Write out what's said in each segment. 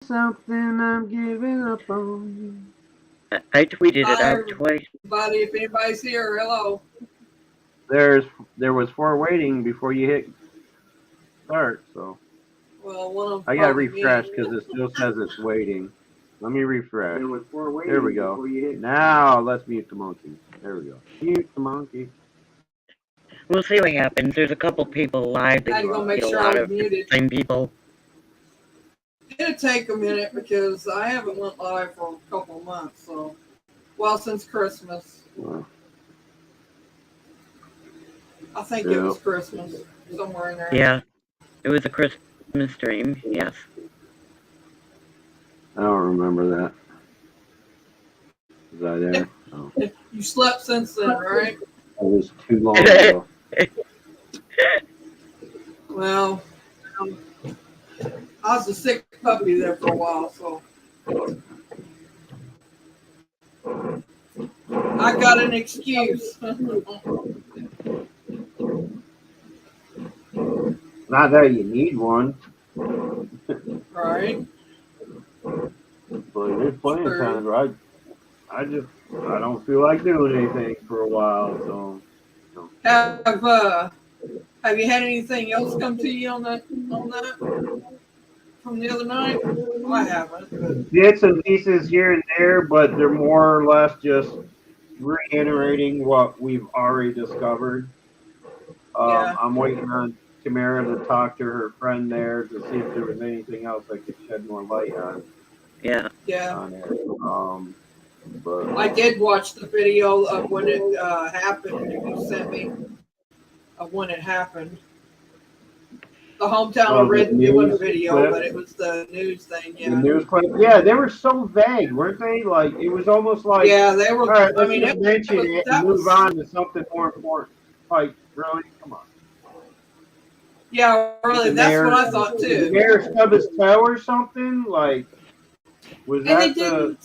something I'm giving up on. I tweeted it Hi, out twice. everybody. If anybody's here, hello. There's there was 4 waiting before you hit start, so Well, one of them's I gotta probably refresh me. because it still says it's waiting. Let me refresh. There we go. Now let's mute the monkey. There we go. Mute the monkey. We'll see what happens. There's a couple people live. I had to go make A sure I lot was of muted. same people. It'll take a minute because I haven't went live for a couple of months. So, well, since Christmas. I think it was Christmas somewhere in there. Yeah, it was a Christmas stream. Yes. I don't remember that. Was I there? Oh. You slept since then, right? It was too long ago. Well, I was a sick puppy there for a while, so I got an excuse. Not that you need one. Right. But there's plenty of times where I don't feel like doing anything for a while, so. Have you had anything else come to you on that from the other night? Well, I haven't. Bits and pieces here and there, but they're more or less just reiterating what we've already discovered. Yeah. I'm waiting on Tamara to talk to her friend there to see if there was anything else I could shed more light on. Yeah. On it. But I did watch the video of when it happened. You sent me of when it happened. The hometown of Red. It wasn't a video, clip. But it was the news thing. Yeah. The news clip. Yeah, they were so vague, weren't they? Like it was almost like yeah, they were. All right, let's I mean, mention it and move on to something more important. Like really, come on. Yeah, really, that's what I thought too. Did the mayor stub his toe or something? Like was that the?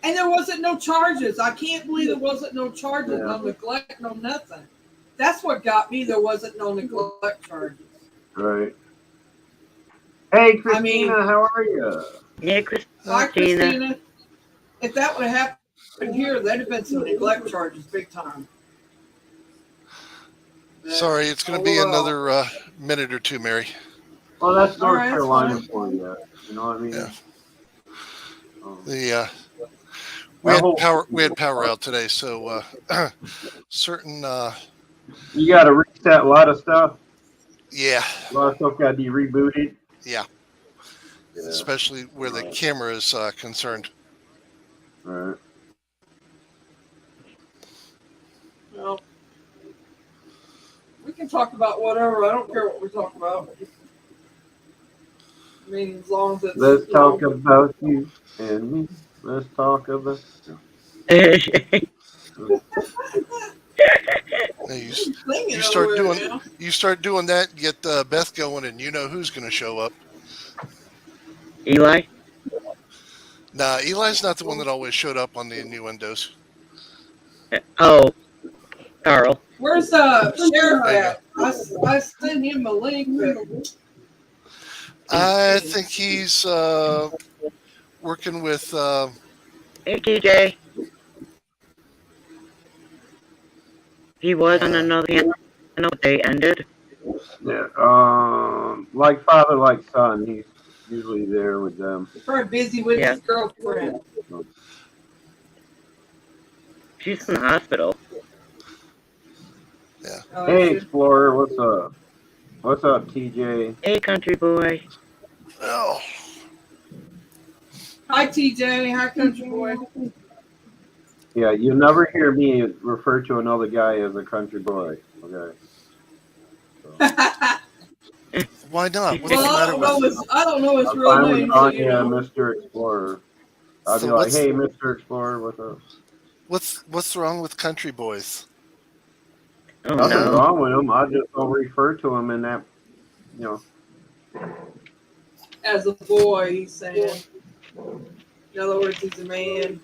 And there wasn't no charges. I can't believe there wasn't no charges, no neglect, no nothing. That's what got me. There wasn't no neglect charges. Right. Hey, Christina, how are you? Yeah, Christina. Hi, Christina. If that would have happened here, there'd have been some neglect charges, big time. Sorry, it's going to be another minute or two, Mary. Well, that's North Carolina for you. You know what I mean? Yeah. We had power out today, so certain. You got to reset a lot of stuff. Yeah. A lot of stuff got to be rebooted. Yeah. Especially where the camera is concerned. All right. Well, we can talk about whatever. I don't care what we talk about. I mean, as long as it's. Let's talk about you and me. Let's talk about. You start doing that, get Beth going, and you know who's going to show up. Eli? Nah, Eli's not the one that always showed up on the innuendos. Oh, Carl. Where's the sheriff at? I sent him a link. But... I think he's working with. Hey, TJ. He was on another. I know they ended. Yeah. Like father, like son. He's usually there with them. He's probably busy with his girlfriend. She's in the hospital. Yeah. Hey, Explorer, what's up? What's up, TJ? Hey, country boy. Oh. Hi, TJ. Hi, country boy. Yeah, you'll never hear me refer to another guy as a country boy. Okay. So. Why not? What's well, the matter with I don't know his real name. So Mr. Explorer. I'll be like, hey, Mr. Explorer, what's up? What's wrong with country boys? Oh, nothing wrong with them. I just don't refer to him in that, you know. As a boy, he's saying. In other words, he's a man.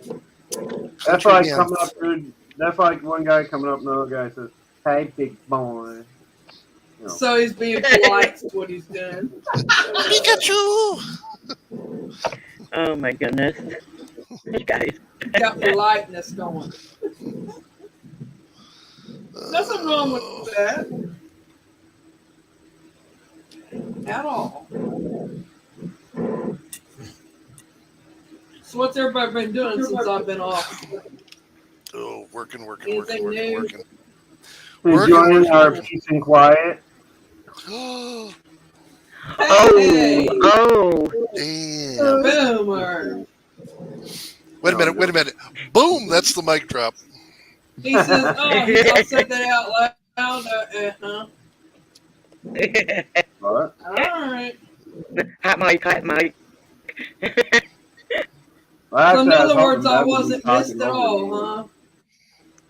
That's like coming up, dude. That's like one guy coming up, another guy says, "Hey, big boy." You So he's being polite. Is what he's doing. Pikachu. Oh my goodness, you guys. Got politeness going. Nothing wrong with that at all. So what's everybody been doing since I've been off? Oh, working. Anything new? Enjoying our peace and quiet. Hey, Oh, Damn. Boomer. Wait a minute. Boom, that's the mic drop. He says, "Oh, I'll say that out loud." What? All right. hot mic. Well, So in actually, other was words, hoping I Bev would be wasn't missed talking at over all, me. huh?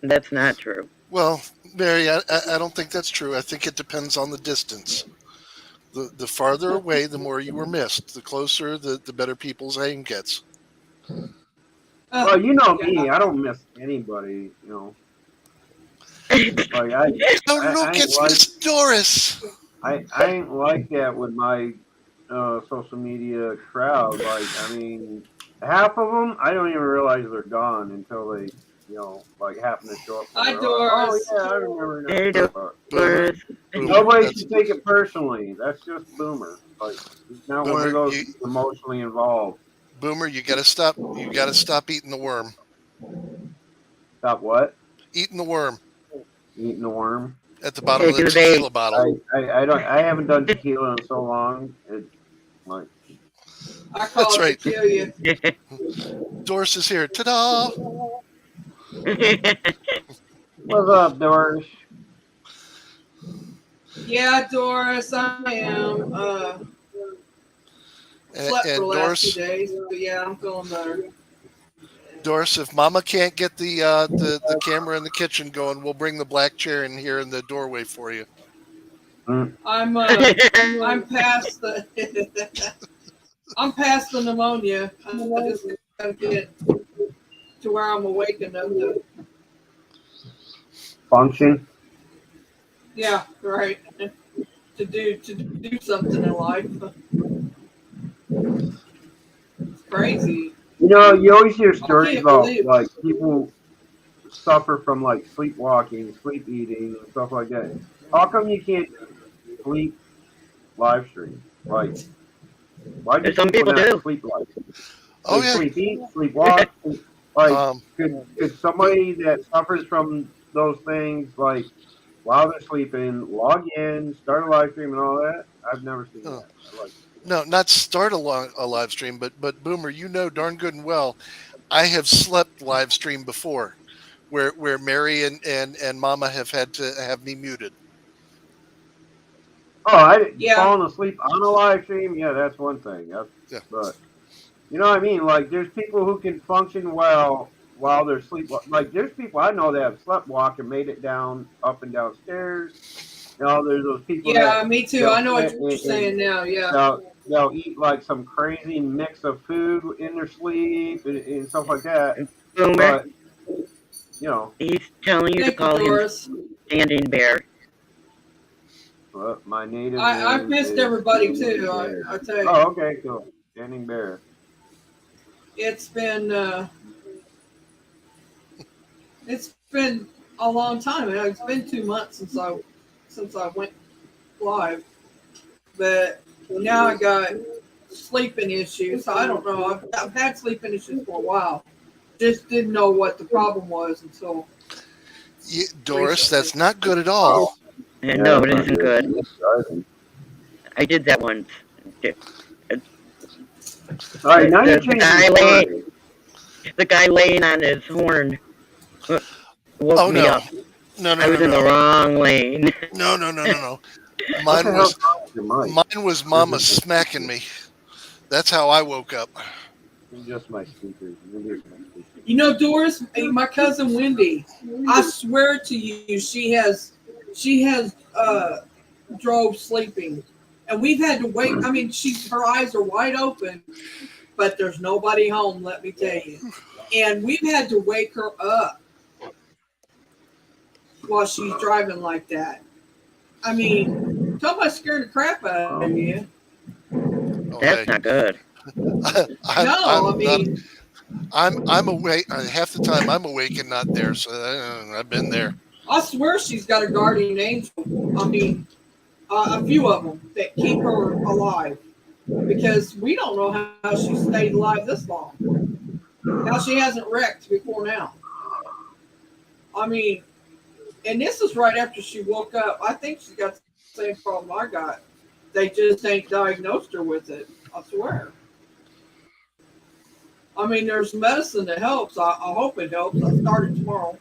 That's not true. Well, Mary, I don't think that's true. I think it depends on the distance. The farther away, the more you were missed. The closer, the better people's aim gets. Well, you know me. I don't miss anybody. Like So I look, ain't it's like Miss Doris. I ain't like that with my social media crowd. Like, I mean, half of them I don't even realize they're gone until they, like happen to show up. Hi, Like, oh Doris. yeah, I remember now. Hey, But Boomer. nobody That's should take it personally. That's just Boomer. Like, he's not one Boomer. of those emotionally involved. Boomer, you got to stop. You got to stop eating the worm. Stop what? Eating the worm Eating the worm. at the bottom of the do they? tequila bottle. I haven't done tequila in so long. It's like I call That's it right. to kill you. Doris is here. Ta-da! what's up, Doris? Yeah, Doris, I am. Slept for the last 2 days, but yeah, I'm feeling better. Doris, if Mama can't get the camera in the kitchen going, we'll bring the black chair in here in the doorway for you. I'm past the I'm past the pneumonia. I just gotta get to where I'm awake enough to Function. yeah, right. To do something in life. It's crazy. You always hear stories about like people suffer from like sleepwalking, sleep eating, and stuff like that. How come you can't sleep live stream? Like, why do Some people people not do. sleep live stream? Oh They yeah. sleep eat, sleep walk. Like, Um, could somebody that suffers from those things, like while they're sleeping, log in, start a live stream, and all that? I've never seen that. I like no, not start a live stream, but Boomer, you know darn good and well, I have slept live stream before, where Mary and Mama have had to have me muted. Oh, Yeah. falling asleep on a live stream. Yeah, that's one thing. Yeah. But you know what I mean? Like, there's people who can function well while they're sleep. Like, there's people I know that have slept walk and made it down, up and down stairs. There's those people. Yeah, me too. I know what you're saying now. Yeah. They'll eat like some crazy mix of food in their sleep and stuff like that. Boomer, But he's telling you to Thank you, call him Doris. Standing Bear. well, my native. I've missed everybody too. I tell you. Oh, okay, cool. Standing Bear. It's been a long time. It's been 2 months since I went live, but now I got sleeping issues. I don't know. I've had sleeping issues for a while. Just didn't know what the problem was until. Yeah, Doris, that's not good at all. No, it isn't good. I did that once. All right, now you're changing the guy laying on his horn woke me up. No, I was in the wrong lane. No. Mine was Mama smacking me. That's how I woke up. Just my speakers. You know, Doris, my cousin Wendy. I swear to you, she has drove sleeping, and we've had to wait. I mean, her eyes are wide open, but there's nobody home. Let me tell you, and we've had to wake her up while she's driving like that. I mean, talking about scaring the crap out of you. That's not good. I'm awake. Half the time I'm awake and not there. So I've been there. I swear she's got a guardian angel. I mean, a few of them that keep her alive. Because we don't know how she stayed alive this long. How she hasn't wrecked before now. I mean, and this is right after she woke up. I think she's got the same problem I got. They just ain't diagnosed her with it. I swear. I mean, there's medicine that helps. I hope it helps. I started tomorrow.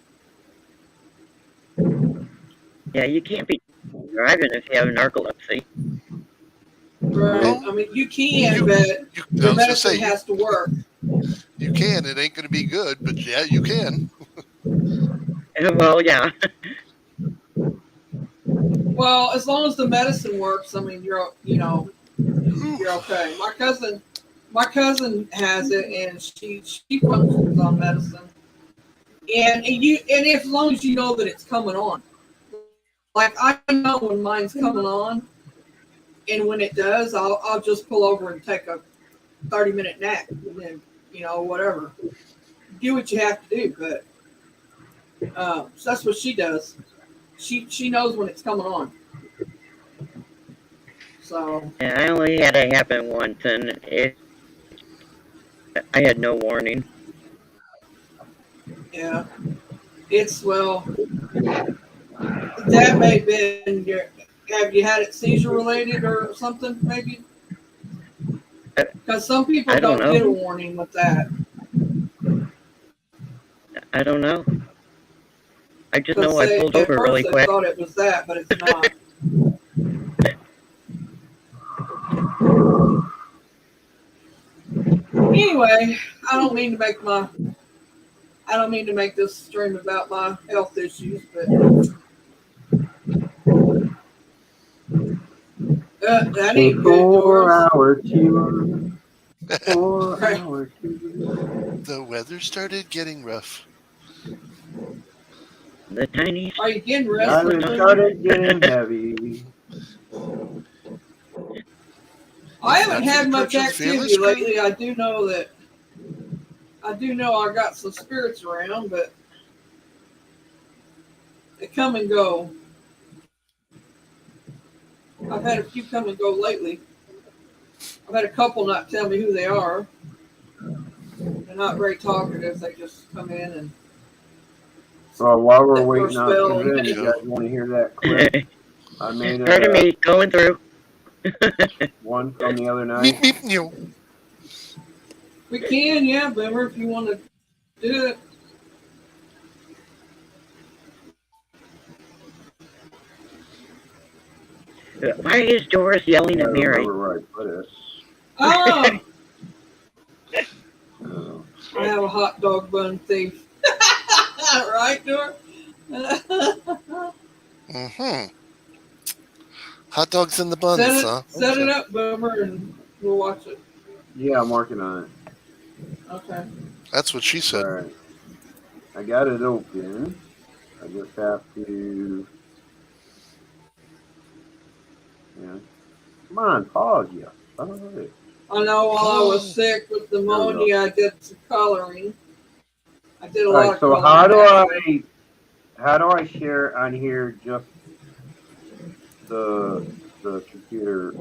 Yeah, you can't be driving if you have narcolepsy. Right. Oh, I mean, you can, but your medicine has to work. You can. It ain't going to be good, but yeah, you can. Well, yeah. Well, as long as the medicine works, I mean, you're okay. My cousin has it, and she functions on medicine. And as long as you know that it's coming on, like I know when mine's coming on, and when it does, I'll just pull over and take a 30-minute nap, and then whatever, do what you have to do. But so that's what she does. She knows when it's coming on. So Yeah, I only had it happen once, and I had no warning. yeah, it's that may have been your. Have you had it seizure related or something? Maybe because some people don't get a warning with that. I don't know. I just know I pulled over really quick. I thought it was that, but it's not. Anyway, I don't mean to make this stream about my health issues, but that ain't good. 4-hour tour. 4-hour tour. The weather started getting rough. The tiny. Are you getting restless? I started getting heavy. I haven't had much activity lately. I do know I got some spirits around, but they come and go. I've had a few come and go lately. I've had a couple not tell me who they are. They're not very talkative. They just come in and. Well, while we're waiting on Suzanne, you guys want to hear that clip? I made it. Pardon me, going through. One from the other night. We can, yeah, Boomer, if you want to do it. Why is Doris yelling at Mary? Oh! I have a hot dog bun thief. Right, Doris? Mm-hmm. Hot dogs in the buns, huh? Set it up, Boomer, and we'll watch it. Yeah, I'm working on it. Okay. That's what she said. All right. I got it open. I just have to. Yeah. Come on, pause, you. I know while I was sick with pneumonia, I did some coloring. I did a lot of coloring. So how do I share on here just the computer?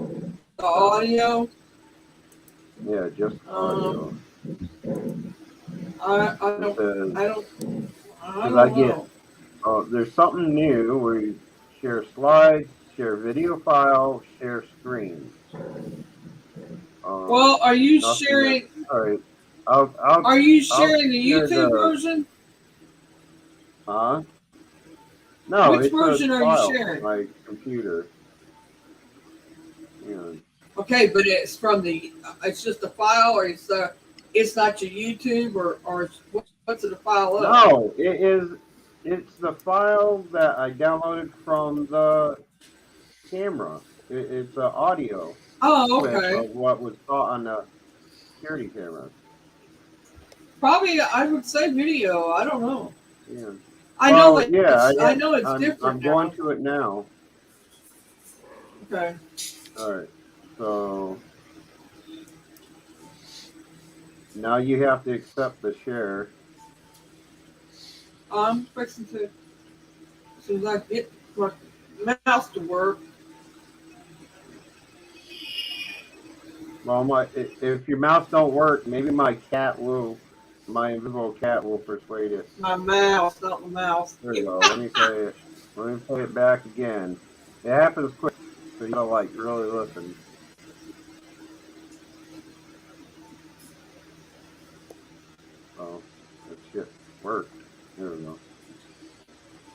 The audio? Yeah, just audio. I don't know. There's something new where you share slides, share video file, share screen. Well, are you sharing? All right. Are you sharing the YouTube version? Huh? No. Which version are you sharing? My computer. Yeah. Okay, but it's from it's just a file, or it's not your YouTube, or what's it a file of? No, it's the file that I downloaded from the camera. It's audio. Oh, okay. Of what was caught on the security camera. Probably, I would say video. I don't know. Yeah. I know it's different. I'm going to it now. Okay. All right. So now you have to accept the share. I'm fixing to. As soon as I get my mouse to work. Well, if your mouse don't work, maybe my invisible cat will persuade it. My mouse, not my mouse. There you go. Let me play it. Let me play it back again. It happens quick, so you gotta like really listen. Oh, that shit worked. There we go.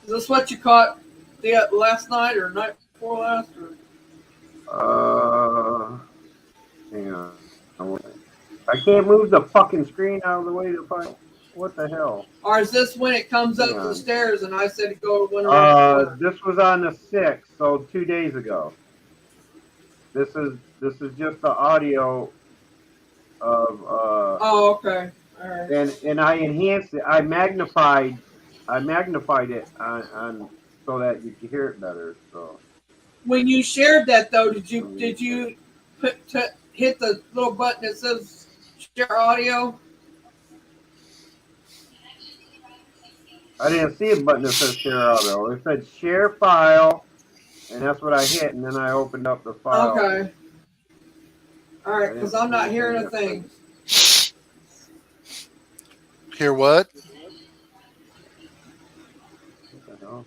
Is this what you caught last night or night before last? Or? Hang on. I can't move the fucking screen out of the way to find. What the hell? Or is this when it comes Hang up the on. stairs and I said to go went around the corner? This was on the 6th, so 2 days ago. This is just the audio of Oh, okay. All right. and I enhanced it. I magnified it on so that you can hear it better. So When you shared that though, did you hit the little button that says share audio? I didn't see a button that says share audio. It said share file, and that's what I hit, and then I opened up the file. Okay. All right, because I'm not hearing a thing. Hear what? What the hell?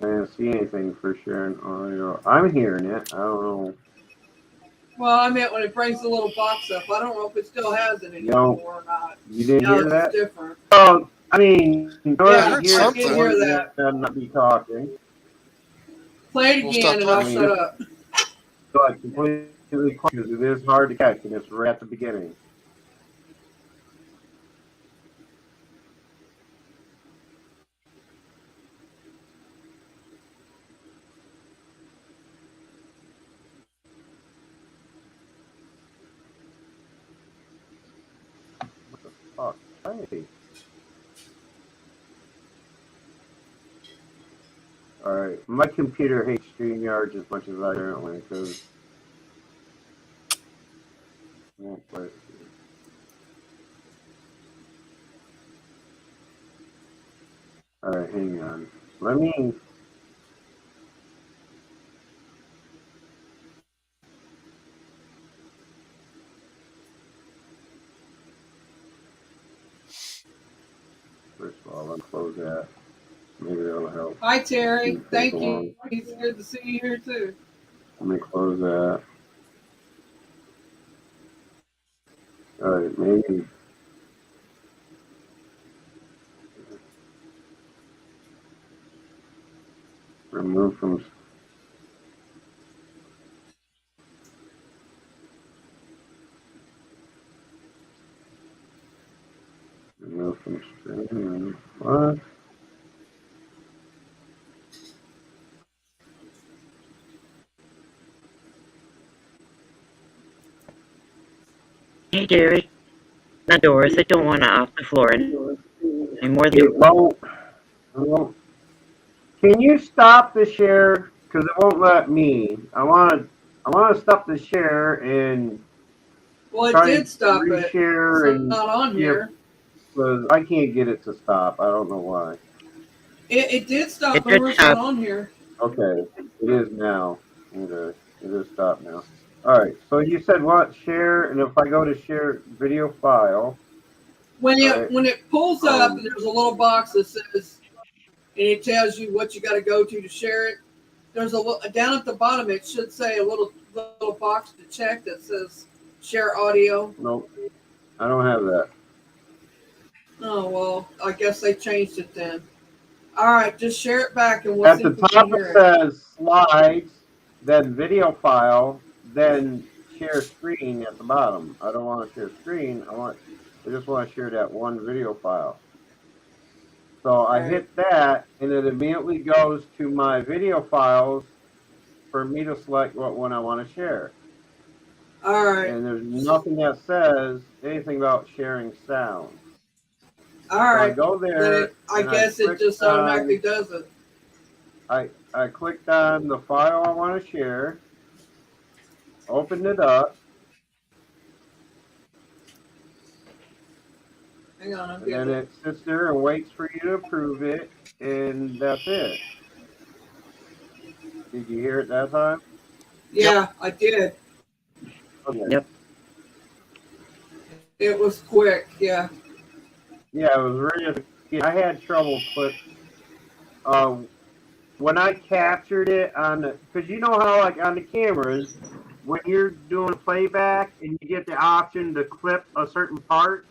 I didn't see anything for sharing audio. I'm hearing it. I don't know. Well, I meant when it brings the little box up. I don't know if it still has it anymore or not. You didn't hear that? It's different. Oh, I mean, you Yeah, I did hear that. And not be talking. Play it We'll again stop and I'll talking. shut up. So I completely because it is hard to catch, and it's right at the beginning. What the fuck? Hey. All right, my computer hates StreamYard as much as I currently because. All right, hang on. Let me. First of all, let me close that. Maybe that'll help. Hi, Terry. Thank you. It's good to see you here, too. Let me close that. All right, maybe. Remove from. Remove from stream. What? Hey, Jerry. Not Doris. I don't want to off the floor anymore. It won't. Can you stop the share? Because it won't let me. I want to stop the share and Well, it try did to stop it. reshare It's and not on here. Because I can't get it to stop. I don't know why. It did stop. It did Remember, it's not stop. on here. Okay, it is now. Okay, it is stopped now. All right. So you said what? Share, and if I go to share video file, When right, it pulls up, and there's a little box that says, and it tells you what you got to go to share it. There's down at the bottom. It should say a little box to check that says share audio. nope, I don't have that. Oh well, I guess they changed it then. All right, just share it back, and we'll At see the if we top can it hear it. says slides, then video file, then share screen at the bottom. I don't want to share screen. I just want to share that one video file. So I hit that, and it immediately goes to my video files for me to select what one I want to share. All right. and there's nothing that says anything about sharing sound. All So I right. go Then there I and I guess it clicked just automatically on does it. I clicked on the file I want to share, opened it up, Hang on, I'm and getting then it. it sits there and waits for you to approve it, and that's it. Did you hear it that time? Yeah, I did. Okay. Yep. It was quick. Yeah. Yeah, it was really. I had trouble when I captured it on the, because you know how like on the cameras, when you're doing playback and you get the option to clip a certain part,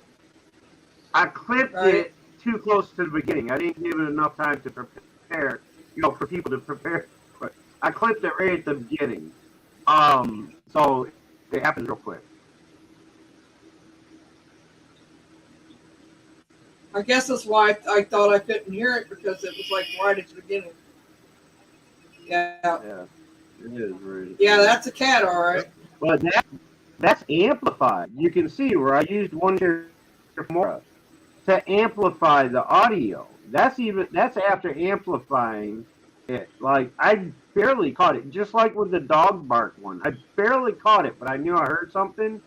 I clipped Right. it too close to the beginning. I didn't give it enough time to prepare, for people to prepare. But I clipped it right at the beginning. So it happens real quick. I guess that's why I thought I couldn't hear it because it was like right at the beginning. Yeah. Yeah, it is really. Yeah, that's a cat, all right. But that's amplified. You can see where I used one here more to amplify the audio. That's after amplifying it. Like I barely caught it, just like with the dog bark one. I barely caught it, but I knew I heard something,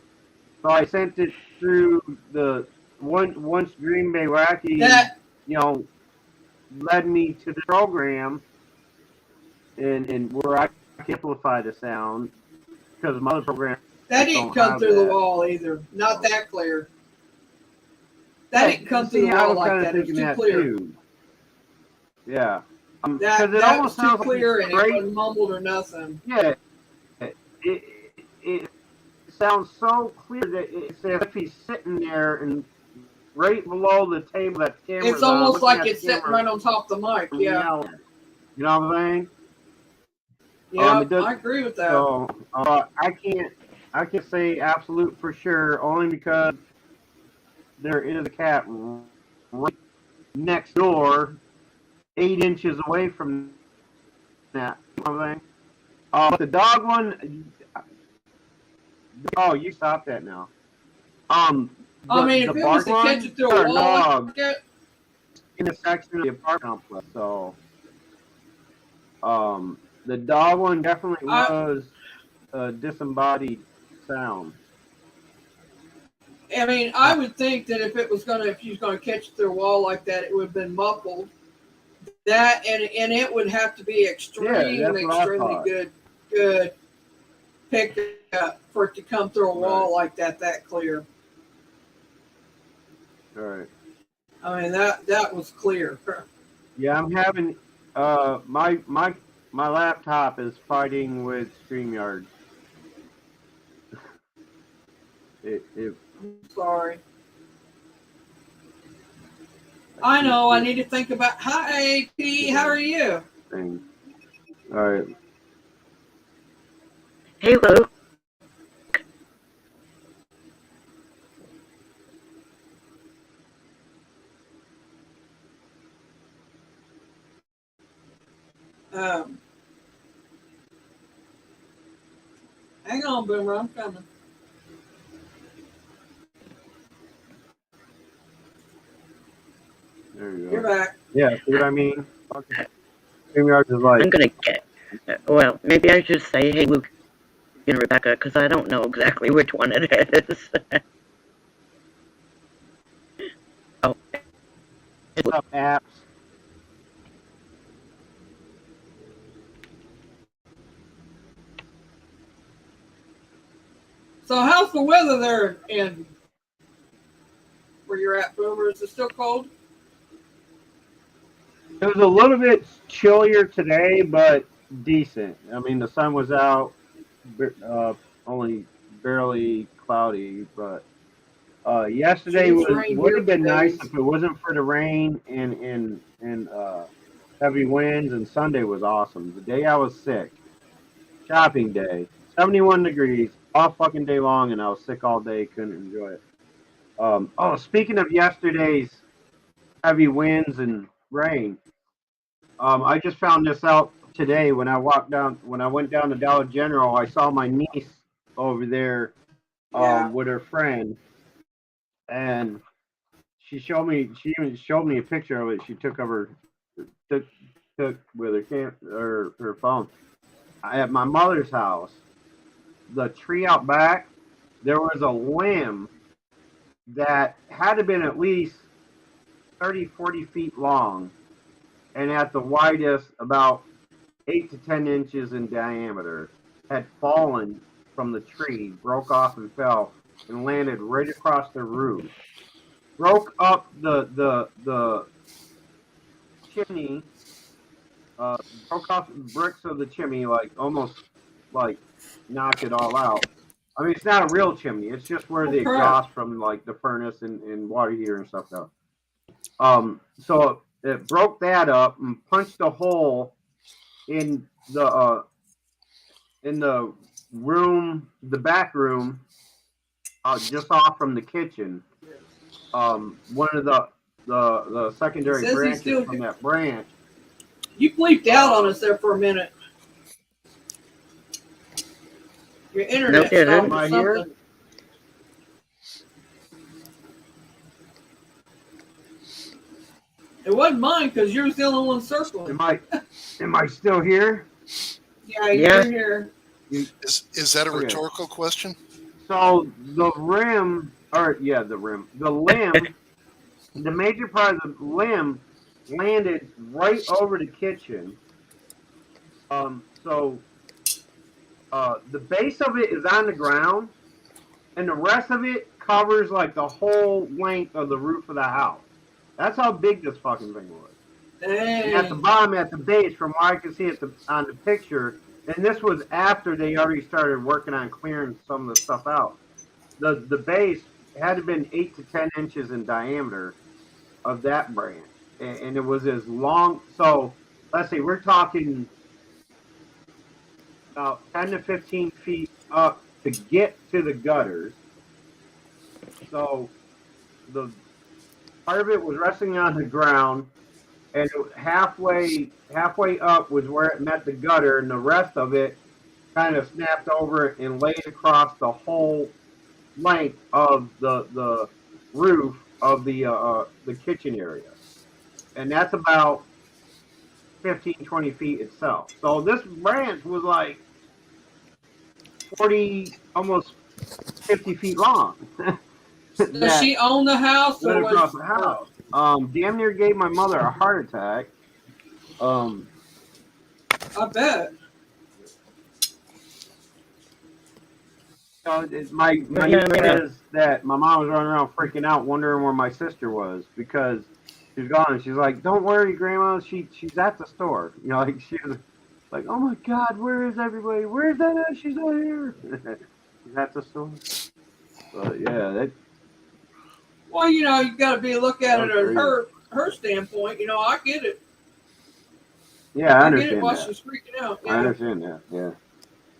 so I sent it through the once Green Bay Wacky, That led me to the program and where I can amplify the sound because my other programs that didn't don't come have through the that. wall either. Not that clear. That didn't come through See, the I wall was like kind of that. It was thinking too that clear. too. Yeah. That Because it that was almost too sounds like clear it's and it straight. wasn't mumbled or nothing. Yeah. It sounds so clear that it's as if he's sitting there and right below the table that the It's camera's on, almost looking like at the it's sitting camera right on top of the mic. and Yeah. yelling. You know what I'm saying? Yeah, It does. I agree with that. So I can't say absolute for sure, only because there is a cat right next door, 8 inches away from that. You know what I'm saying? But the dog one, oh, you stopped that now. I mean, The if it was bark to catch one, it through a our wall like dog that, in the section of the apartment complex. So, the dog one definitely was a disembodied sound. I mean, I would think that if you was gonna catch it through a wall like that, it would have been muffled. That and it would have to be extremely good pickup for it to come through a wall like that clear. All right. I mean that was clear. Yeah, I'm having my laptop is fighting with StreamYard. It Sorry. I know. I need to think about. Hi, P. How are you? thing. All right. Hey, Luke. Hang on, Boomer. I'm coming. There you go. You're back. Yeah, see what I mean? StreamYard is like. I'm gonna get. Well, maybe I should say, hey, Luke and Rebecca, because I don't know exactly which one it is. Oh, It's up apps. So how's the weather there in where you're at, Boomer? Is it still cold? It was a little bit chillier today, but decent. I mean, the sun was out, only barely cloudy, but yesterday It's rained would here have for been nice days. if it wasn't for the rain and heavy winds. And Sunday was awesome. The day I was sick, shopping day, 71 degrees all fucking day long, and I was sick all day. Couldn't enjoy it. Speaking of yesterday's heavy winds and rain, I just found this out today when I went down to Dollar General. I saw my niece over there Yeah. with her friend, and she even showed me a picture of it. She took of her took took with her phone at my mother's house. The tree out back, there was a limb that had to been at least 30, 40 feet long, and at the widest about 8 to 10 inches in diameter, had fallen from the tree, broke off and fell, and landed right across the roof. Broke up the chimney, broke off the bricks of the chimney, like almost like knocked it all out. I mean, it's not a real chimney. It's just where the crap. exhaust from like the furnace and water heater and stuff go. So it broke that up and punched a hole in the room, the back room, just off from the kitchen. One of the secondary branches from that branch. You bleeped out on us there for a minute. Your internet stopped Am or I something. here? It wasn't mine because you was the only one circling. Am I still here? Yeah, you're here. Is that a rhetorical question? So the rim, the limb, the major part of the limb landed right over the kitchen. So the base of it is on the ground, and the rest of it covers like the whole length of the roof of the house. That's how big this fucking thing was. And at the bottom, at the base, from what I can see on the picture, and this was after they already started working on clearing some of the stuff out. The base had to have been 8 to 10 inches in diameter of that branch, and it was as long. So let's see, we're talking about 10 to 15 feet up to get to the gutters. So the part of it was resting on the ground, and halfway up was where it met the gutter, and the rest of it kind of snapped over and laid across the whole length of the roof of the kitchen area, and that's about 15, 20 feet itself. So this branch was like 40, almost 50 feet long. Does she own the house or across the house? Damn near gave my mother a heart attack. I bet. My is that my mom was running around freaking out, wondering where my sister was because she's gone. And she's like, "Don't worry, Grandma. She's at the store." You know, like she was like, "Oh my God, where is everybody? Where's that at? She's not here." She's at the store. But yeah, well, you know, you got to look at it at her standpoint. You know, I get it. Yeah, I understand get it while that. she's freaking out. Yeah. I understand that. Yeah.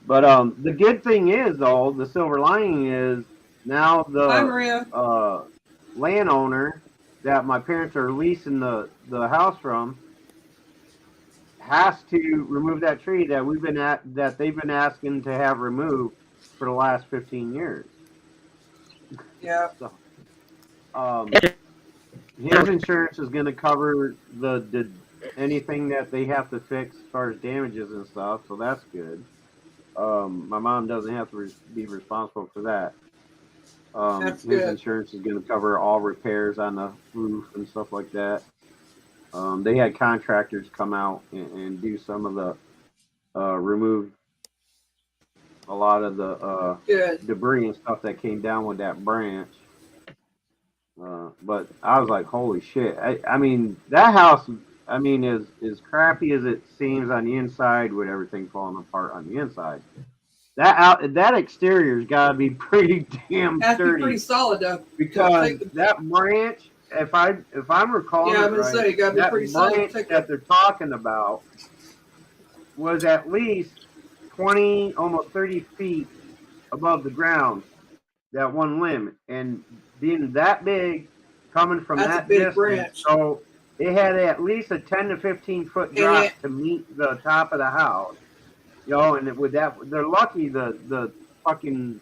But the good thing is, though, the silver lining is now the landowner that my parents are leasing the house from has to remove that tree that they've been asking to have removed for the last 15 years. Yeah. So, his insurance is going to cover the anything that they have to fix as far as damages and stuff, so that's good. My mom doesn't have to be responsible for that. His insurance is going to cover all repairs on the roof and stuff like that. They had contractors come out and do some of the remove a lot of the debris and stuff that came down with that branch. But I was like, holy shit. I mean, that house, I mean, as crappy as it seems on the inside with everything falling apart on the inside, that exterior's got to be pretty damn sturdy. Has to be pretty solid, though. Because that branch, if I'm recalling right, that branch that they're talking about was at least 20, almost 30 feet above the ground, that one limb, and being that big, coming from that distance, branch. So it had at least a 10 to 15 foot drop to meet the top of the house. You know, and with that, they're lucky the fucking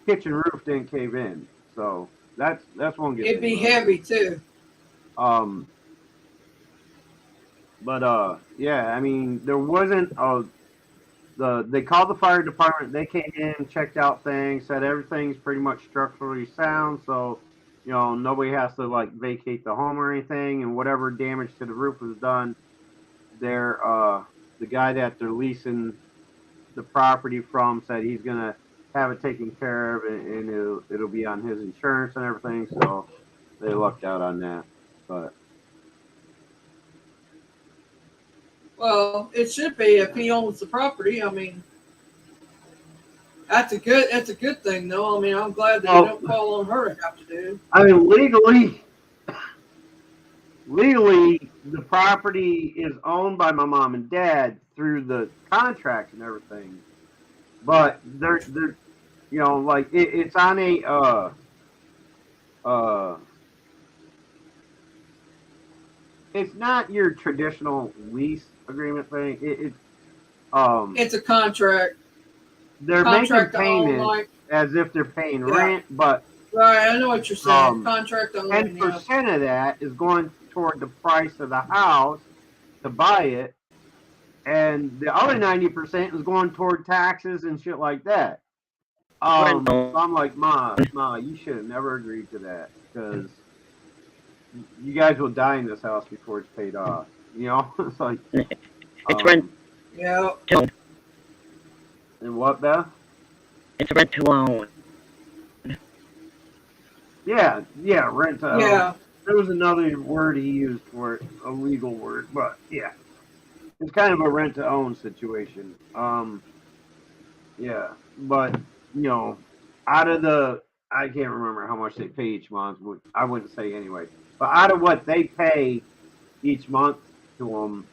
kitchen roof didn't cave in. So that's one good It'd thing. be heavy too. But yeah, I mean, there wasn't they called the fire department. They came in, checked out things, said everything's pretty much structurally sound. So, nobody has to like vacate the home or anything. And whatever damage to the roof was done, they're the guy that they're leasing the property from said he's gonna have it taken care of, and it'll be on his insurance and everything. So they lucked out on that. But Well, it should be if he owns the property. I mean, that's a good thing though. I mean, I'm glad that they don't call on her to have to do. I mean, legally, the property is owned by my mom and dad through the contract and everything. But they're like it's on a it's not your traditional lease agreement thing. It's a contract. They're Contract making to own, payments like, as if they're paying Yeah. rent, but right. I know what you're saying. Contract to own. 10% of that is going toward the price of the house to buy it, and the other 90% is going toward taxes and shit like that. So I'm like, Ma, you should have never agreed to that, because you guys will die in this house before it's paid off. It's like It's rent. Yeah. And what, Beth? It's rent to own. Yeah, rent to own. Yeah. There was another word he used for it, a legal word, but yeah, it's kind of a rent to own situation. Yeah, but out of I can't remember how much they pay each month. I wouldn't say anyway, but out of what they pay each month to them,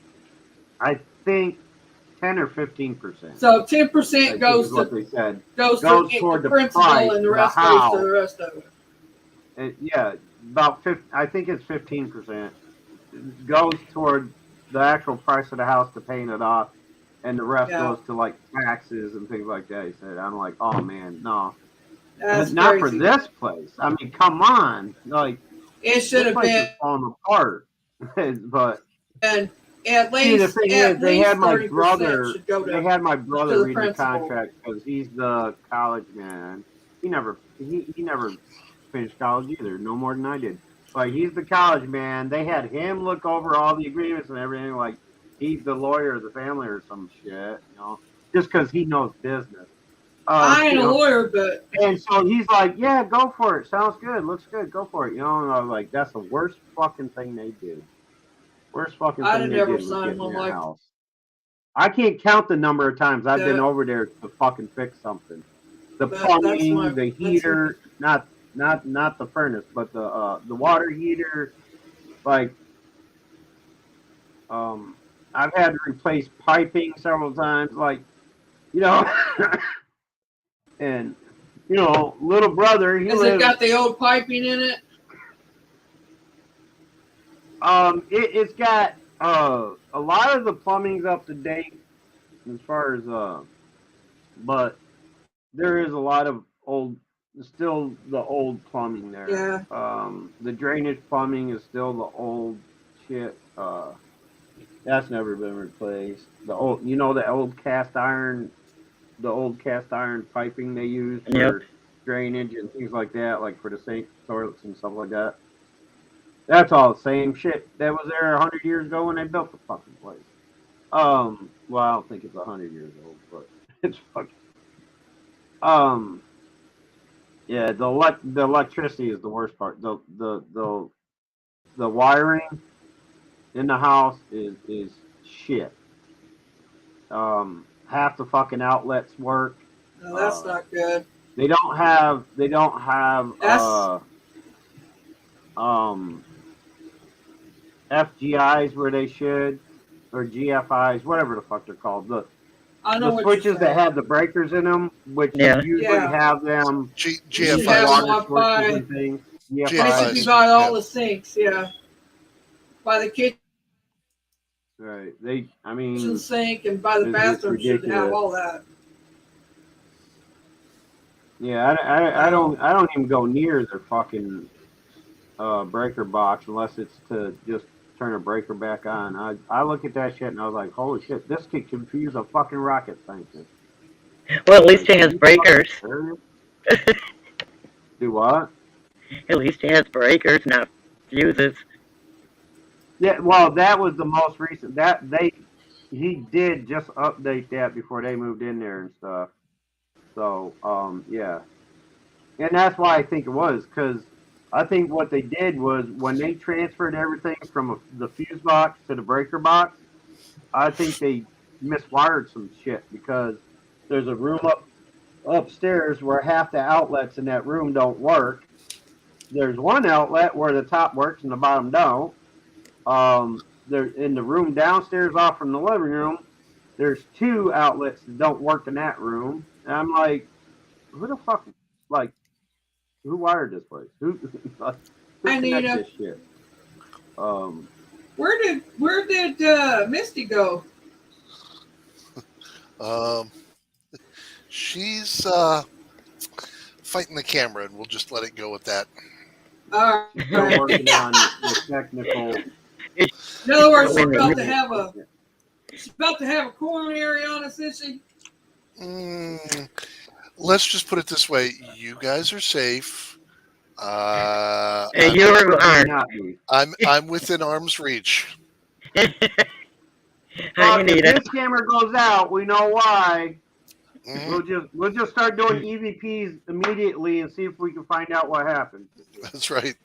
I think 10 or 15%. So 10% goes what to they said goes toward the the principal, price, and the the rest house. goes to the rest of it. And yeah, about 50, I think it's 15% goes toward the actual price of the house to paying it off, and the rest goes to like taxes and things like that. He said, I'm like, oh man, no, That's not crazy. for this place. I mean, come on, like It should have been falling apart. But and at least the thing at is, they least had my 30% brother. should go to They had my brother the read the principal. contract because he's the college man. He never finished college either, no more than I did. Like, he's the college man. They had him look over all the agreements and everything. Like, he's the lawyer of the family or some shit, just because he knows business. I ain't a lawyer, but and so he's like, yeah, go for it. Sounds good. Looks good. Go for it. And I was like, that's the worst fucking thing they did. Worst fucking thing they did was get me a house. I can't count the number of times I've been over there to fucking fix something. The plumbing, the heater, not the furnace, but the water heater. Like, I've had to replace piping several times. Like, and little brother, has it got the old piping in it? It's got a lot of the plumbing's up to date as far as but there is a lot of still the old plumbing there. Yeah. The drainage plumbing is still the old shit. That's never been replaced. The old, the old cast iron piping they use for drainage and things like that, like for the sink, toilets, and stuff like that. That's all the same shit that was there 100 years ago when they built the fucking place. Well, I don't think it's 100 years old, but it's fucking. Yeah, the electricity is the worst part. The wiring in the house is shit. Half the fucking outlets work. No, that's not good. They don't have FGIs where they should, or GFIs, whatever the fuck they're called. The switches that have the breakers in them, which usually have them GFIs. Water switches and things. GFIs. You got all the sinks, by the kitchen. Right. Kitchen sink and by the bathroom should have all that. Yeah, I don't even go near their fucking breaker box unless it's to just turn a breaker back on. I look at that shit and I was like, holy shit, this could confuse a fucking rocket scientist. Well, at least Like, it has breakers. Do what? At least it has breakers, not fuses. Yeah, well, that was the most recent. He did just update that before they moved in there and stuff. So, yeah, and that's why I think it was because I think what they did was when they transferred everything from the fuse box to the breaker box, I think they miswired some shit because there's a room upstairs where half the outlets in that room don't work. There's one outlet where the top works and the bottom don't. There in the room downstairs off from the living room, there's two outlets that don't work in that room. And I'm like, who the fuck, like, who wired this place? Who connects this shit? Where did Misty go? She's fighting the camera, and we'll just let it go with that. Still working on the technical. In other words, she's about to have a coronary on us, is she? Let's just put it this way: you guys are safe. You I'm within arm's reach. If this camera goes out, we know why. We'll just start doing EVPs immediately and see if we can find out what happened. That's right.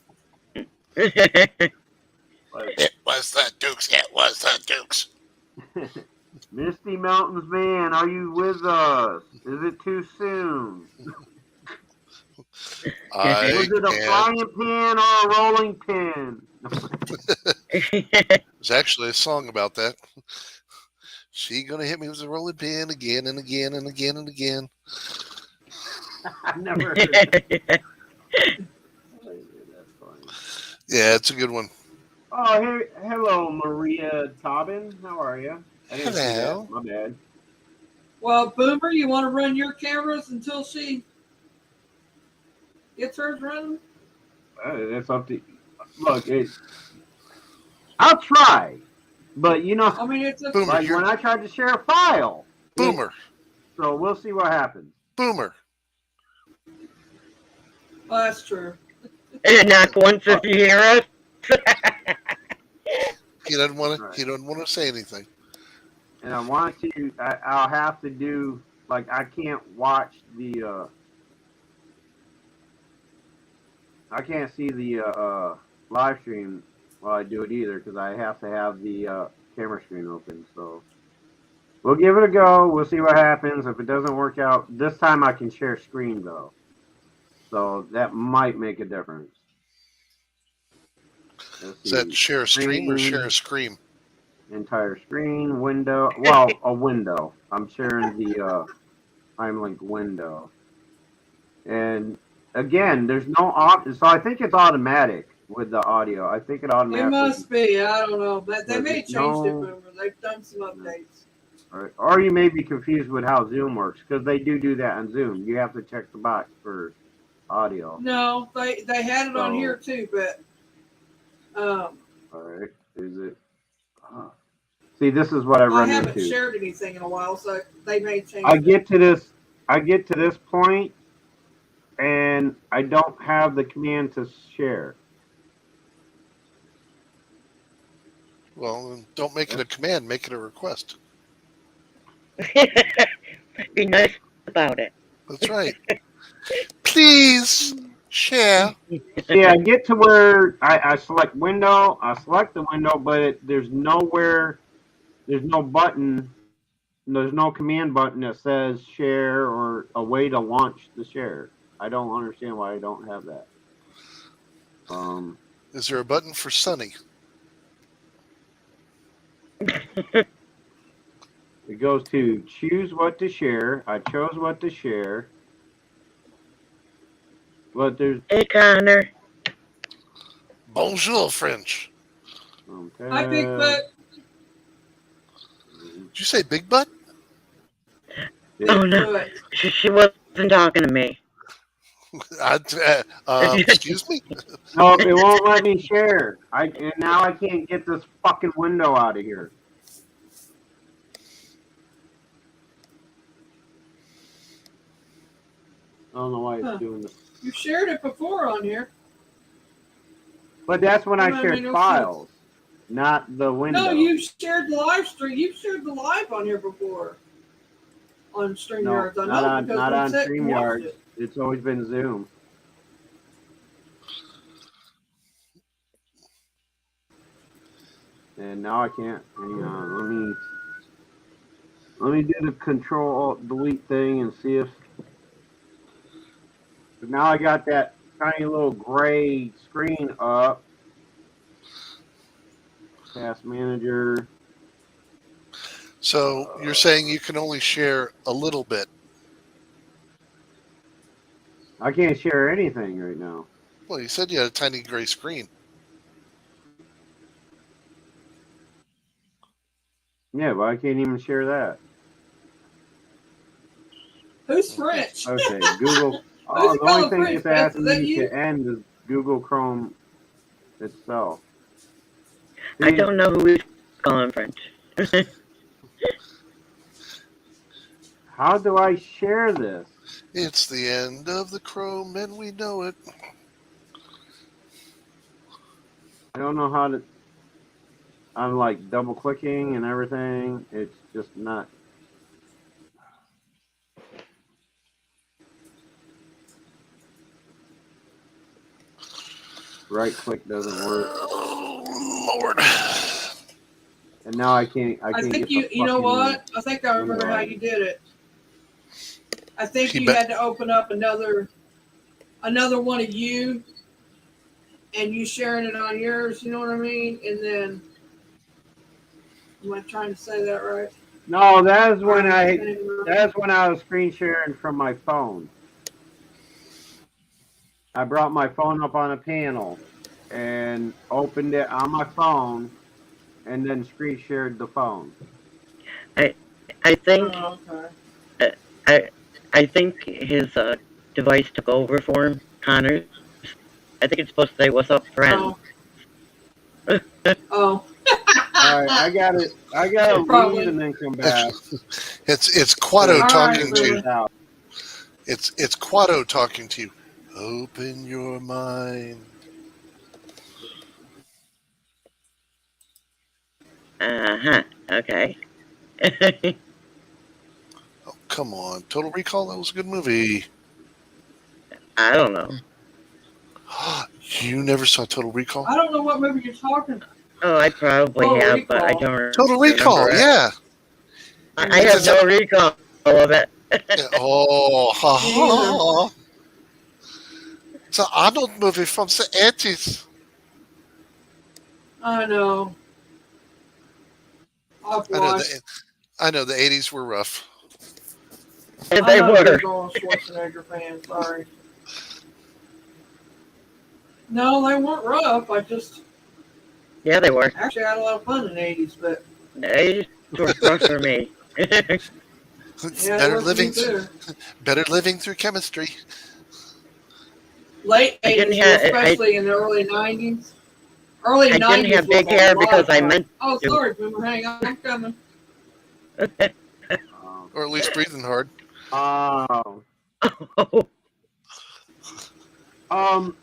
It was the Dukes. It was the Dukes. Misty Mountains man, are you with us? Is it too soon? Was it a frying pan or a rolling pin? There's actually a song about that. She gonna hit me with a rolling pin again and again and again and again. I've never heard that. Yeah, it's a good one. Oh, hey, hello, Maria Tobin. How are you? I didn't see Hello. that. My bad. Well, Boomer, you want to run your cameras until she gets hers running? That's up to. Look, I'll try, but you know, I mean, it's a Boomer, like when I tried to share a file. Boomer. So we'll see what happens. Boomer. Oh, that's true. Knock once if you hear us. He doesn't want to. He doesn't want to say anything. And I want to. I'll have to do like I can't watch the. I can't see the live stream while I do it either because I have to have the camera screen open. So we'll give it a go. We'll see what happens. If it doesn't work out this time, I can share screen though. So that might make a difference. Is that share a stream or share a scream? Entire screen, window. Well, a window. I'm sharing the Heimlink window. And again, there's no so I think it's automatic with the audio. I think it automatically. It must be. I don't know. But they may have changed it, Boomer. They've done some updates. Or you may be confused with how Zoom works because they do that on Zoom. You have to check the box for audio. No, they had it on here too, but all right, is it? See, this is what I run into. I haven't shared anything in a while, so they may change. I get to this point, and I don't have the command to share. Well, then don't make it a command. Make it a request. Be nice about it. That's right. Please share. See, I get to where I select window. I select the window, but there's no button. There's no command button that says share or a way to launch the share. I don't understand why I don't have that. Is there a button for Sunny? It goes to choose what to share. I chose what to share. But there's. Hey, Connor. Bonjour, French. Okay. Hi, Big Butt. Did you say Big Butt? Oh, no. She wasn't talking to me. Excuse me? No, it won't let me share. And now I can't get this fucking window out of here. I don't know why it's doing this. You shared it before on here. But that's when I That shared made no files, not the window. No, you shared the live stream. You shared the live on here before. On No, StreamYards. I not know on, because not we on sat and watched StreamYards. it. It's always been Zoom. And now I can't. Hang on. Let me do the Control-Alt-Delete thing and see if. But now I got that tiny little gray screen up. Task Manager. So you're saying you can only share a little bit. I can't share anything right now. Well, you said you had a tiny gray screen. Yeah, but I can't even share that. Who's French? Okay, Google. Who's Oh, it the only called thing French, it's Beth? asking Is that me you? to end is Google Chrome itself. I don't know who is calling French. How do I share this? It's the end of the Chrome, and we know it. I don't know how to. I'm like double clicking and everything. It's just not. Right click doesn't work. Oh, Lord. And now I can't. I can't think get the you know fucking what? I think I remember window how out. you did it. I think He you bet- had to open up another one of you, and you sharing it on yours. You know what I mean? And then, am I trying to say that right? No, that's when Anyway. that's when I was screen sharing from my phone. I brought my phone up on a panel and opened it on my phone, and then screen shared the phone. I think Oh, okay. I think his device took over for him, Connor's. I think it's supposed to say "What's up, friend?" Oh. Oh. All right, I got it. I gotta Probably. leave and then come back. It's Quado All talking right, to you. Boomer. It's Quado talking to you. Open your mind. Okay. Oh, come on. Total Recall, that was a good movie. I don't know. You never saw Total Recall? I don't know what movie you're talking about. Oh, I probably Total have, but I Recall. don't Total Recall, remember it. yeah. I have no recall of it. Oh, ha, Me ha, ha. It's an Arnold movie from the 80s. I know. I've watched. I know the 80s were rough. They I'm not a were. big Arnold Schwarzenegger fan. Sorry. No, they weren't rough. I just Yeah, they were. actually had a lot of fun in the '80s, but They were rough for me. yeah, better it was me living, too. better living through chemistry. Late I didn't '80s, have- especially in the early '90s. Early I '90s didn't have was big a hair lot because of I fun. meant Oh, to. sorry, Boomer. Hang on, I'm coming. Or at least breathing hard. Oh. Oh.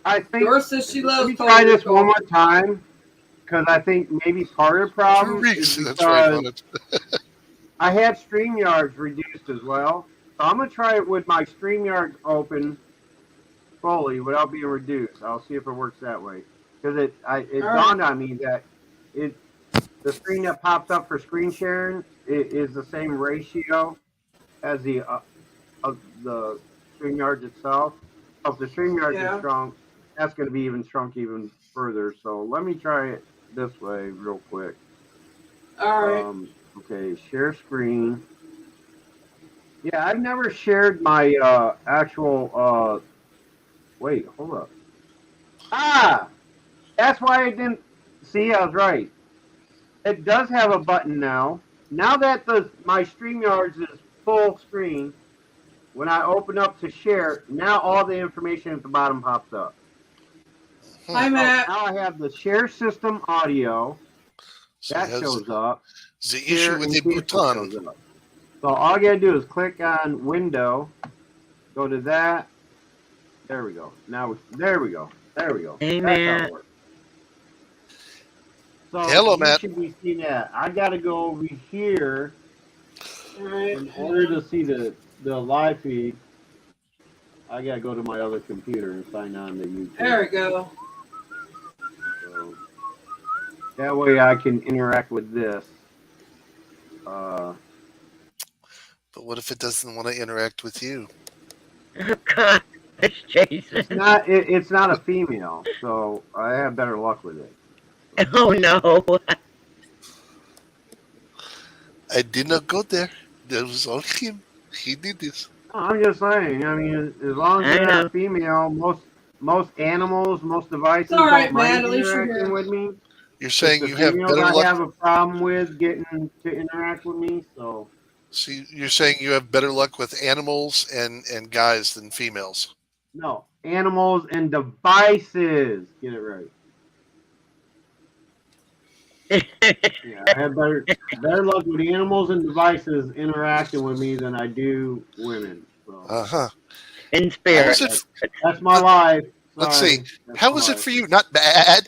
I think. Doris says she Let loves me Total try this Recall. one more time, because I think maybe part of the problem is That's right, because on it. I have StreamYards reduced as well. So I'm gonna try it with my StreamYards open fully without being reduced. I'll see if it works that way. Because it dawned on me that the screen that pops up for screen sharing is the same ratio as the StreamYards itself. So if the StreamYards is strong, that's going to be even shrunk even further. So let me try it this way real quick. All right. Okay, share screen. Yeah, I've never shared my actual. Wait, hold up. Ah, that's why I didn't see. I was right. It does have a button now. Now that my StreamYards is full screen, when I open up to share, now all the information at the bottom pops up. Hi, So Matt. now I have the share system audio So that you have shows up. the Share issue with and the cancel button. shows up. So all I gotta do is click on window, go to that. There we go. There we go. There we go. Hey, That's how Matt. it works. So Hello, you Matt. should be seeing that. I gotta go over here All right. in order to see the live feed. I gotta go to my other computer and sign on to YouTube. There we go. So that way I can interact with this. But what if it doesn't want to interact with you? Oh, gosh, Jason. It's not a female, so I have better luck with it. Oh, no. I did not go there. That was all him. He did this. I'm just saying. I mean, as long as I they're know. not female, most animals, most devices It's all right, don't mind Matt. At least you're interacting here. with me. You're It's saying the you have females better I luck. have a problem with getting to interact with me. So See, you're saying you have better luck with animals and guys than females. no, animals and devices. Get it right. Yeah, I have better luck with animals and devices interacting with me than I do women. So Uh-huh. In How spirit. was it? that's my life. Let's Sorry. see. That's How my was it life. for you? Not bad.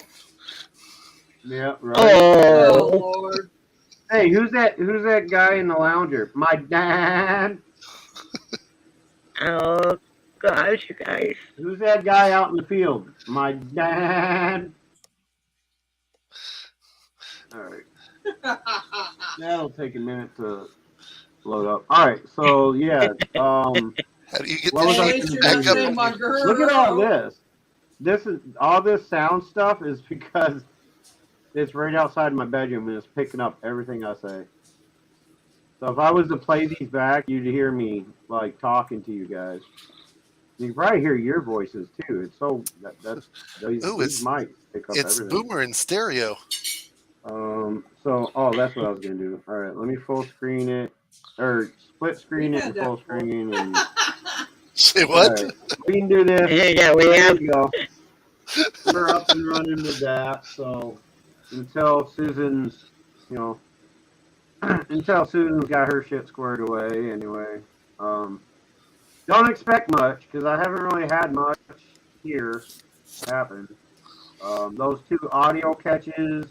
Yeah, right. Oh, Oh. Lord. Hey, who's that guy in the lounger? My dad. Oh, gosh, you guys. Who's that guy out in the field? My dad. All right. That'll take a minute to load up. All right. So yeah. How do you get What was At I least gonna you're back not up? saying my girl. Look at all this. This is all this sound stuff is because it's right outside my bedroom and it's picking up everything I say. So if I was to play these back, you'd hear me like talking to you guys. You can probably hear your voices too. It's so that's Ooh, these mics pick up it's everything. Boomer in stereo. So that's what I was gonna do. All right, let me full screen it or split screen it and full screen and. Say what? All right, we can do this. Yeah, we There have. you go. We're up and running with that. So until Susan's, you know, until Susan's got her shit squared away. Anyway, don't expect much because I haven't really had much here happen. Those two audio catches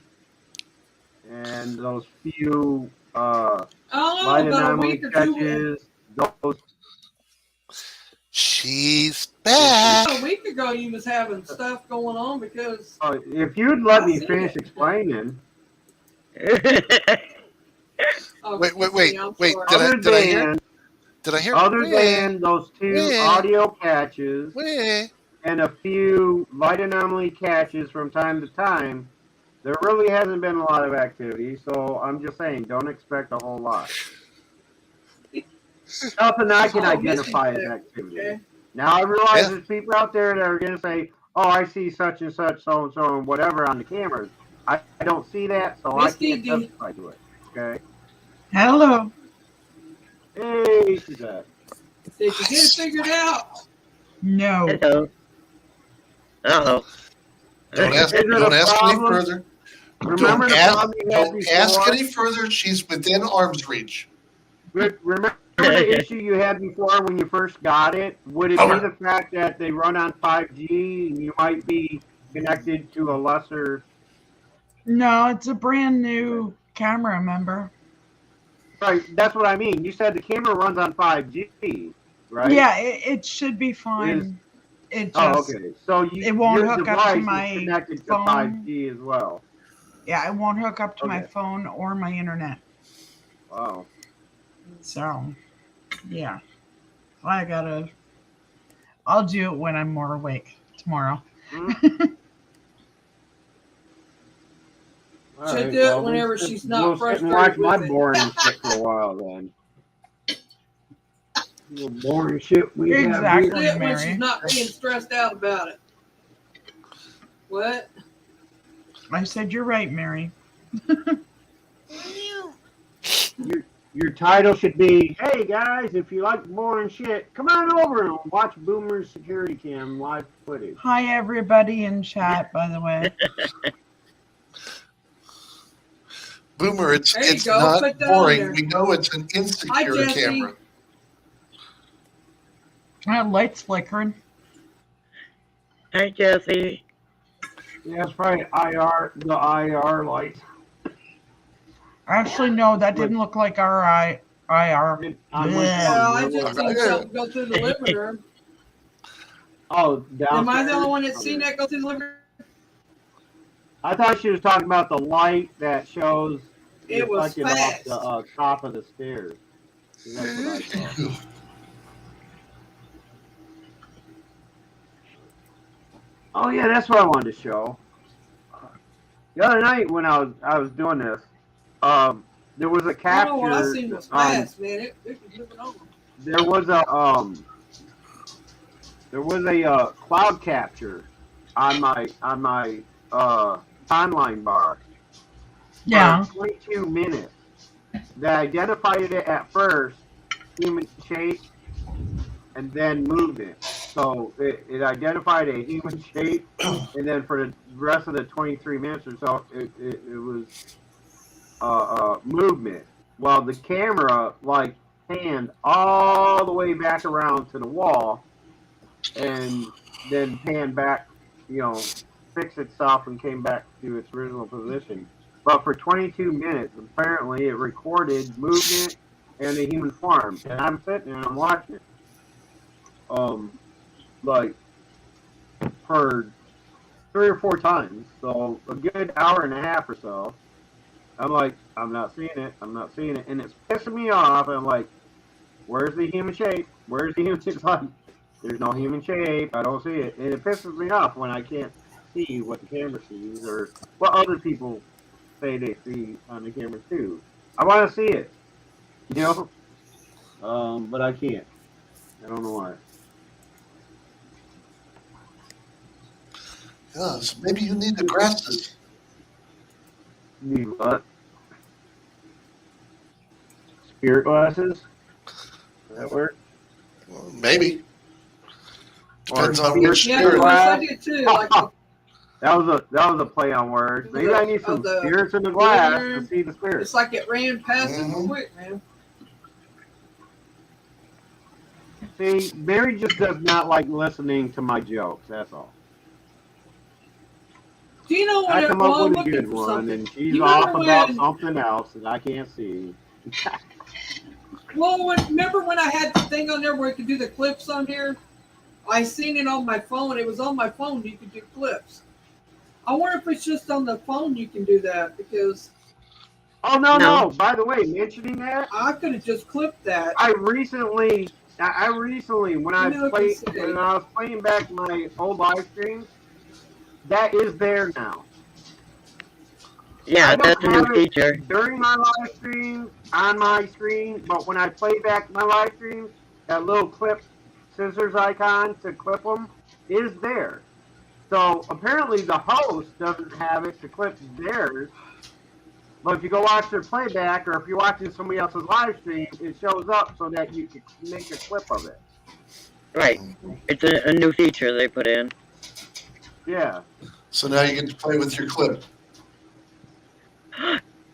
and those few I don't light know, about a anomaly week or two. catches. Those She's back. About a week ago, you was having stuff going on because. if you'd let I me see finish it. explaining. Oh, Wait. I'm Did sorry. I hear? Other than those two Yeah. audio catches Wait. and a few light anomaly catches from time to time, there really hasn't been a lot of activity. So I'm just saying, don't expect a whole lot. Nothing I can identify as activity. Okay. Now I realize Yeah. there's people out there that are going to say, "Oh, I see such and such, so and whatever on the cameras." I don't see that, so I can't testify to it. Okay. Hello. Hey, she's back. Did you get it figured out? No. Hello. Uh-oh. Don't ask. Is it Don't a ask any problem? further. Remember the problem you had Don't ask before? any further. She's within arm's reach. Remember the issue you had before when you first got it? Would it be the fact that they run on 5G and you might be connected to a lesser? No, it's a brand new camera, remember? Right, that's what I mean. You said the camera runs on 5G, right? Yeah, it should be fine. It just okay. So it won't your hook up device to is my connected phone. to 5G as well. Yeah, it won't hook up to my Okay. phone or my internet. Wow. So, yeah. I'll do it when I'm more awake tomorrow. All She'll do it whenever she's not We'll sit and frustrated watch my with it. boring shit for a while then. The boring shit we have Exactly. here. Do it when Mary. she's not being stressed out about it. What? I said you're right, Mary. Your title should be, "Hey guys, if you like boring shit, come on over and watch Boomer's security cam live footage." Hi, everybody in chat, by the way. Boomer, it's There you it's go. not Put that on boring. there. We know it's an Hi, insecure Jesse. camera. Lights flickering. Hi, Jesse. Yeah, it's probably the IR lights. Actually, no, that didn't look like our IR. On my Yeah. Yeah, phone, I there just was- seen something go through the living room. Oh, downstairs? Am I the only one that's seen that go through the living room? I thought she was talking about the light that shows It was reflected off fast. the top of the stairs. That's what I saw. Oh yeah, that's what I wanted to show. The other night when I was doing this, there was a I capture. don't know what I seen was fast, man. It was moving on. There was a cloud capture on my timeline bar. Yeah. For 22 minutes. That identified it at first, human shape, and then movement. So it identified a human shape, and then for the rest of the 23 minutes or so, it was movement. While the camera like panned all the way back around to the wall, and then panned back, fixed itself and came back to its original position. But for 22 minutes, apparently it recorded movement and a human form, and I'm sitting there and I'm watching it. Like for 3 or 4 times, so a good hour and a half or so. I'm like, I'm not seeing it, and it's pissing me off. I'm like, where's the human shape? Where's the human shape? It's like, there's no human shape. I don't see it, and it pisses me off when I can't see what the camera sees or what other people say they see on the camera too. I want to see it, but I can't. I don't know why. Yeah, so maybe you need the glasses. Need what? Spirit glasses? Does that work? Well, maybe. Depends Or on where Yeah, spirit. Chris, I did too. Like That was a play on words. Maybe I need some spirits in the glass to see the spirits. it's like it ran past it Mhm. quick, man. See, Mary just does not like listening to my jokes. That's all. Do you know what I it come was? up I'm with a looking good for one, something. and she's You off remember about when- something else that I can't see. Well, remember when I had the thing on there where you could do the clips on here? I seen it on my phone. It was on my phone. You could do clips. I wonder if it's just on the phone you can do that, because Oh no! No. By the way, mentioning that, I could have just clipped that. I recently when I No, played it's okay. when I was playing back my old live streams, that is there now. Yeah, I don't that's a new have it feature. during my live stream on my screen, but when I play back my live streams, that little clip scissors icon to clip them is there. So apparently the host doesn't have it to clip theirs. But if you go watch their playback, or if you're watching somebody else's live stream, it shows up so that you can make a clip of it. Right. It's a new feature they put in. Yeah. So now you get to play with your clip.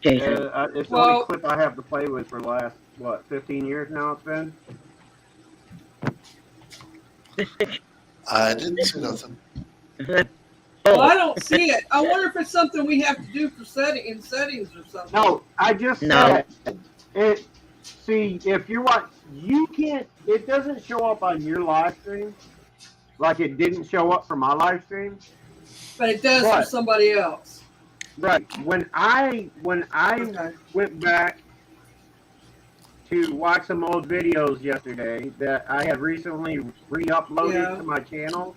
Jason. It's the Well- only clip I have to play with for the last, 15 years now it's been? I didn't see nothing. Well, I Oh, don't see it. I wonder if it's something we have to do for settings or something. No, I just No. said it. See, if you watch, you can't. It doesn't show up on your live stream, like it didn't show up for my live stream. But it does for What? somebody else. Right. When I Okay. went back to watch some old videos yesterday that I had recently re-uploaded Yeah. to my channel.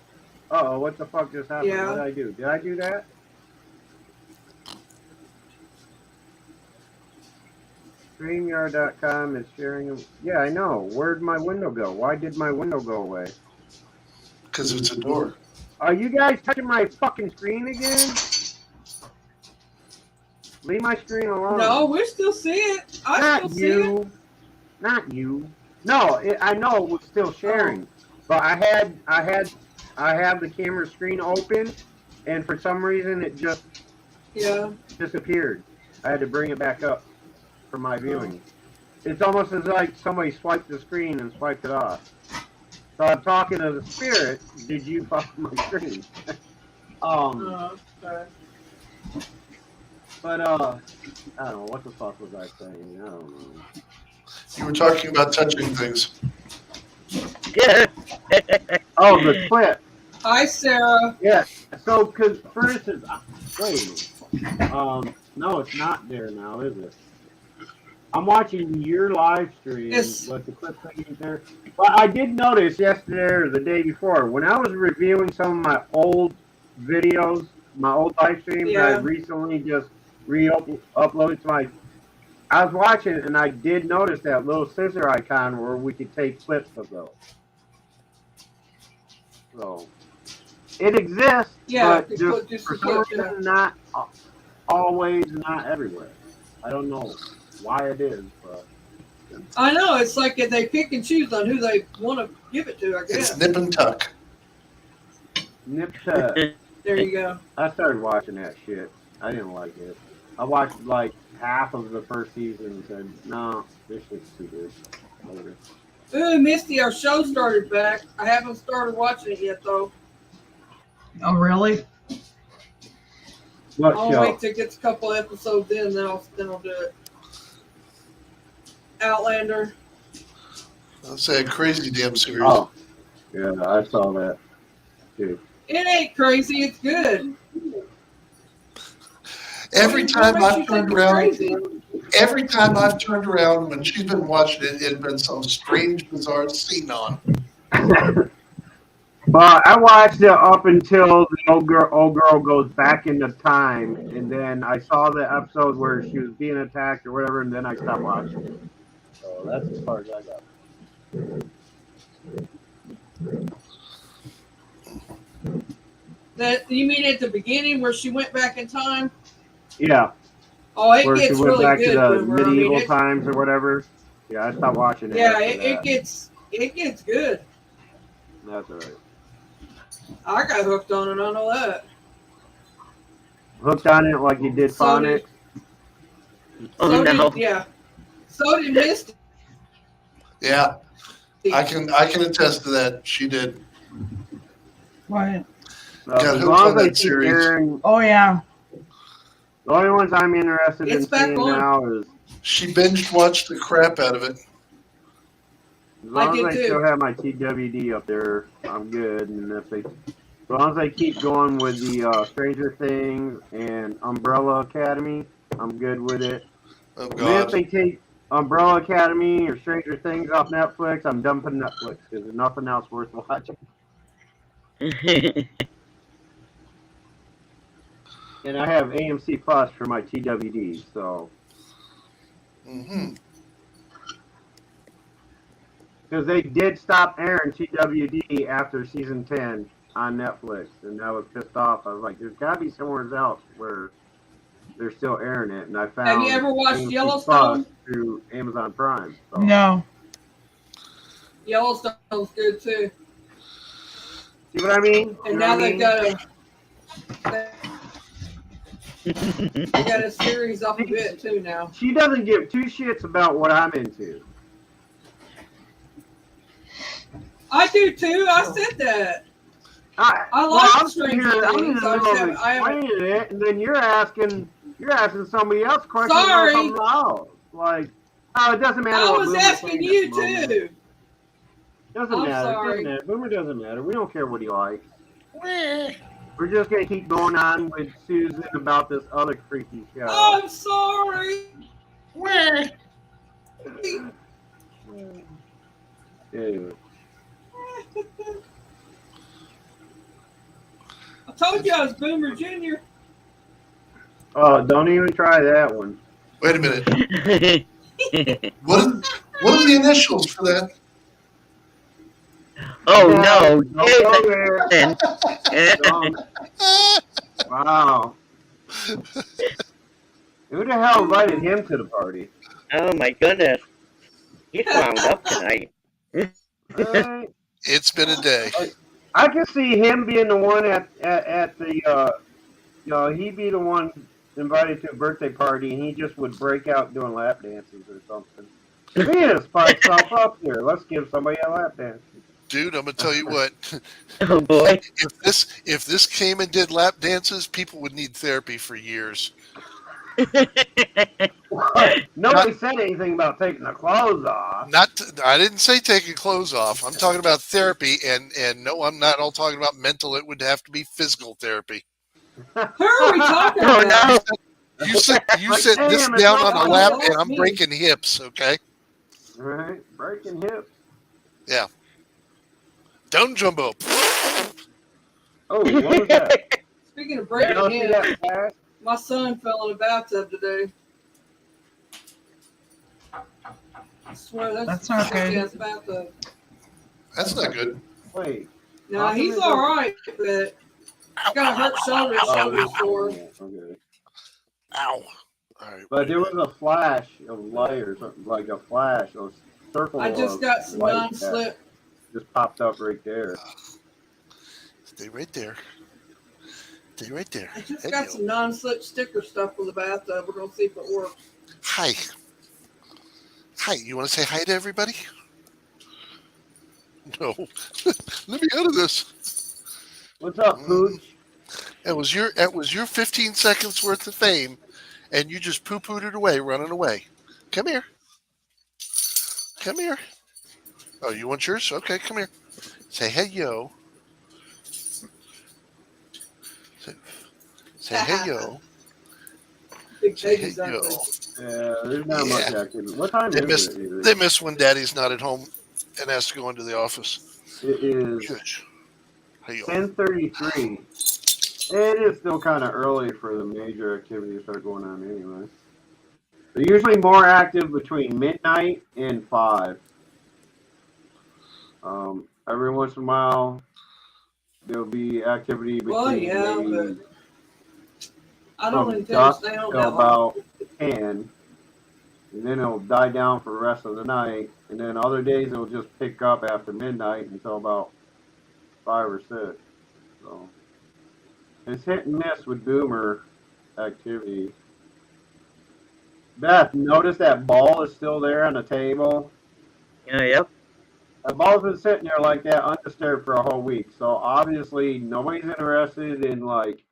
Oh, what the fuck just happened? Yeah. What did I do? Did I do that? StreamYard.com is sharing. Yeah, I know. Where'd my window go? Why did my window go away? Because it's a door. Are you guys touching my fucking screen again? Leave my screen alone. No, we still see it. I Not still see it. you. Not you. No, I know it was still sharing, but I have the camera screen open, and for some reason it just disappeared. I had to bring it back up for my viewing. It's almost as like somebody swiped the screen and swiped it off. So I'm talking to the spirit. Did you follow my screen? Okay. But I don't know what the fuck was I saying. I don't know. You were talking about touching things. Oh, the clip. Hi, Sarah. Yeah. So, because for instance, wait a minute. No, it's not there now, is it? I'm watching your live stream, but the clip thing ain't there. But I did notice yesterday or the day before when I was reviewing some of my old videos, my old live streams I recently just uploaded to my. I was watching and I did notice that little scissor icon where we could take clips of those. So it exists, but just for some reason not always, not everywhere. I don't know why it is, but I know it's like they pick and choose on who they want to give it to. I guess it's nip and tuck. Nip tuck. There you go. I started watching that shit. I didn't like it. I watched like half of the first season and said, "No, this shit's too good." Later. Ooh, Misty, our show started back. I haven't started watching it yet, though. Oh, really? What I'll show? wait till it gets a couple episodes in, then I'll do it. Outlander. I'll say a crazy damn series. Oh, yeah, I saw that too. It ain't crazy. It's good. Every time I've turned around when she's been watching it, it's been some strange, bizarre scene on. But I watched it up until the old girl goes back into time, and then I saw the episode where she was being attacked or whatever, and then I stopped watching it. So that's as far as I got. That you mean at the beginning where she went back in time? Yeah. Oh, it where gets she went really back good. to the Boomer. medieval times or whatever. Yeah, I stopped watching it. Yeah, it gets good. That's all right. I got hooked on it. I know that. Hooked on it like you did phonics. So did Misty. Yeah, I can attest to that. She did. What? As long as they keep airing, oh yeah. The only ones I'm interested in seeing now is she binge watched the crap out of it. As long as they still have my TWD up there, I'm good. And as long as they keep going with the Stranger Things and Umbrella Academy, I'm good with it. Oh God! Even if they take Umbrella Academy or Stranger Things off Netflix, I'm dumping Netflix because there's nothing else worth watching. And I have AMC Plus for my TWD, so. Because they did stop airing TWD after season 10 on Netflix, and I was pissed off. I was like, there's got to be somewhere else where they're still airing it, and I found. Have you ever watched AMC Yellowstone? Plus through Amazon Prime. So. No. Yellowstone's good too. See what I mean? And now they've got a series off of it too now. She doesn't give two shits about what I'm into. I do too. I said that. I like Stranger Things. I'm in the middle of explaining it, and then you're asking somebody else questions about something else. Like, oh, it doesn't matter. I what was Boomer's asking you too. Doesn't matter. Sorry. Doesn't matter. Boomer doesn't matter. We don't care what he likes. We're just gonna keep going on with Susan about this other freaky show. I'm sorry. Anyway. I told you I was Boomer Jr. Oh, don't even try that one. Wait a minute. What are the initials for that? Oh no! Wow. Who the hell invited him to the party? Oh my goodness. He's wound up tonight. Right? It's been a day. I can see him being the one at the he'd be the one invited to a birthday party, and he just would break out doing lap dances or something. Venus, spice stuff up here. Let's give somebody a lap dance. Dude, I'm gonna tell you what. Oh boy. If this came and did lap dances, people would need therapy for years. Nobody said anything about taking the clothes off. I didn't say taking clothes off. I'm talking about therapy, and no, I'm not all talking about mental. It would have to be physical therapy. Who are we talking Oh about? no. You sit Like, this damn, it's down not on a like lap, and I'm me. breaking hips. Okay. Right, breaking hips. Yeah. Down jumbo. Oh, what was that? Speaking of You breaking don't see in, that flash? my son fell in a bathtub today. I swear That's not good. Yes, bathtub. That's not good. Wait. No, he's all right, but he's got a hurt shoulder, shoulder sore. Okay. Ow. All right. But there was a flash of light or something, like a flash, a circle I just of got some light non-slip. that just popped up right there. Stay right there. Stay right there. I just Hey, got yo. some non-slip sticker stuff for the bathtub. We're gonna see if it works. Hi. Hi. You want to say hi to everybody? No. Let me out of this. What's up, Pooch? It was your 15 seconds worth of fame, and you just poo-pooed it away, running away. Come here. Come here. Oh, you want yours? Okay, come here. Say hey yo. Say hey yo. Big Say hey babies, yo. aren't they? Yeah, there's not Yeah. much activity. What time is it? Either? They miss when Daddy's not at home and has to go into the office. It is Shush. Hey yo. 10:33. It is still kind of early for the major activities to start going on anyway. They're usually more active between midnight and 5. Every once in a while, there'll be activity between Well, yeah, maybe but I don't from intend to dusk stay home till that long. about 10, and then it'll die down for the rest of the night. And then other days it'll just pick up after midnight until about 5 or 6. So it's hit and miss with boomer activity. Beth, notice that ball is still there on the table. Yep. That ball's been sitting there like that undisturbed for a whole week. So obviously nobody's interested in like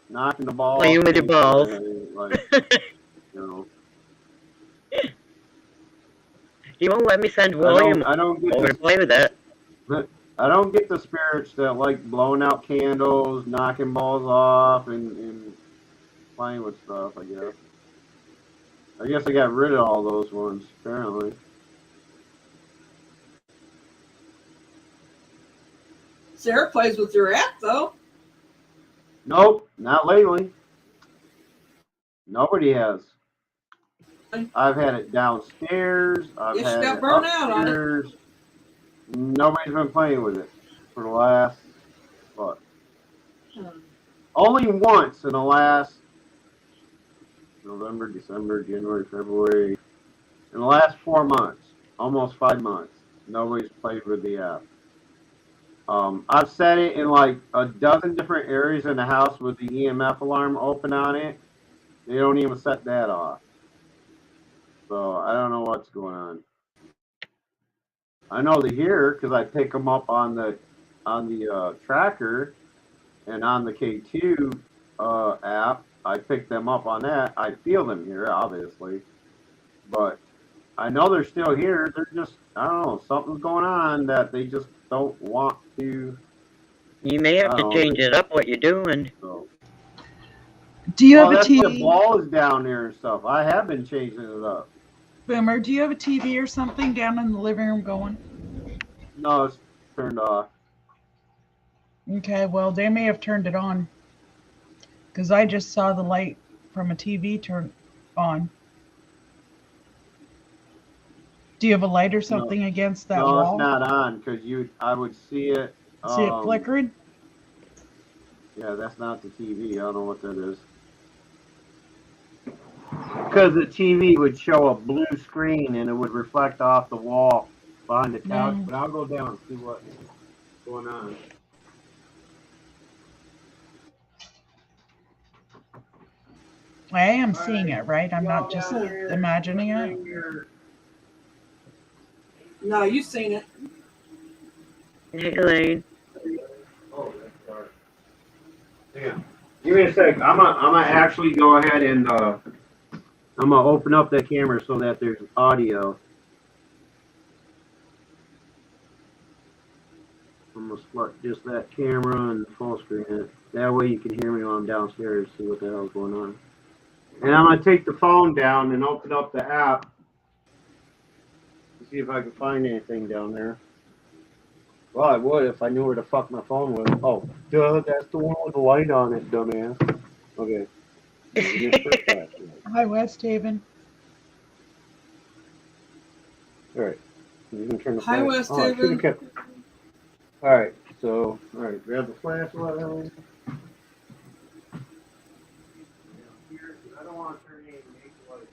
knocking the ball. Playing with your balls. Like, you know, He won't let me send William I don't get over to play with that. I don't get the spirits that like blowing out candles, knocking balls off, and playing with stuff. I guess I got rid of all those ones apparently. Sarah plays with your app, though. Nope, not lately. Nobody has. I've had it downstairs. I've Yes, you had got it burnt out on it. upstairs. Nobody's been playing with it for the last what? Only once in the last November, December, January, February. In the last 4 months, almost 5 months, nobody's played with the app. I've set it in like a dozen different areas in the house with the EMF alarm open on it. They don't even set that off. So I don't know what's going on. I know they're here because I pick them up on the tracker and on the K2 app. I pick them up on that. I feel them here, obviously, but I know they're still here. They're just, I don't know, something's going on that they just don't want to. You may have to change it up what you're doing. So. Do you have a that's why the TV? ball is down there and stuff. I have been changing it up. Boomer, do you have a TV or something down in the living room going? No, it's turned off. Okay, well, they may have turned it on. Because I just saw the light from a TV turn on. Do you have a light or something against that wall? No, wall? it's not on because I would see it. See it flickering? Yeah, that's not the TV. I don't know what that is. Because the TV would show a blue screen and it would reflect off the wall behind the couch. No. But I'll go down and see what's going on. I am seeing it, right? I'm not just imagining it. No, you've seen it. Hey, Elaine. Oh, that's dark. Damn. Give me a sec. I'm gonna actually go ahead and I'm gonna open up the camera so that there's audio. I'm gonna select just that camera and full screen it. That way you can hear me while I'm downstairs, see what the hell's going on. And I'm gonna take the phone down and open up the app to see if I can find anything down there. Well, I would if I knew where the fuck my phone was. Oh, duh, that's the one with the light on it, dumbass. Okay. Hi, West Haven. All right. You can turn the Hi, flash. West Oh, I Haven. should've kept. All right. So, all right. Grab the flashlight. I don't want to turn any naked lights.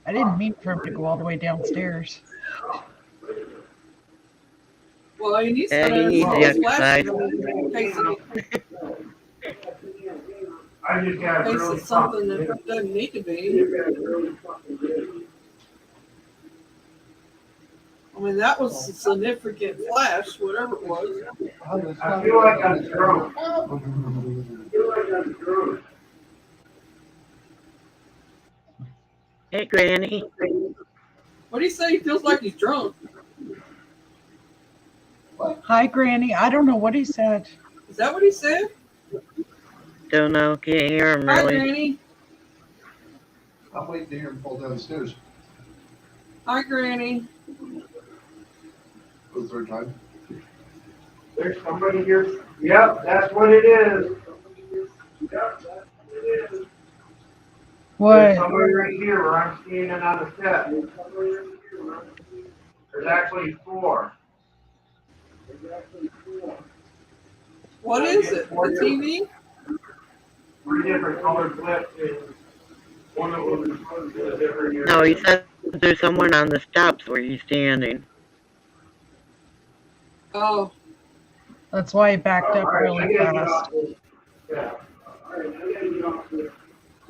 I didn't mean for him to go all the way downstairs. Well, he needs Yeah, he to needs the exercise. in case I just got it's something that doesn't need to be. I mean, that was a significant flash, whatever it was. I feel like I'm drunk. Hey, Granny. What do you say? He feels like he's drunk. Hi, Granny. I don't know what he said. Is that what he said? Don't know. Can't hear him Hi, really. Granny. I'm waiting to hear him fall down the stairs Hi, Granny. for the third time. There's somebody here. Yep, that's what it is. Yep, that's what it is. What? There's somebody right here where I'm standing on the step. There's actually four. What is it? The TV? Three different colored blips. And one of them is a different. No, he said there's someone on the steps where he's standing. Oh, That's why he backed up All right, I really gotta get fast. off this. Yeah. All right, I gotta get off this.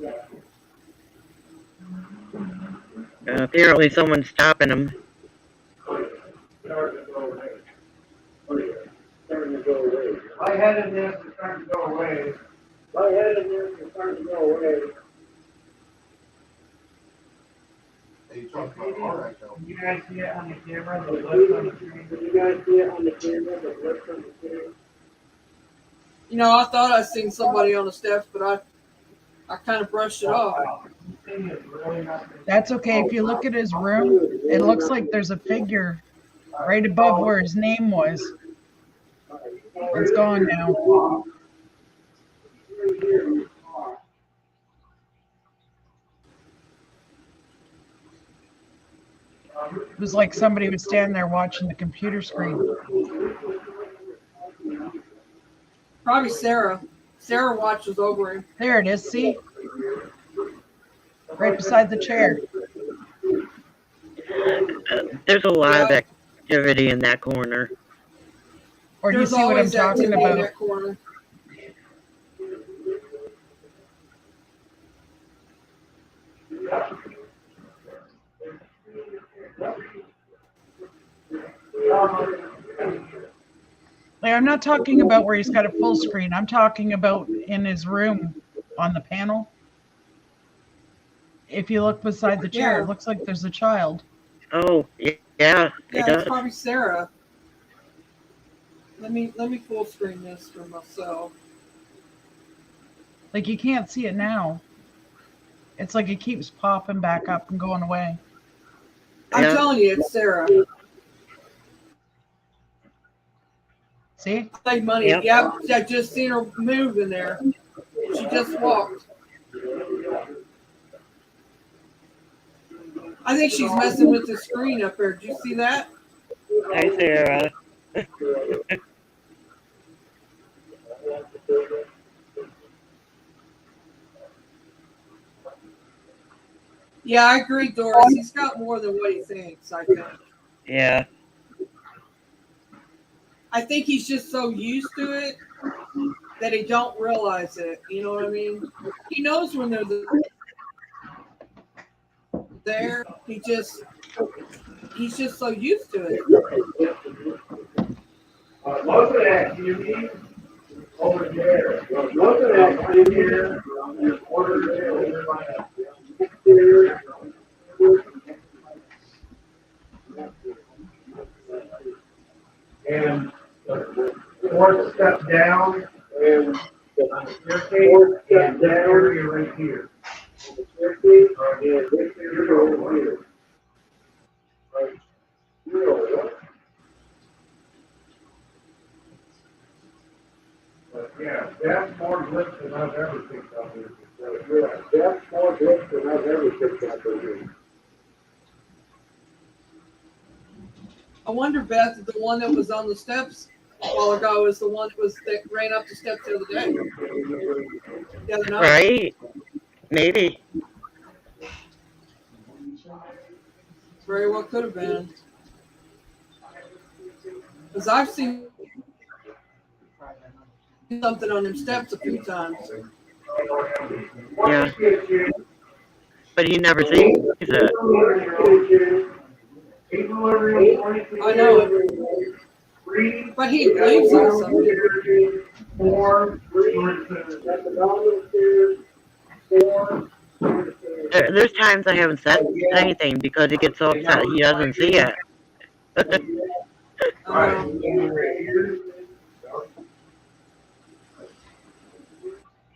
Yeah. Apparently someone's stopping him. Lightheadedness is starting to go away. Hey, you talked about car act though. You guys see it on the camera, the lips on the screen? you know, I thought I seen somebody on the steps, but I kind of brushed it off. That's okay. If you look at his room, it looks like there's a figure right above where his name was. It's gone now. It was like somebody was standing there watching the computer screen. Probably Sarah. Sarah watches over him. There it is. See? Right beside the chair. There's a lot of activity in that corner. Or do you There's see what I'm always talking activity in about? that corner. Like, I'm not talking about where he's got a full screen. I'm talking about in his room on the panel. If you look beside the chair, Yeah. it looks like there's a child. Oh, yeah, it Yeah, does. it's probably Sarah. Let me full screen this for myself. Like, you can't see it now. It's like it keeps popping back up and going away. I'm Yeah. telling you, it's Sarah. See? Save money. Yep. Yep. I just seen her move in there. She just walked. I think she's messing with the screen up there. Did you see that? Hi, Sarah. Yeah, I agree, Doris. He's got more than what he thinks, I think. Yeah. I think he's just so used to it that he don't realize it. You know what I mean? He knows when they're there. He's just so used to it. Most of that activity over there. Most of that activity over there. And the fourth step down and the staircase and that area right here. The staircase and this area over here. Right. But yeah, that's more glitch than I've ever picked up here. Yeah, that's more glitch than I've ever picked up here. I wonder, Beth, if the one that was on the steps a while ago is the one that ran up the steps the other day. The other night. Right? Maybe. Very well could have been. Because I've seen something on them steps a few times. Yeah. But he never sees it. I know it. But he believes in something. There's times I haven't said anything because he gets so upset he doesn't see it.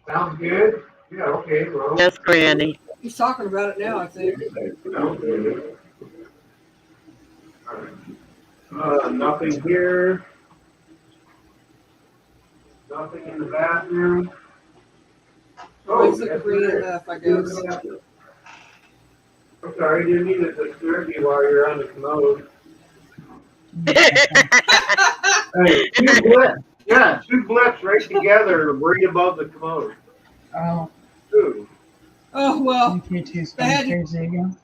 Sounds good? Yeah, okay, well. Yes, Granny. He's talking about it now, I think. Nothing here. Nothing in the bathroom. It's a green enough, I guess. I'm sorry, didn't mean to disturb you while you're on the commode. Hey, two blips. Yeah, two blips right together, right above the commode. Oh, Two. Oh, well. okay, too. They had to- Crazy again.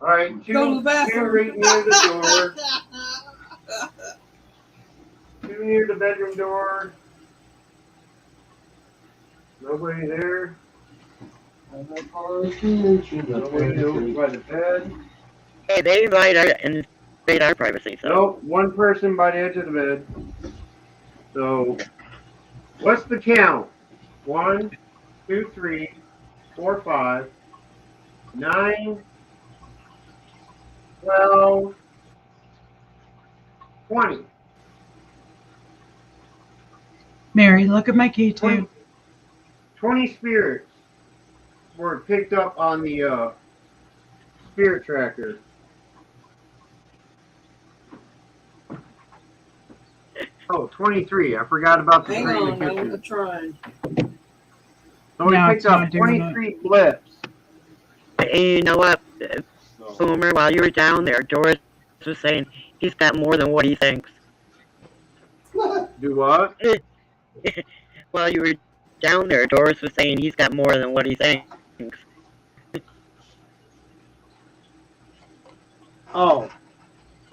All right, two, Go to the two bathroom. right near the door. Two near the bedroom door. Nobody there. Nobody by the bed. Hey, they invade our privacy, so. Nope, one person by the edge of the bed. So, what's the count? 1, 2, 3, 4, 5, 9, 12, 20. Mary, look at my key too. 20 spirits were picked up on the spirit tracker. Oh, 23. I forgot about the Hang three in on, the I'm kitchen. trying. So we No, picked it's up not doing 23 blips. Hey, you know what, Boomer, while you were down there, Doris was saying he's got more than what he thinks. Do what? While you were down there, Doris was saying he's got more than what he thinks. Oh,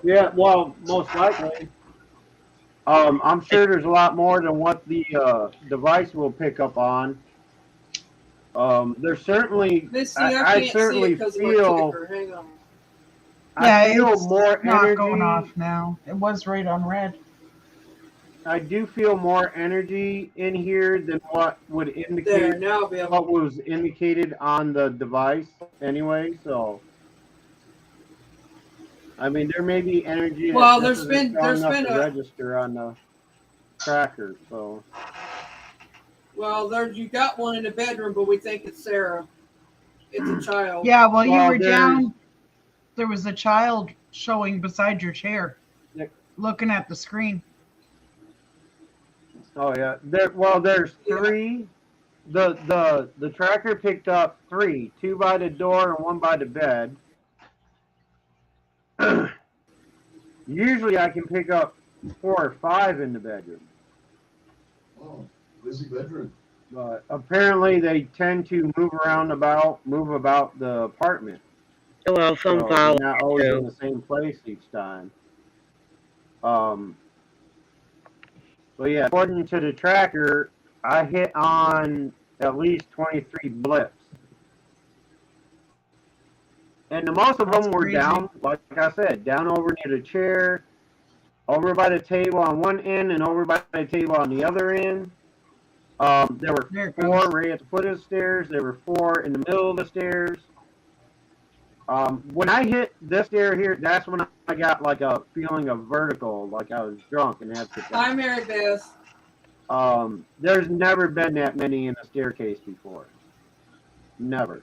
yeah. Well, most likely. I'm sure there's a lot more than what the device will pick up on. There's certainly. Missy, I can't certainly see it because of my feel. ticker. Hang on. I feel it's more not energy. going off now. It was right on red. I do feel more energy in here than what would There, indicate now I'll be able what was indicated on the device anyway. So, I mean, there may be energy that Well, just there's isn't strong enough been to a- register on the tracker. So, Well, you got one in the bedroom, but we think it's Sarah. It's a child. Yeah, while you Well, were down, there was a child showing beside your chair, Yeah. looking at the screen. oh yeah, there's Yeah. three. The tracker picked up three, two by the door and one by the bed. Usually I can pick up 4 or 5 in the bedroom. Oh, busy bedroom. But apparently they tend to move about the apartment. Well, some So they're follow not always in too. the same place each time. Um, but yeah, according to the tracker, I hit on at least 23 blips. And the most of That's them were crazy. down, like I said, down over near the chair, over by the table on one end, and over by the table on the other end. There were There it 4 goes. right at the foot of the stairs. There were 4 in the middle of the stairs. When I hit this stair here, that's when I got like a feeling of vertigo, like I was drunk and had to Hi, die. Mary Beth. There's never been that many in a staircase before. Never.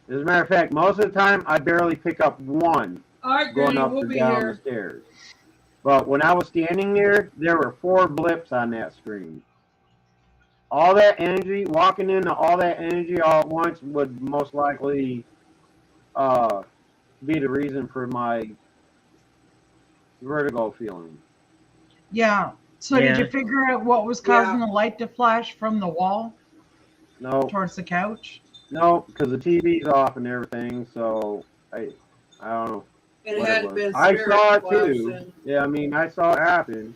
As a matter of fact, most of the time I barely pick up one All right, going Granny, up we'll or be down the here. stairs. But when I was standing there were 4 blips on that screen. All that energy, walking into all that energy all at once would most likely be the reason for my vertigo feeling. Yeah. So did you Yeah. figure out what was causing the light to flash from the wall No, towards the couch? no, because the TV's off and everything. So I don't know It what it hadn't was. been I spirit saw it too. flashing. Yeah, I mean, I saw it happen.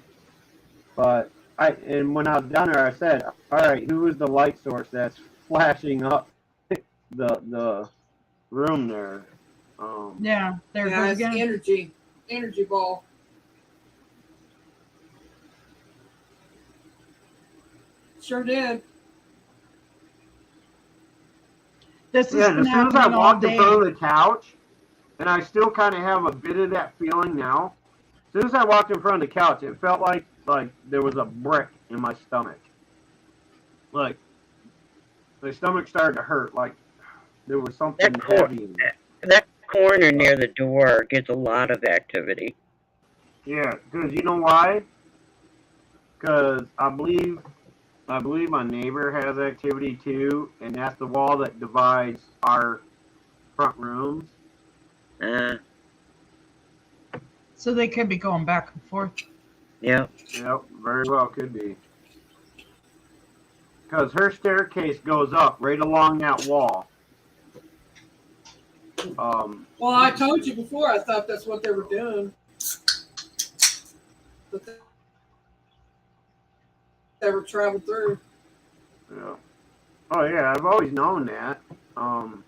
But and when I was down there, I said, "All right, who is the light source that's flashing up the room there?" Yeah, there it Yeah, goes it's again. energy ball. Sure did. This has Yeah, been as soon as I happening all walked in front day. of the couch, and I still kind of have a bit of that feeling now. As soon as I walked in front of the couch, it felt like there was a brick in my stomach. Like my stomach started to hurt. Like there was something That cor- heavy in it. that corner near the door gets a lot of activity. Yeah, because you know why? Because I believe my neighbor has activity too, and that's the wall that divides our front rooms. Uh, So they could be going back and forth. yeah. Yep, very well could be. Because her staircase goes up right along that wall. Well, I told you before. I thought that's what they were doing. But they were traveling through. Yeah. Oh yeah, I've always known that. Um,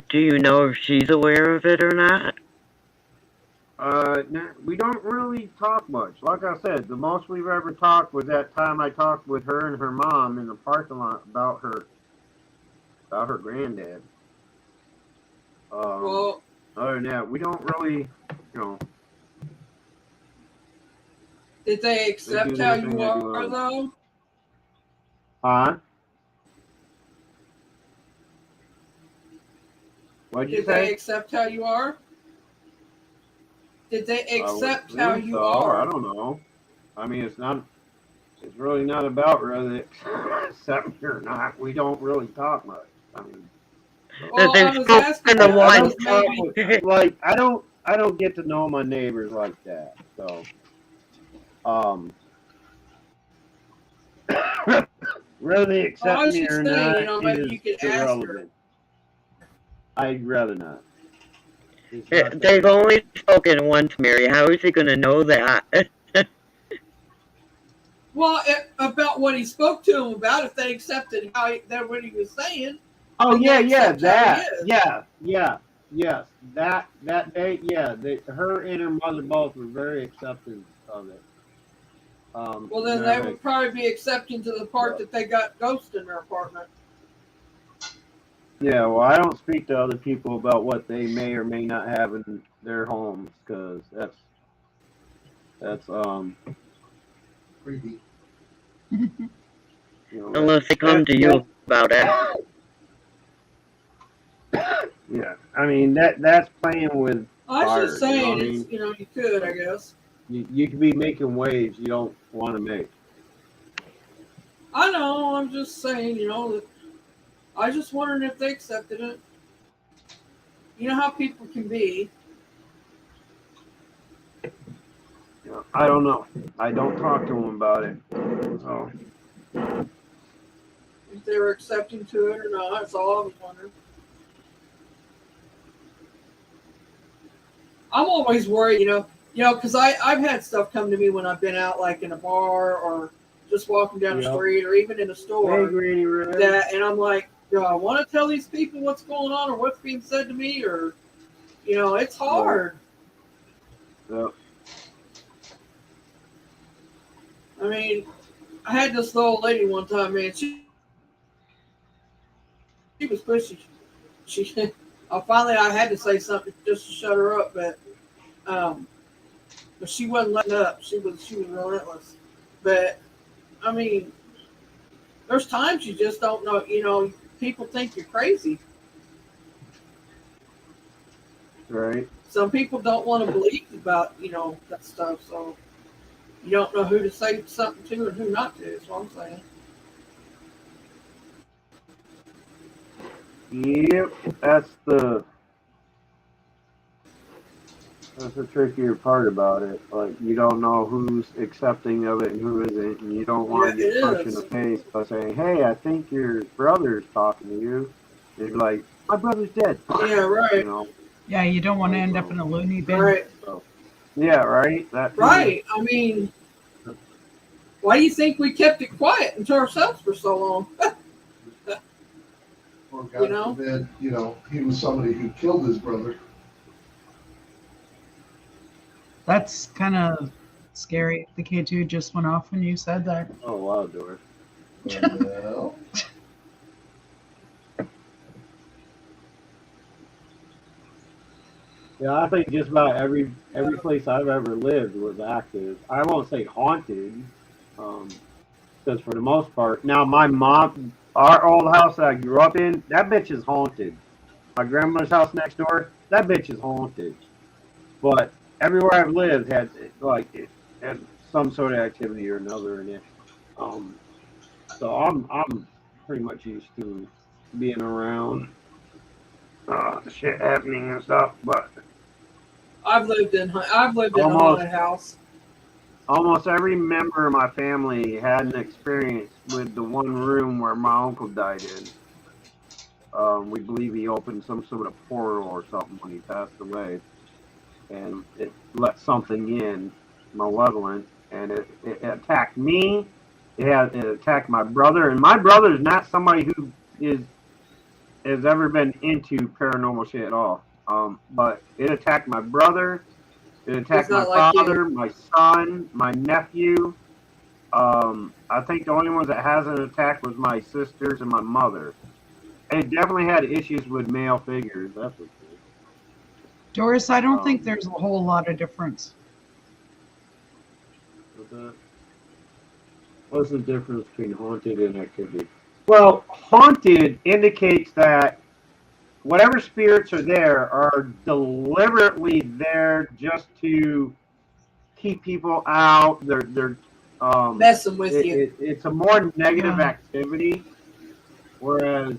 Do you know if she's aware of it or not? we don't really talk much. Like I said, the most we've ever talked was that time I talked with her and her mom in the parking lot about her granddad. Well, Other than that, we don't really, you know, did they they accept do how their thing, you I do are, ours. though? Huh? What'd you Did they say? accept how you are? Did they I would accept how assume you so. I are? don't know. I mean, it's really not about whether they accept me or not. We don't really talk much. I mean, That Well, I they've was spoken asking to I once. because don't talk maybe. with like I don't get to know my neighbors like that. So whether they Oh, I accept was me just or saying, not maybe is you could ask her. irrelevant. I'd rather not. It's not that They've important. only spoken once, Mary. How is he going to know that? Well, about what he spoke to him about, if they accepted that what he was saying, Oh then yeah, they yeah, accept how he that, is. yes, that day, yeah, her and her mother both were very accepting of it. Well, As a then matter they of would fact, probably be accepting to the part yeah. that they got ghosts in their apartment. Yeah, well, I don't speak to other people about what they may or may not have in their homes because that's Creepy. you know Unless they come to you about it. yeah. I mean that's playing with I was just fire. You know saying, what I it's mean? you could, I guess. You could be making waves you don't want to make. I know. I'm just saying, that I was just wondering if they accepted it. You know how people can be. You know, I don't know. I don't talk to them about it. So If they were accepting to it or not, that's all I was wondering. I'm always worried, because I've had stuff come to me when I've been out, like in a bar or just walking down the Yep. street or even in a hey, store. Granny Red. And I'm like, do I want to tell these people what's going on or what's being said to me? Or, it's hard. Yep. I mean, I had this little lady one time, man. She was pushy. She, finally, I had to say something just to shut her up, but she wasn't letting up. She was relentless. But I mean, there's times you just don't know. People think you're crazy. Right. Some people don't want to believe about that stuff, so you don't know who to say something to and who not to. Is what I'm saying. Yep. That's the trickier part about it. Like, you don't know who's accepting of it and who isn't, and you don't Yeah, want to it get punched in is. the face by saying, "Hey, I think your brother's talking to you." And you're like, "My brother's dead." Yeah, You right, know. Yeah, you don't want to end up in a loony bin. right, So, yeah, right. That too. right. I mean, why do you think we kept it quiet and to ourselves for so long? Or God forbid, he was somebody who killed his brother. That's kind of scary. The K2 just went off when you said that. Oh wow, Doris. Well, Yeah, I think just about every place I've ever lived was active. I won't say haunted, because for the most part, now our old house that I grew up in, that bitch is haunted. My grandmother's house next door, that bitch is haunted. But everywhere I've lived it had some sort of activity or another in it. Um, so I'm pretty much used to being around shit happening and stuff. But I've lived in a almost haunted house. almost every member of my family had an experience with the one room where my uncle died in. We believe he opened some sort of portal or something when he passed away, and it let something in malevolent, and it attacked me. It attacked my brother, and my brother is not somebody who is has ever been into paranormal shit at all. But it attacked my brother. It He's attacked my not like you. father, my son, my nephew. I think the only ones that hasn't attacked was my sisters and my mother. It definitely had issues with male figures. That's for sure. Doris, I don't think Um, there's a whole lot of difference. what's the difference between haunted and activity? Well, haunted indicates that whatever spirits are there are deliberately there just to keep people out. They're Messing with you. it's a more negative Yeah. activity, whereas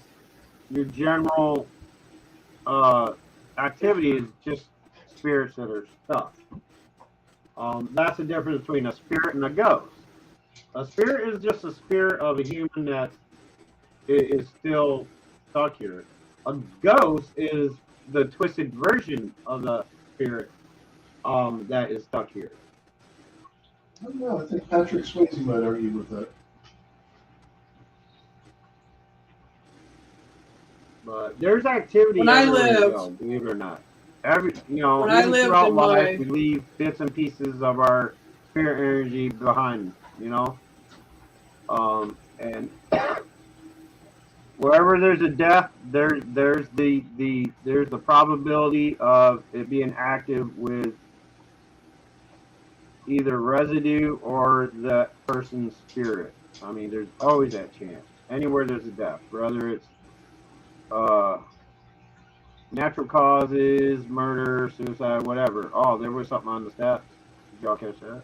your general uh, activity is just spirits that are stuck. That's the difference between a spirit and a ghost. A spirit is just a spirit of a human that is still stuck here. A ghost is the twisted version of the spirit that is stuck here. I don't know. I think Patrick Swayze might argue with that. But there's activity When I everywhere you lived, go, believe it or not. when I Even lived throughout in life, my, we leave bits and pieces of our spirit energy behind. And wherever there's a death, there's the probability of it being active with either residue or the person's spirit. I mean, there's always that chance. Anywhere there's a death, whether it's uh, natural causes, murder, suicide, whatever. Oh, there was something on the stats. Did y'all catch that?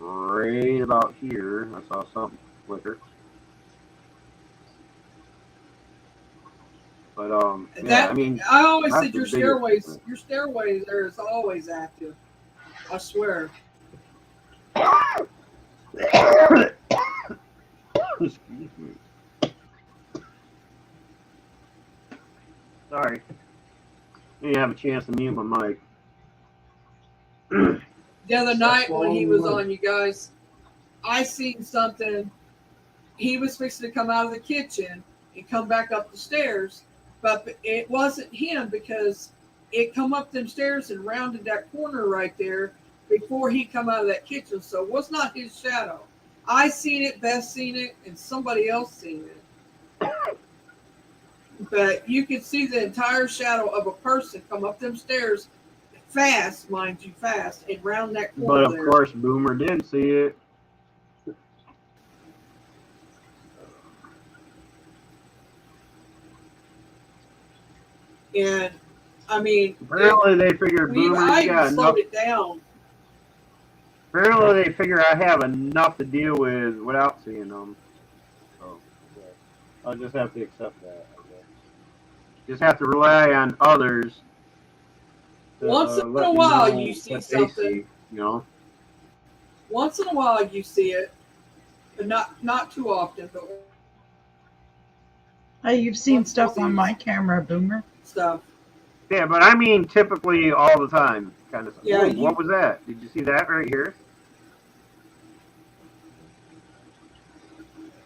Right about here, I saw something flicker. But yeah, I that mean, I always that's said the biggest difference. your stairways there is always active. I swear. Excuse me. Sorry. Didn't have a chance to mute my mic. The other night when he was on, you guys, I seen something. He was fixing to come out of the kitchen and come back up the stairs, but it wasn't him because it come up them stairs and rounded that corner right there before he come out of that kitchen. So it was not his shadow. I seen it, Beth seen it, and somebody else seen it. But you could see the entire shadow of a person come up them stairs fast, mind you, fast, and round that corner. But of there. course, Boomer did see it. And I mean, Apparently, they figured Boomer I got enough. slowed it down. Apparently, they figure I have enough to deal with without seeing them. So, okay. I'll just have to accept that. Okay. Just have to rely on others. To, Once in a let me while, know you see what they something. see, you know. Once in a while, you see it, but not too often. But Hey, you've seen stuff on my camera, Boomer. stuff. Yeah, but I mean typically all the time, kind of stuff. Yeah, Ooh, what was that? Did you see that right here?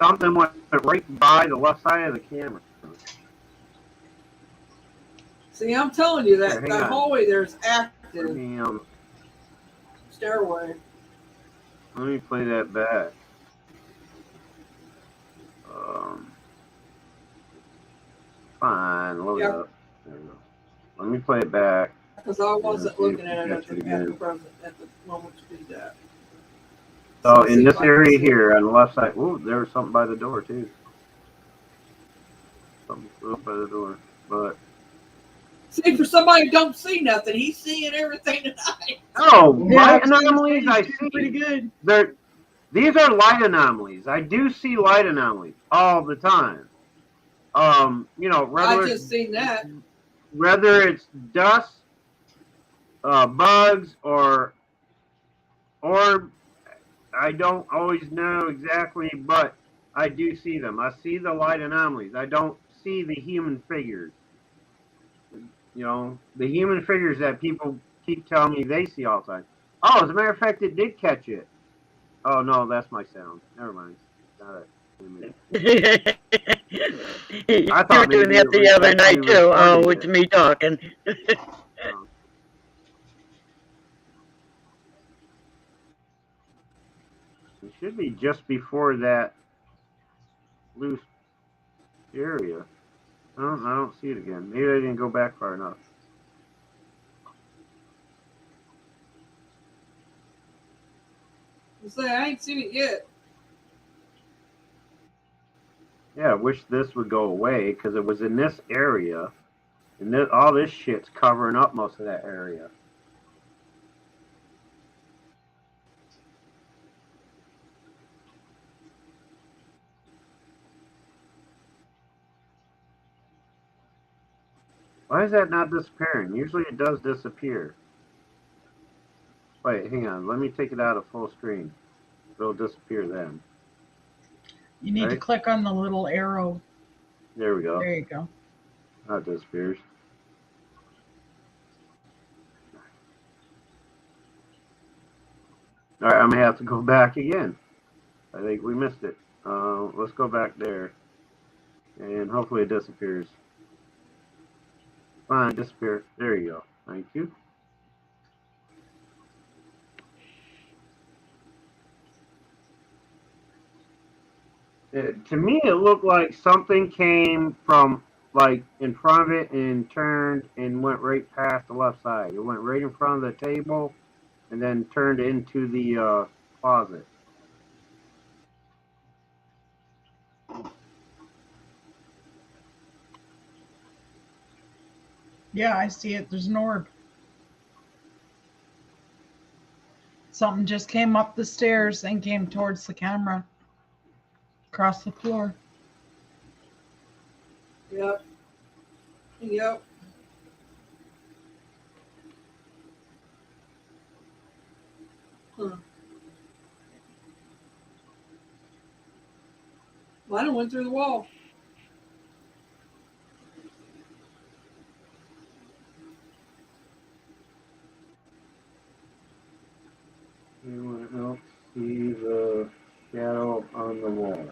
Something went right by the left side of the camera. See, I'm telling you that Here, hang that on. hallway there's active. Let me Stairway. let me play that back. Fine, load it up. There we go. Let me play it back. Because I wasn't looking at it at the again. present at the moment to do that. So see in if this I can area see it. here on the left side, ooh, there was something by the door too. Something flew up by the door, but See, for somebody who don't see nothing, he's seeing everything tonight. oh, Yeah, light I was gonna say, anomalies he's I doing see. pretty good. These are light anomalies. I do see light anomalies all the time. You know, I just seen that. whether it's dust, bugs, or I don't always know exactly, but I do see them. I see the light anomalies. I don't see the human figures. You know, the human figures that people keep telling me they see all the time. Oh, as a matter of fact, it did catch it. Oh no, that's my sound. Never mind. Got it. You I were thought doing maybe that it the was other actually night too. Oh, recording with it. me talking. It should be just before that loose area. I don't see it again. Maybe I didn't go back far enough. I ain't seen it yet. Yeah, I wish this would go away because it was in this area, and all this shit's covering up most of that area. Why is that not disappearing? Usually it does disappear. Wait, hang on. Let me take it out of full screen. It'll disappear then. You need to click on the little arrow. There we go. There you go. Now it disappears. All right, I'm gonna have to go back again. I think we missed it. Let's go back there, and hopefully it disappears. Fine, disappear. There you go. Thank you. To me, it looked like something came from like in front of it and turned and went right past the left side. It went right in front of the table and then turned into the closet. Yeah, I see it. There's an orb. Something just came up the stairs and came towards the camera. Across the floor. Yep. Yep. Huh. Mine went through the wall. Anyone else see the shadow on the wall?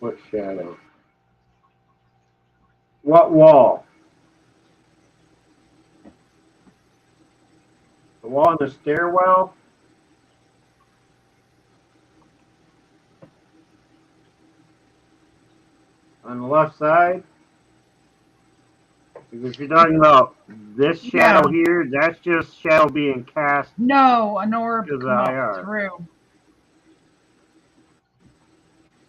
What shadow? What wall? The wall in the stairwell? On the left side? Because if you're talking about this shadow here, that's just shadow being cast No, an orb to the come up IR. through.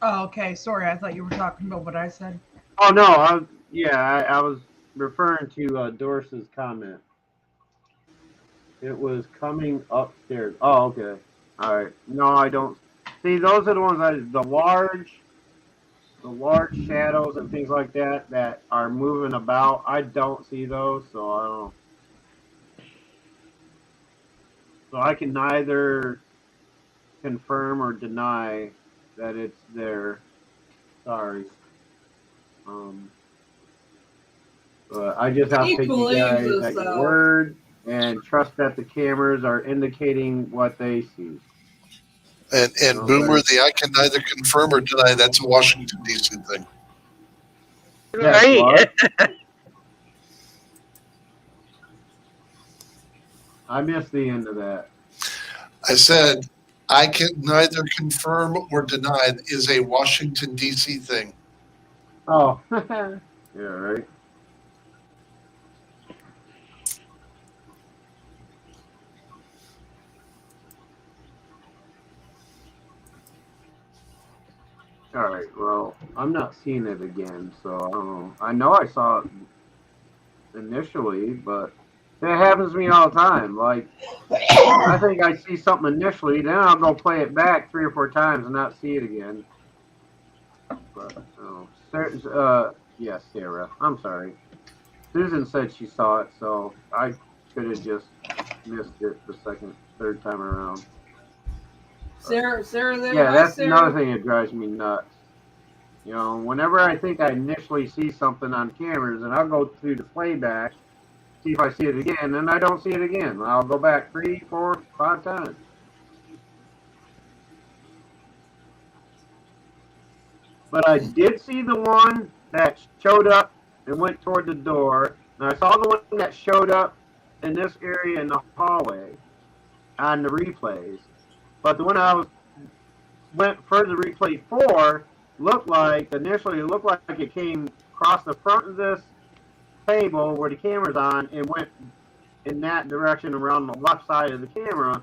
Oh, okay. Sorry, I thought you were talking about what I said. Oh no, I was referring to Doris's comment. It was coming upstairs. Oh, okay. All right. No, I don't. See, those are the ones the large shadows and things like that that are moving about. I don't see those, so I don't. So I can neither confirm or deny that it's there. Sorry. Um, but I just have He to take you believes guys us, at your though. word and trust that the cameras are indicating what they see. And Boomer, the I can neither confirm or deny that's a Washington D.C. thing. Yes, Right. what? I missed the end of that. I said I can neither confirm or deny is a Washington D.C. thing. Oh, yeah, right. All right. Well, I'm not seeing it again, so I don't know. I know I saw it initially, but it happens to me all the time. Like, I think I see something initially, then I'll go play it back 3 or 4 times and not see it again. But oh, yes, Sarah. I'm sorry. Susan said she saw it, so I could have just missed it the third time around. Sarah there. Yeah, Hi, that's another Sarah. thing that drives me nuts. You know, whenever I think I initially see something on cameras, and I'll go through the playback, see if I see it again, and I don't see it again. I'll go back 3, 4, 5 times. But I did see the one that showed up and went toward the door. And I saw the one that showed up in this area in the hallway on the replays. But the one I went further replay for initially it looked like it came across the front of this table where the camera's on and went in that direction around the left side of the camera.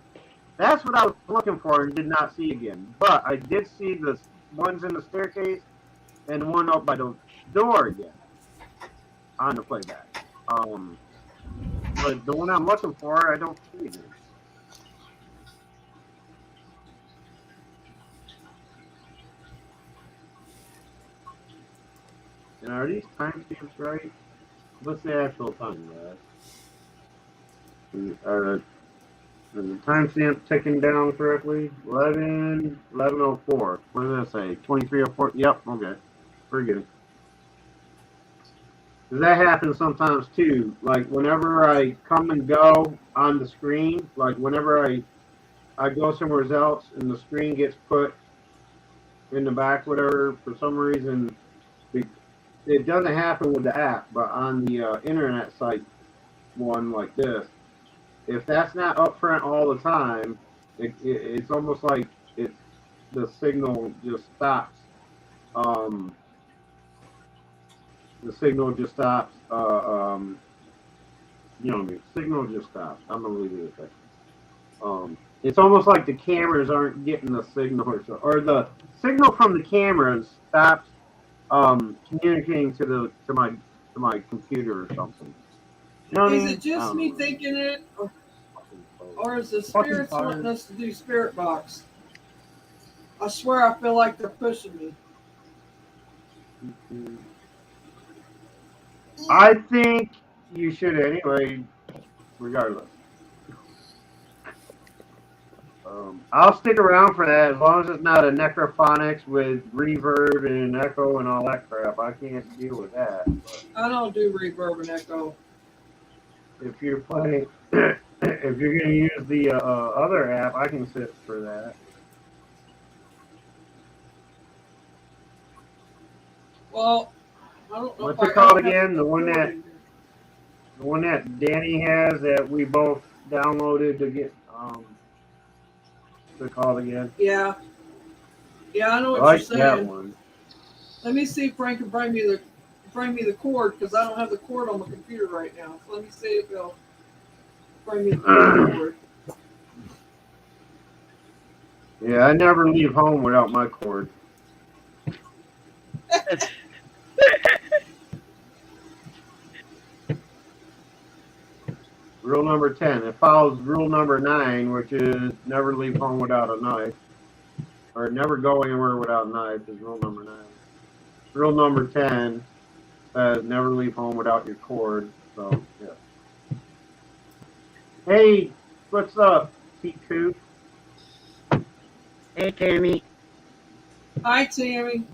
That's what I was looking for and did not see again. But I did see the ones in the staircase and the one up by the door again on the playback. But the one I'm looking for, I don't see again. And are these timestamps right? What's the actual time, guys? Are is the timestamp ticking down correctly? 11:04. What did I say? 23:04. Yep. Okay. Pretty good. Because that happens sometimes too. Like whenever I come and go on the screen, like whenever I go somewhere else and the screen gets put in the back, whatever, for some reason, it doesn't happen with the app, but on the internet site one like this, if that's not up front all the time, it's almost like it's the signal just stops. Um, the signal just stops. You know what I mean? Signal just stops. I'm gonna leave it at that. It's almost like the cameras aren't getting the signal, or the signal from the cameras stops communicating to my computer or something. You know what I Is mean? it just me thinking it, or is the spirits wanting us to do spirit box? I swear I feel like they're pushing me. I think you should anyway, regardless. I'll stick around for that as long as it's not a necrophonics with reverb and echo and all that crap. I can't deal with that. But I don't do reverb and echo. if you're playing, if you're going to use the other app, I can sit for that. Well, I don't know What's if it called don't have again? The one recording. that Danny has that we both downloaded to get what's it called again? Yeah. Yeah, I know I what like you're that saying. one. Let me see if Frank can bring me the cord because I don't have the cord on my computer right now. So let me see if he'll bring me the cord. Yeah, I never leave home without my cord. Rule number 10. It follows rule number 9, which is never leave home without a knife. Or never go anywhere without a knife is rule number 9. Rule number 10 says never leave home without your cord. So, yeah. Hey, what's up, T-Coop? Hey, Tammy. Hi, Tammy.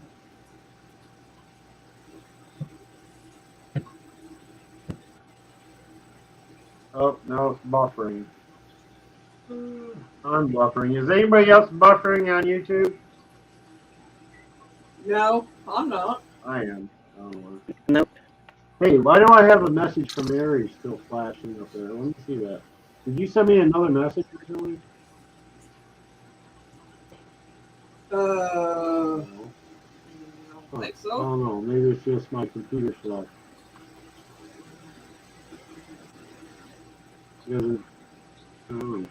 Oh, no, it's buffering. I'm buffering. Is anybody else buffering on YouTube? No, I'm not. I am. I don't know. Nope. Hey, why do I have a message from Mary still flashing up there? Let me see that. Did you send me another message recently? I No. don't think I so. don't know. Maybe it's just my computer stuff. No. No,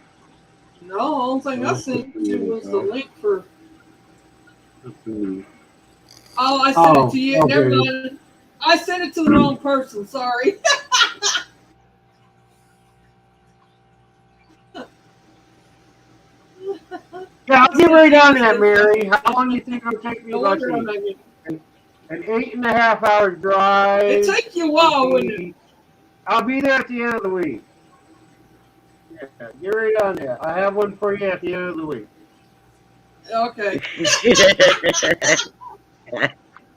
the only thing I sent you was the link for. Let's see. Oh, I sent it to you. Okay. Never mind. I sent it to the wrong person. Sorry. Yeah, I'll get right on that, Mary. How long do you think it'll take me? No Let's wonder I'm see. not getting. An 8.5-hour drive. It takes you a while, wouldn't it? I'll be there at the end of the week. Yeah, get right on that. I have one for you at the end of the week. Okay. I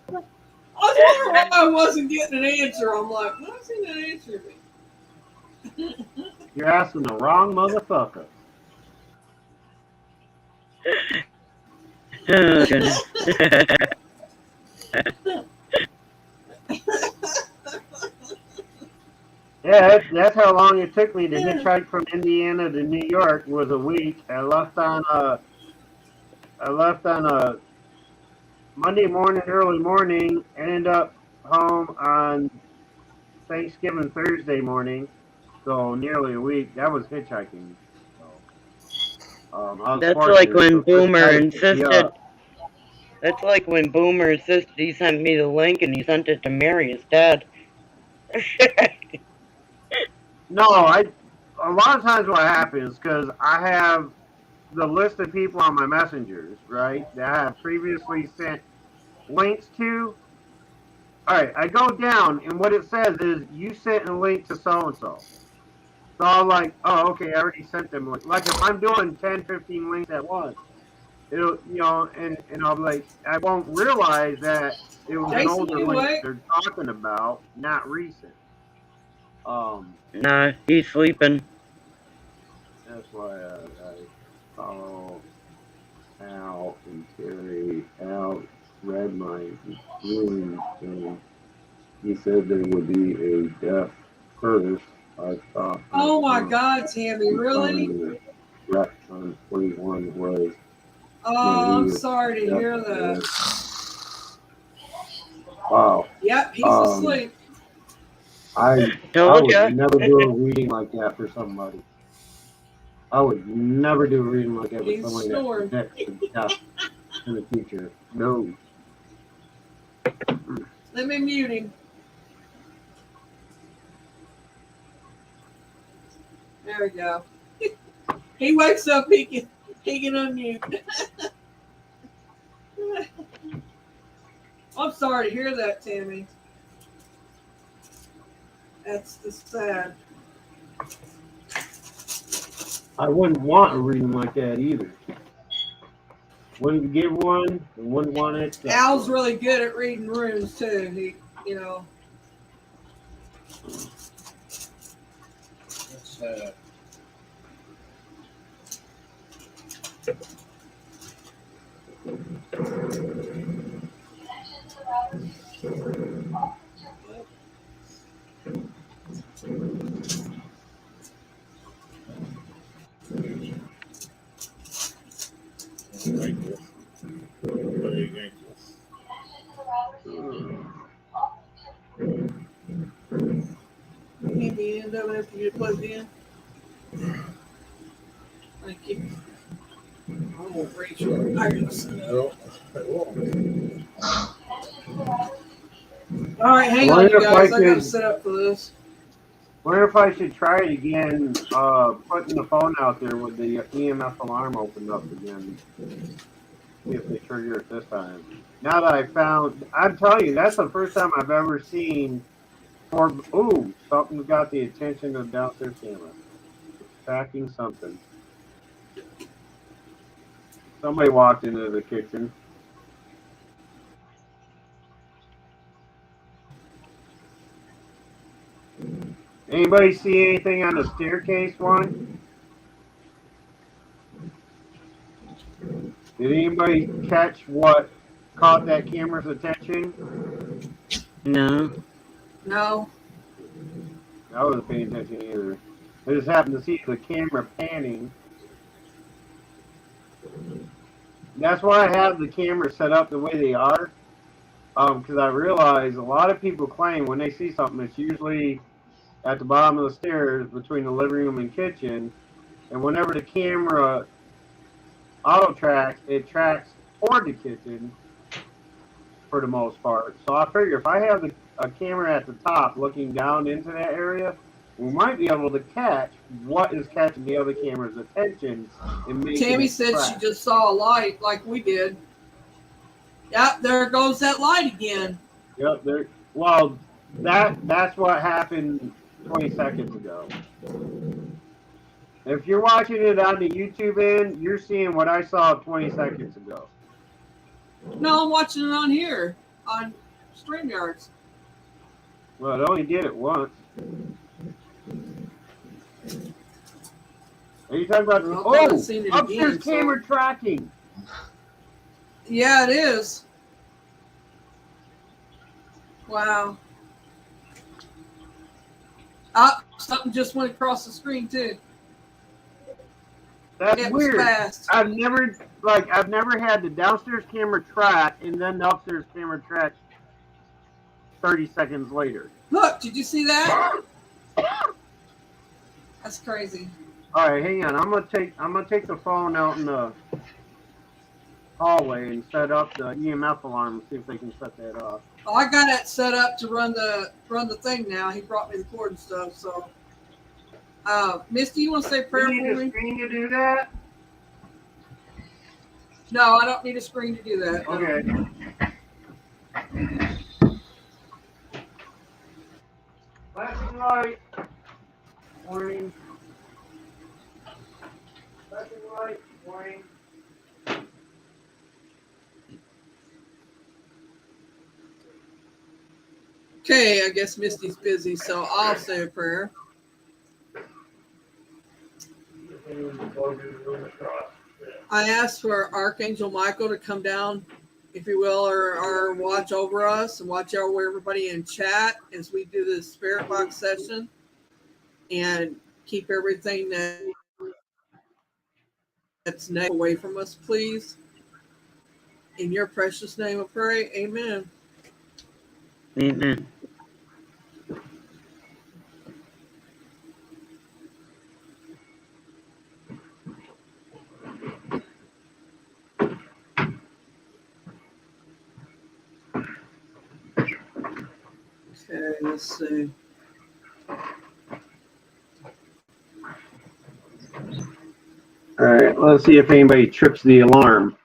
was wondering why I wasn't getting an answer. I'm like, why is he not answering me? You're asking the wrong motherfucker. Oh, goodness. Yeah, that's how long it took me to hitchhike from Indiana to New York. Was a week. I left on a Monday morning, early morning, and ended up home on Thanksgiving Thursday morning. So nearly a week. That was hitchhiking. So I was That's like fortunate. when So first Boomer guy to pick me insisted. up. That's like when Boomer insisted he sent me the link and he sent it to Mary instead. No, a lot of times what happens because I have the list of people on my messengers, right, that I have previously sent links to. All right, I go down and what it says is you sent a link to so and so. So I'm like, oh, okay, I already sent them. Like if I'm doing 10, 15 links at once, it'll, and I'll be like, I won't realize that it was an Jason, older you link awake? they're talking about, not recent. Nah, he's sleeping. That's why I follow Al and Terry. Al read my ruling thing. He said there would be a death first. I thought Oh my God, Tammy, really? the rep on 41 was Oh, I'm sorry to hear that. wow. Yep, he's asleep. I Told would ya. never do a reading like that for somebody. I would never do a reading like that for He's somebody snoring. that predicts the death in the future. No. Let me mute him. There we go. He wakes up, he can unmute. I'm sorry to hear that, Tammy. That's the sad. I wouldn't want a reading like that either. Wouldn't give one, and wouldn't want it. Al's really good at reading rooms too. He, you know. Can't be in over after you plugged in. Thank you. I won't reach you. I can set it up. All right, hang on, you guys. I gotta set up for this. Wonder if I should try it again, putting the phone out there with the EMF alarm opened up again. See if they trigger it this time. Now that I found, I'm telling you, that's the first time I've ever seen. Ooh, something's got the attention of the downstairs camera. It's tracking something. Somebody walked into the kitchen. Anybody see anything on the staircase one? Did anybody catch what caught that camera's attention? No. No. I wasn't paying attention either. I just happened to see the camera panning. That's why I have the camera set up the way they are. Because I realize a lot of people claim when they see something, it's usually at the bottom of the stairs between the living room and kitchen. And whenever the camera auto tracks, it tracks toward the kitchen for the most part. So I figure if I have a camera at the top looking down into that area, we might be able to catch what is catching the other camera's attention. And Tammy said she just saw a light like we did. Yep, there goes that light again. Yep, there. Well, that's what happened 20 seconds ago. If you're watching it on the YouTube end, you're seeing what I saw 20 seconds ago. No, I'm watching it on here on StreamYards. Well, it only did it once. Are you talking about? Well, upstairs camera tracking. Yeah, it is. Wow. Something just went across the screen too. That's weird. Fast. I've never had the downstairs camera track and then the upstairs camera track 30 seconds later. Look, did you see that? That's crazy. All right, hang on. I'm gonna take the phone out in the hallway and set up the EMF alarm and see if they can set that off. Oh, I got it set up to run the thing now. He brought me the cord and stuff. So, Misty, you want to say prayer for me? Do you need a screen to do that? No, I don't need a screen to do that. Okay. Flashing light. Warning. Flashing light. Warning. Okay, I guess Misty's busy, so I'll say a prayer. I ask for Archangel Michael to come down, if you will, or watch over us and watch over everybody in chat as we do this spirit box session and keep everything that's negative away from us, please. In your precious name I pray, amen. Amen. Okay, let's see. All right, let's see if anybody trips the alarm.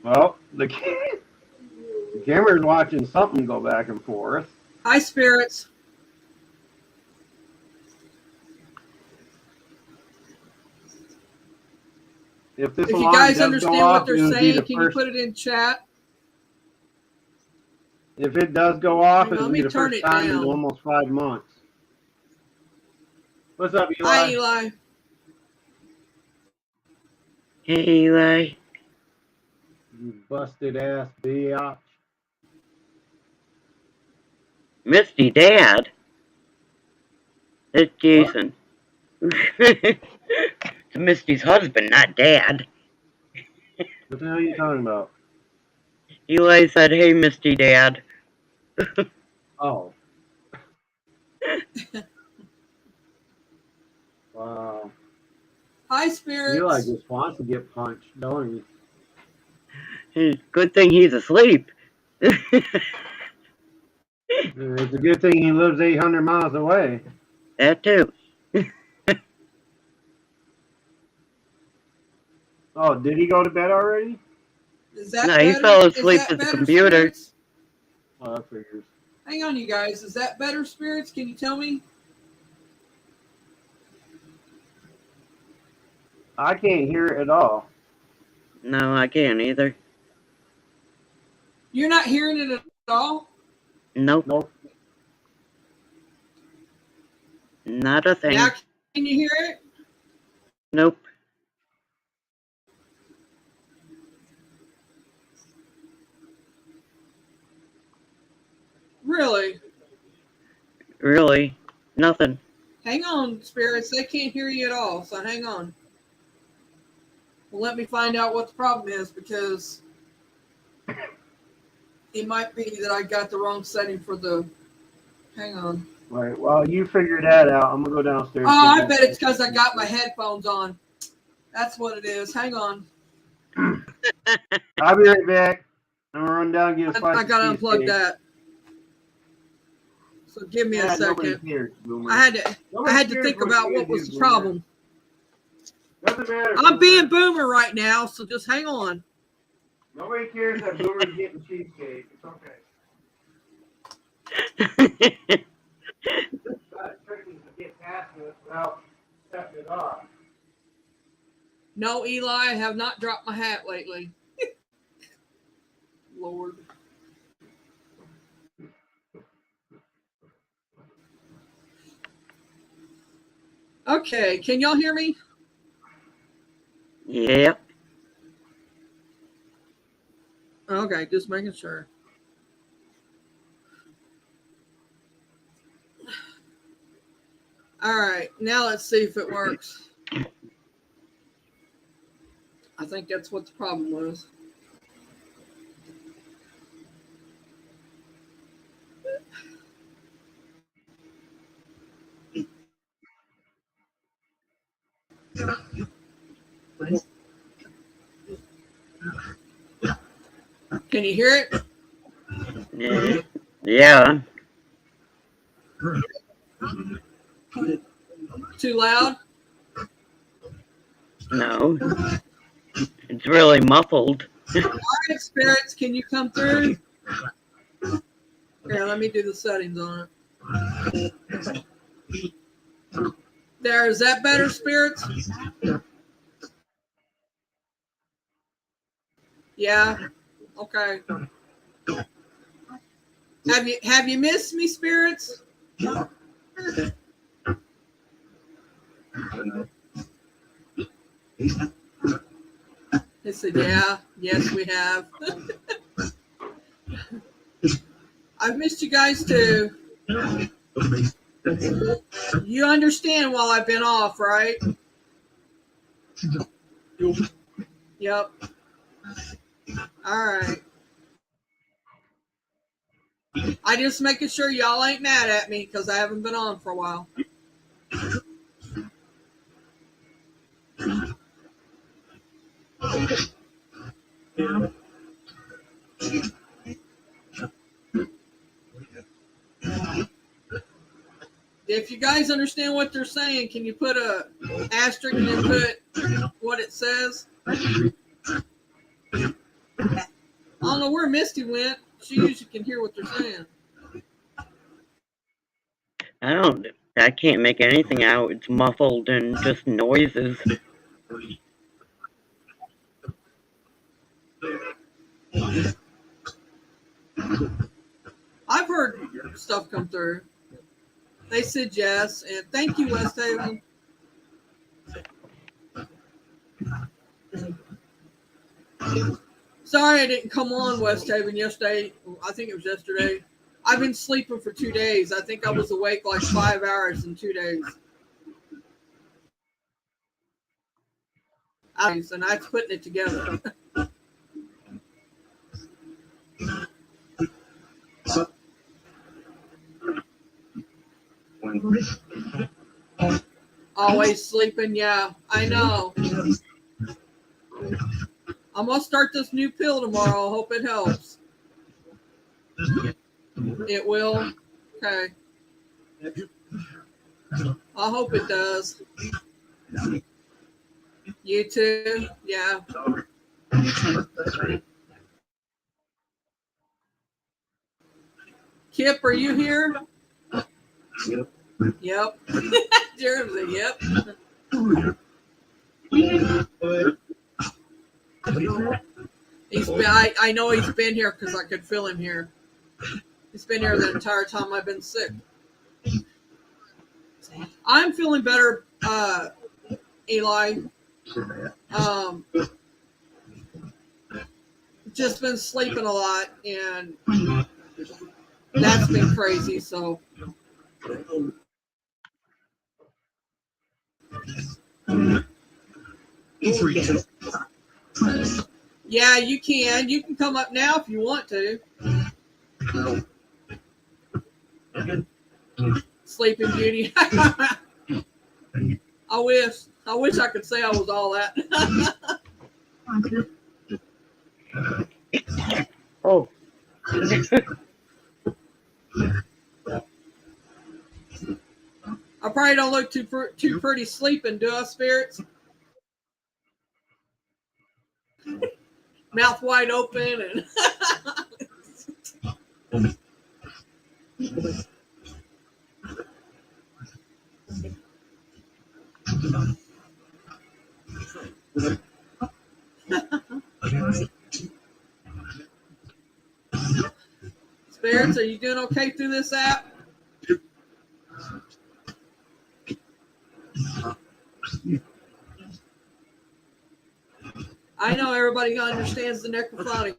Well, the camera's watching something go back and forth. Hi, spirits. If this If you alarm guys does understand go what off, they're it would be saying, the can you first. put it in chat? If it does go off, Let it'll me be the turn first it time in down. almost 5 months. What's up, Eli? Hi, Eli. Hey, Eli. You busted ass bitch. Misty, Dad. It's Jason. It's Misty's husband, not Dad. What the hell are you talking about? Eli said, hey, Misty, Dad. Oh. Wow. Hi, spirits. Eli just wants to get punched, don't Hey, good thing he's asleep. he? It's a good thing he lives 800 miles away. That too. Oh, did he go to bed already? Is that No, better? he fell Is asleep that at the better, computer. spirits? Oh, that figures. Hang on, you guys. Is that better, spirits? Can you tell me? I can't hear it at all. No, I can't either. You're not hearing it at all? Nope. Nope. Not a thing. Now, can you hear it? Nope. Really? Really. Nothing. Hang on, spirits. They can't hear you at all, so hang on. Well, let me find out what the problem is, because it might be that I got the wrong setting for the... Hang on. Right. Well, you figure that out. I'm going to go downstairs. Oh, I bet it's because I got my headphones on. That's what it is. Hang on. I'll be right back. I'm going to run down and get a slice I got to of unplug cheesecake. that. So give me a Nobody second. cares, Boomer. I had to Nobody cares think what about you what was do, the Boomer. problem. Doesn't matter. I'm Boomer. being Boomer right now, so just hang on. Nobody cares that Boomer's getting cheesecake. It's okay. But tricky to get past this without setting it off. No, Eli, I have not dropped my hat lately. Lord. Okay, can y'all hear me? Yep. Okay, just making sure. All right, now let's see if it works. I think that's what the problem was. Can you hear it? Yeah. Too loud? No. It's really muffled. All right, spirits, can you come through? Here, let me do the settings on it. There, is that better, spirits? Yeah. Okay. Have you missed me, spirits? They said, yeah. Yes, we have. I've missed you guys too. You understand while I've been off, right? Yep. All right. I just making sure y'all ain't mad at me because I haven't been on for a while. If you guys understand what they're saying, can you put a asterisk and then put what it says? I don't know where Misty went. She usually can hear what they're saying. I can't make anything out. It's muffled and just noises. I've heard stuff come through. They said yes, and thank you, West Haven. Sorry I didn't come on West Haven yesterday. I think it was yesterday. I've been sleeping for 2 days. I think I was awake like 5 hours in 2 days. And I was putting it together. Always sleeping, yeah. I know. I'm going to start this new pill tomorrow. I hope it helps. It will? Okay. I hope it does. You too? Yeah. Kip, are you here? Yep. Jerem's like, yep. I know he's been here because I could feel him here. He's been here the entire time I've been sick. I'm feeling better, Eli. Just been sleeping a lot, and that's been crazy. So. Yeah, you can. You can come up now if you want to. Sleeping Beauty. I wish I could say I was all that. Oh. I probably don't look too pretty sleeping, do I, spirits? Mouth wide open and Spirits, are you doing okay through this app? I know everybody understands the necrophonic.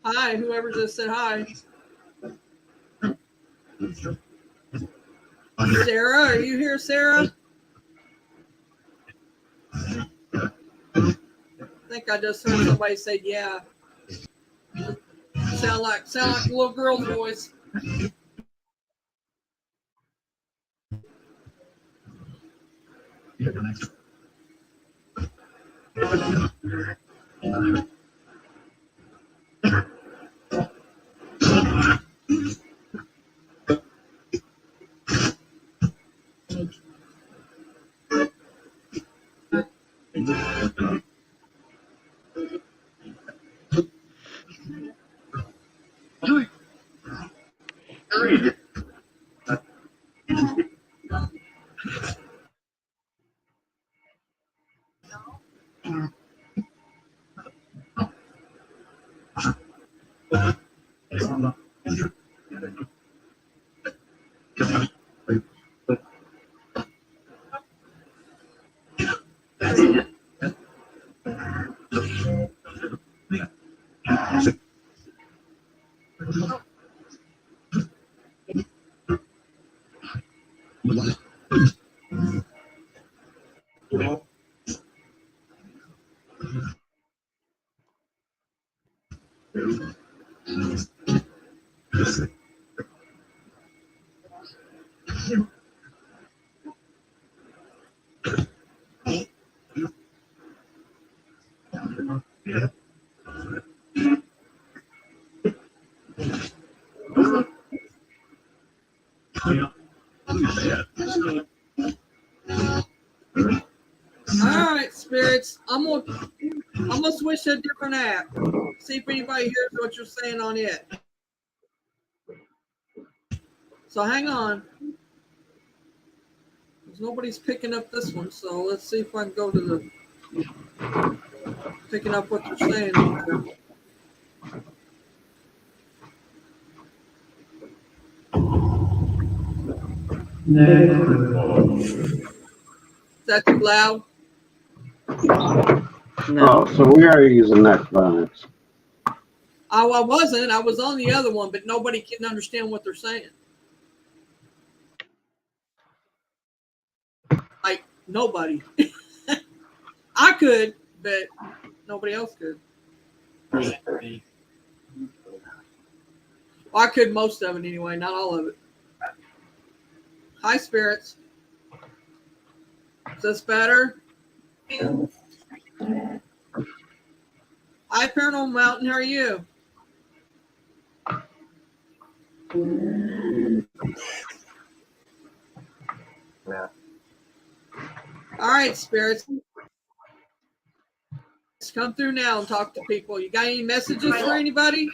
Hi, whoever just said hi. Sarah, are you here, Sarah? I think I just heard somebody say yeah. Sound like a little girl's voice. All right, spirits. I'm gonna switch to a different app. See if anybody hears what you're saying on it. So hang on. Because nobody's picking up this one. So let's see if I can go to the picking up what they're saying on there. Is that too loud? No. Oh, so we are using Netflix. Oh, I wasn't. I was on the other one, but nobody can understand what they're saying. Like, nobody. I could, but nobody else could. Well, I could most of it anyway, not all of it. Hi, spirits. Is this better? Hi, Paranormal Mountain. How are you? All right, spirits. Let's come through now and talk to people. You got any messages for anybody?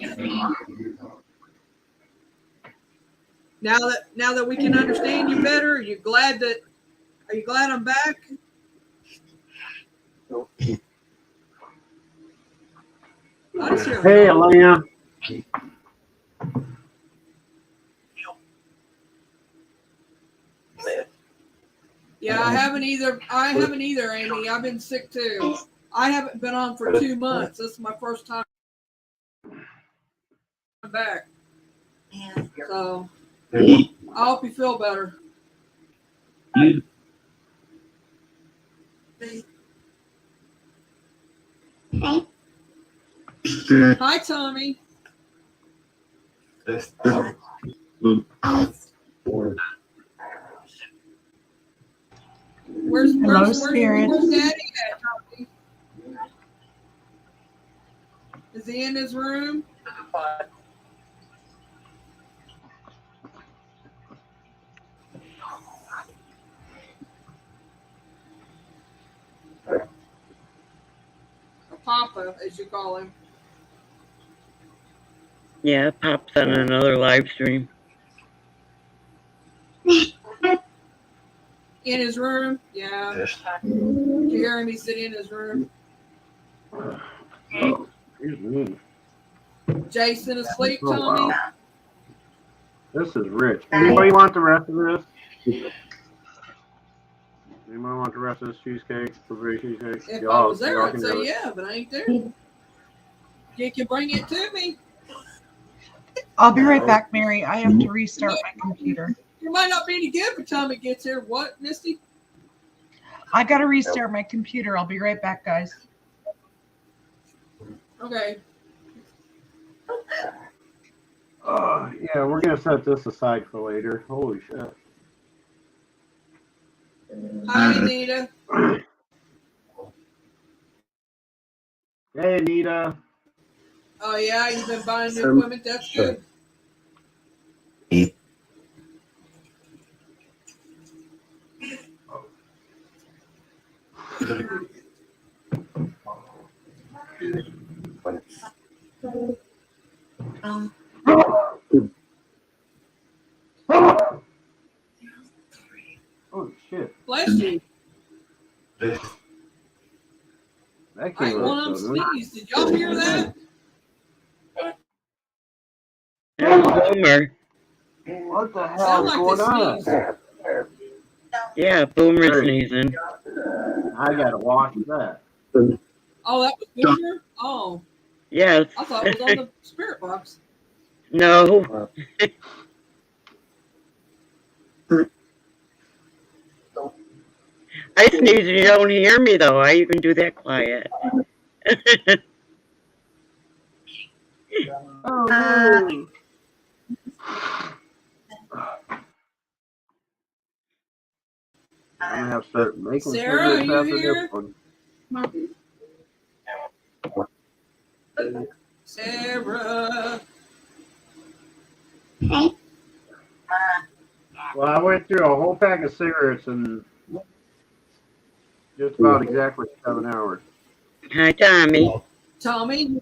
Now that we can understand you better, are you glad I'm back? Hey, Elena. Yeah, I haven't either, Amy. I've been sick too. I haven't been on for 2 months. This is my first time back. So I hope you feel better. Hi, Tommy. Where's Daddy at, Tommy? Is he in his room? Or Papa, as you call him. Yeah, Pop's on another live stream. In his room? Yeah. Did you hear him? He's sitting in his room. Oh, excuse me. Jason asleep, Tommy? Wow. This is rich. Anybody want the rest of this? Anybody want the rest of this cheesecake? Blueberry cheesecake? If I was there, I'd say yeah, but I ain't there. You can bring it to me. I'll be right back, Mary. I have to restart my computer. You might not be any good by the time it gets here. What, Misty? I got to restart my computer. I'll be right back, guys. Okay. Yeah, we're going to set this aside for later. Holy shit. Hi, Anita. Hey, Anita. Oh, yeah, you've been buying new equipment. That's good. Oh, shit. Bless you. That I came ain't one of them sneeze. Did y'all hear that? Boomer. What the hell Sound is like going they on? sneezed. Yeah, Boomer sneezing. I got to watch that. Oh, that was Boomer? Oh, Yes. I thought it was on the spirit box. No. I sneeze and you don't hear me, though. I even do that quiet. Oh, no. I'm going to have to start making Sarah, cigarettes are after you here? this one. Sarah. Well, I went through a whole pack of cigarettes in just about exactly 7 hours. Hi, Tommy. Tommy,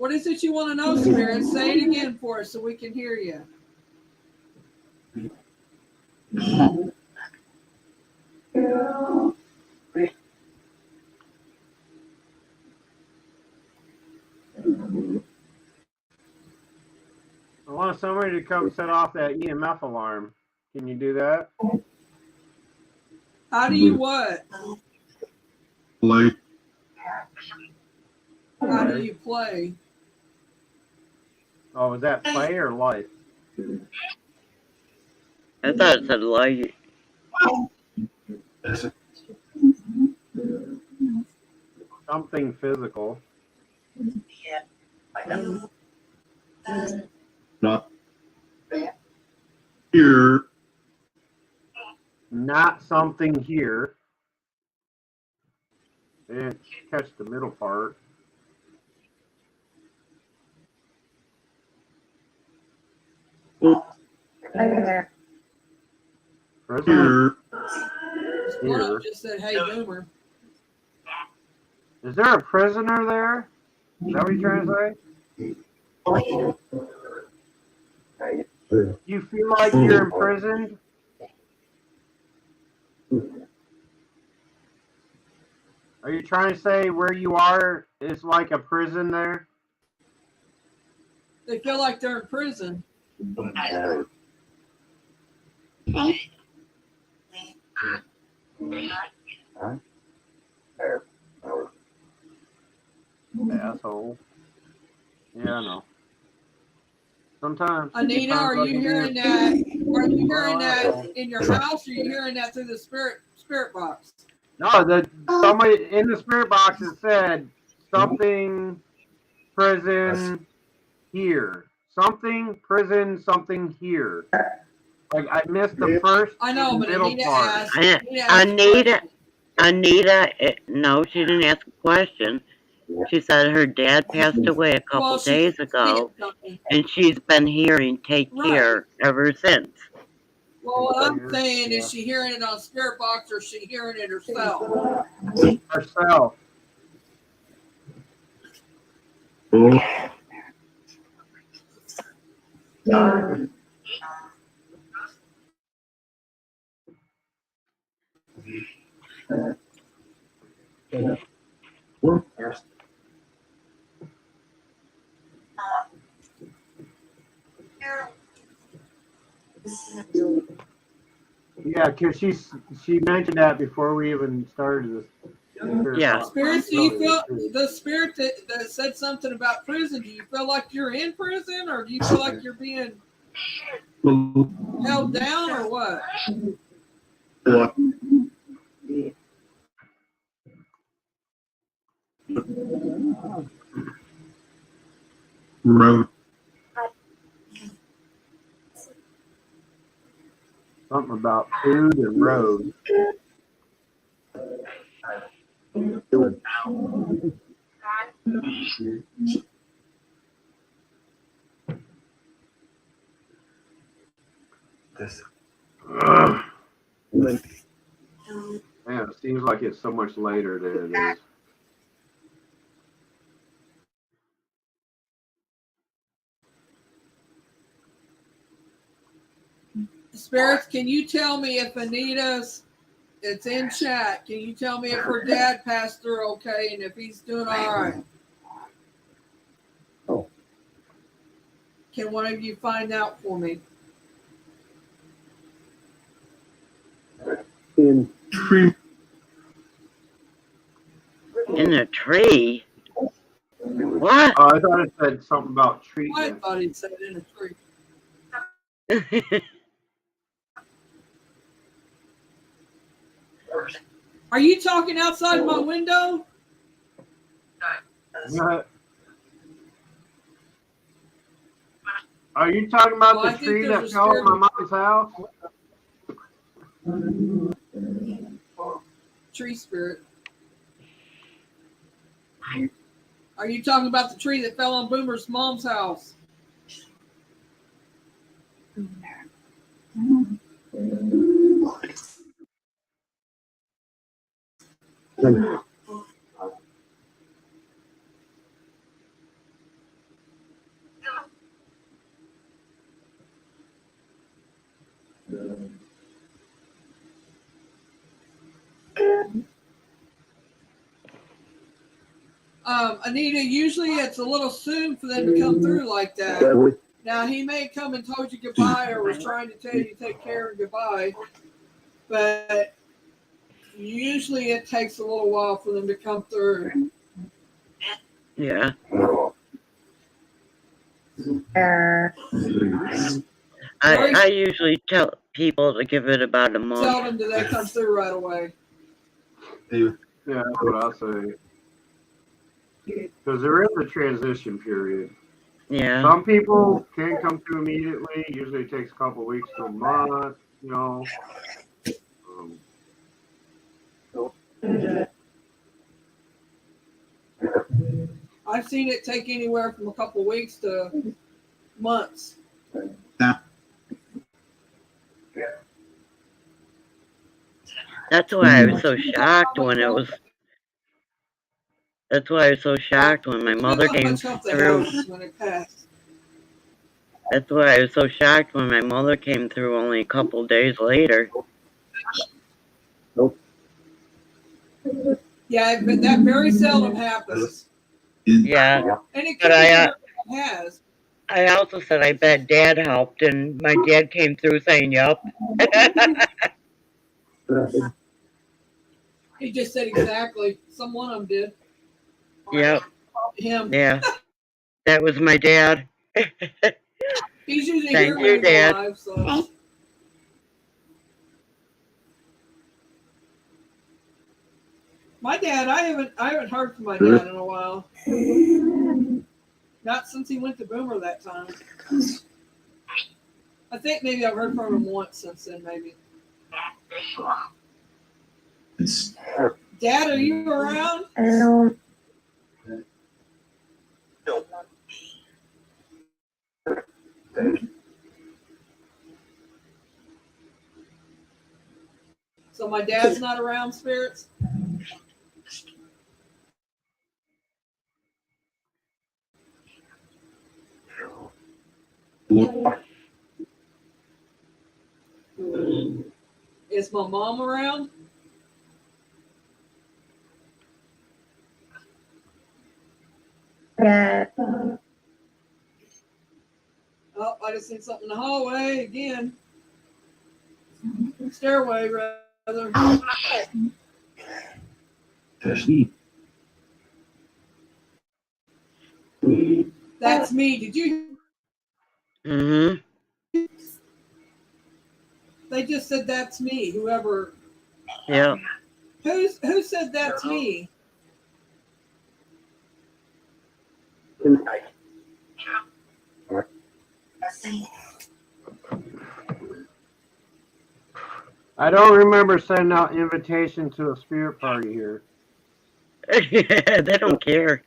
What is it you want to know, Spirit? Say it again for us so we can hear you. I want somebody to come set off that EMF alarm. Can you do that? How do you what? Play. How do you play? Oh, is that play or life? I thought it said light. Something physical. Not here. Not something here. I didn't catch the middle part. Prisoner Here. One of them here. just said, "Hey, Boomer." Is there a prisoner there? Is that what you're trying to say? You feel like you're imprisoned? Are you trying to say where you are is like a prison there? They feel like they're in prison. Asshole. Yeah, I know. Sometimes. Anita, sometimes are I you can hearing do- that? Are you hearing Well, asshole. that in your house? Or are you hearing that through the spirit box? No, somebody in the spirit box has said something prison here. Something prison something here. Like I missed the first I know, but middle Anita part. asked. Anita, no, she didn't ask a question. She said her dad passed away a couple days ago, and she's been hearing "Take Care" ever since. Well, what I'm saying is, she hearing it on spirit box, or is she hearing it herself? Herself. Yeah, because she mentioned that before we even started this. Yeah. Spirits, do you feel the spirit that said something about prison? Do you feel like you're in prison, or do you feel like you're being held down, or what? Road. Something about food and road. Man, it seems like it's so much later than it is. Spirits, can you tell me if Anita's? It's in chat. Can you tell me if her dad passed through okay and if he's doing all right? Can one of you find out for me? In tree. In a tree? What? Oh, I thought it said something about I treatment. thought he'd said in a tree. Are you talking outside my window? Are you talking about Well, I the think tree there's that a fell spirit- on my mom's house? Tree spirit. Are you talking about the tree that fell on Boomer's mom's house? Anita, usually it's a little soon for them to come through like that. Now, he may have come and told you goodbye or was trying to tell you take care and goodbye, but usually it takes a little while for them to come through. Yeah. I usually tell people to give it about a month. Seldom do they come through right away. Yeah, that's what I say. Because there is a transition period. Yeah. Some people can come through immediately. Usually it takes a couple weeks to a month, you know. I've seen it take anywhere from a couple weeks to months. That's why I was so shocked when it was. That's why I was so shocked when my mother came through. When it passed. That's why I was so shocked when my mother came through only a couple days later. Yeah, but that very seldom happens. Yeah. And it But has. I also said I bet Dad helped, and my dad came through saying, "Yup." He just said exactly. Some one of them did. Yep. Him. Yeah. That was my dad. He's usually Thank here you, when he's Dad. alive, so. My dad, I haven't heard from my dad in a while. Not since he went to Boomer that time. I think maybe I've heard from him once since then, maybe. Dad, are you around? So my dad's not around, spirits? Is my mom around? Oh, I just seen something in the hallway again. Stairway, rather. That's me. Did you? Mm-hmm. They just said that's me. Whoever. Yeah. Who said that's me? I don't remember sending out invitation to a spirit party here. They don't care.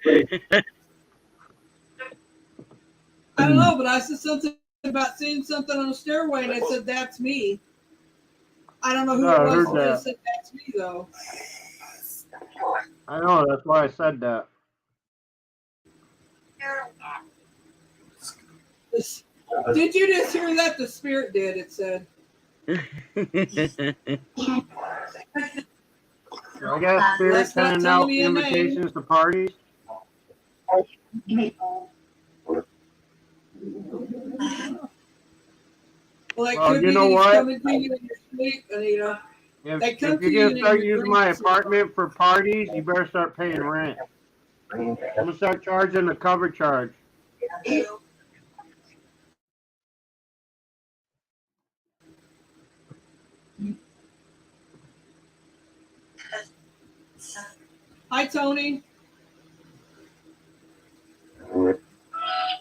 I don't know, but I said something about seeing something on the stairway, and it said that's me. I don't know who it was that said that's me, though. I know, that's why I said that. Did you just hear that? The spirit did, it said. I got spirits sending out invitations to parties. Well, it could be coming to you in your sleep, Anita. If you're going to start using my apartment for parties, you better start paying rent. I'm going to start charging the cover charge. Hi, Tony.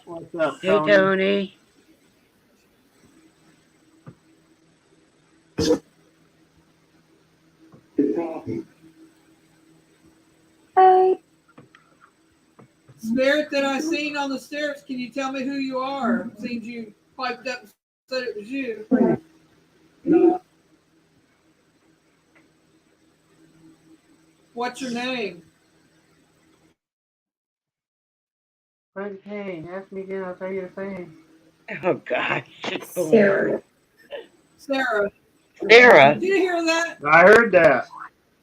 What's up, Tony? Hey, Tony. Spirit that I seen on the stairs, can you tell me who you are? Seems you piped up and said it was you. What's your name? Hey, ask me again, I'll tell you the same. Oh, gosh. Sarah. Sarah. Did you hear that? I heard that.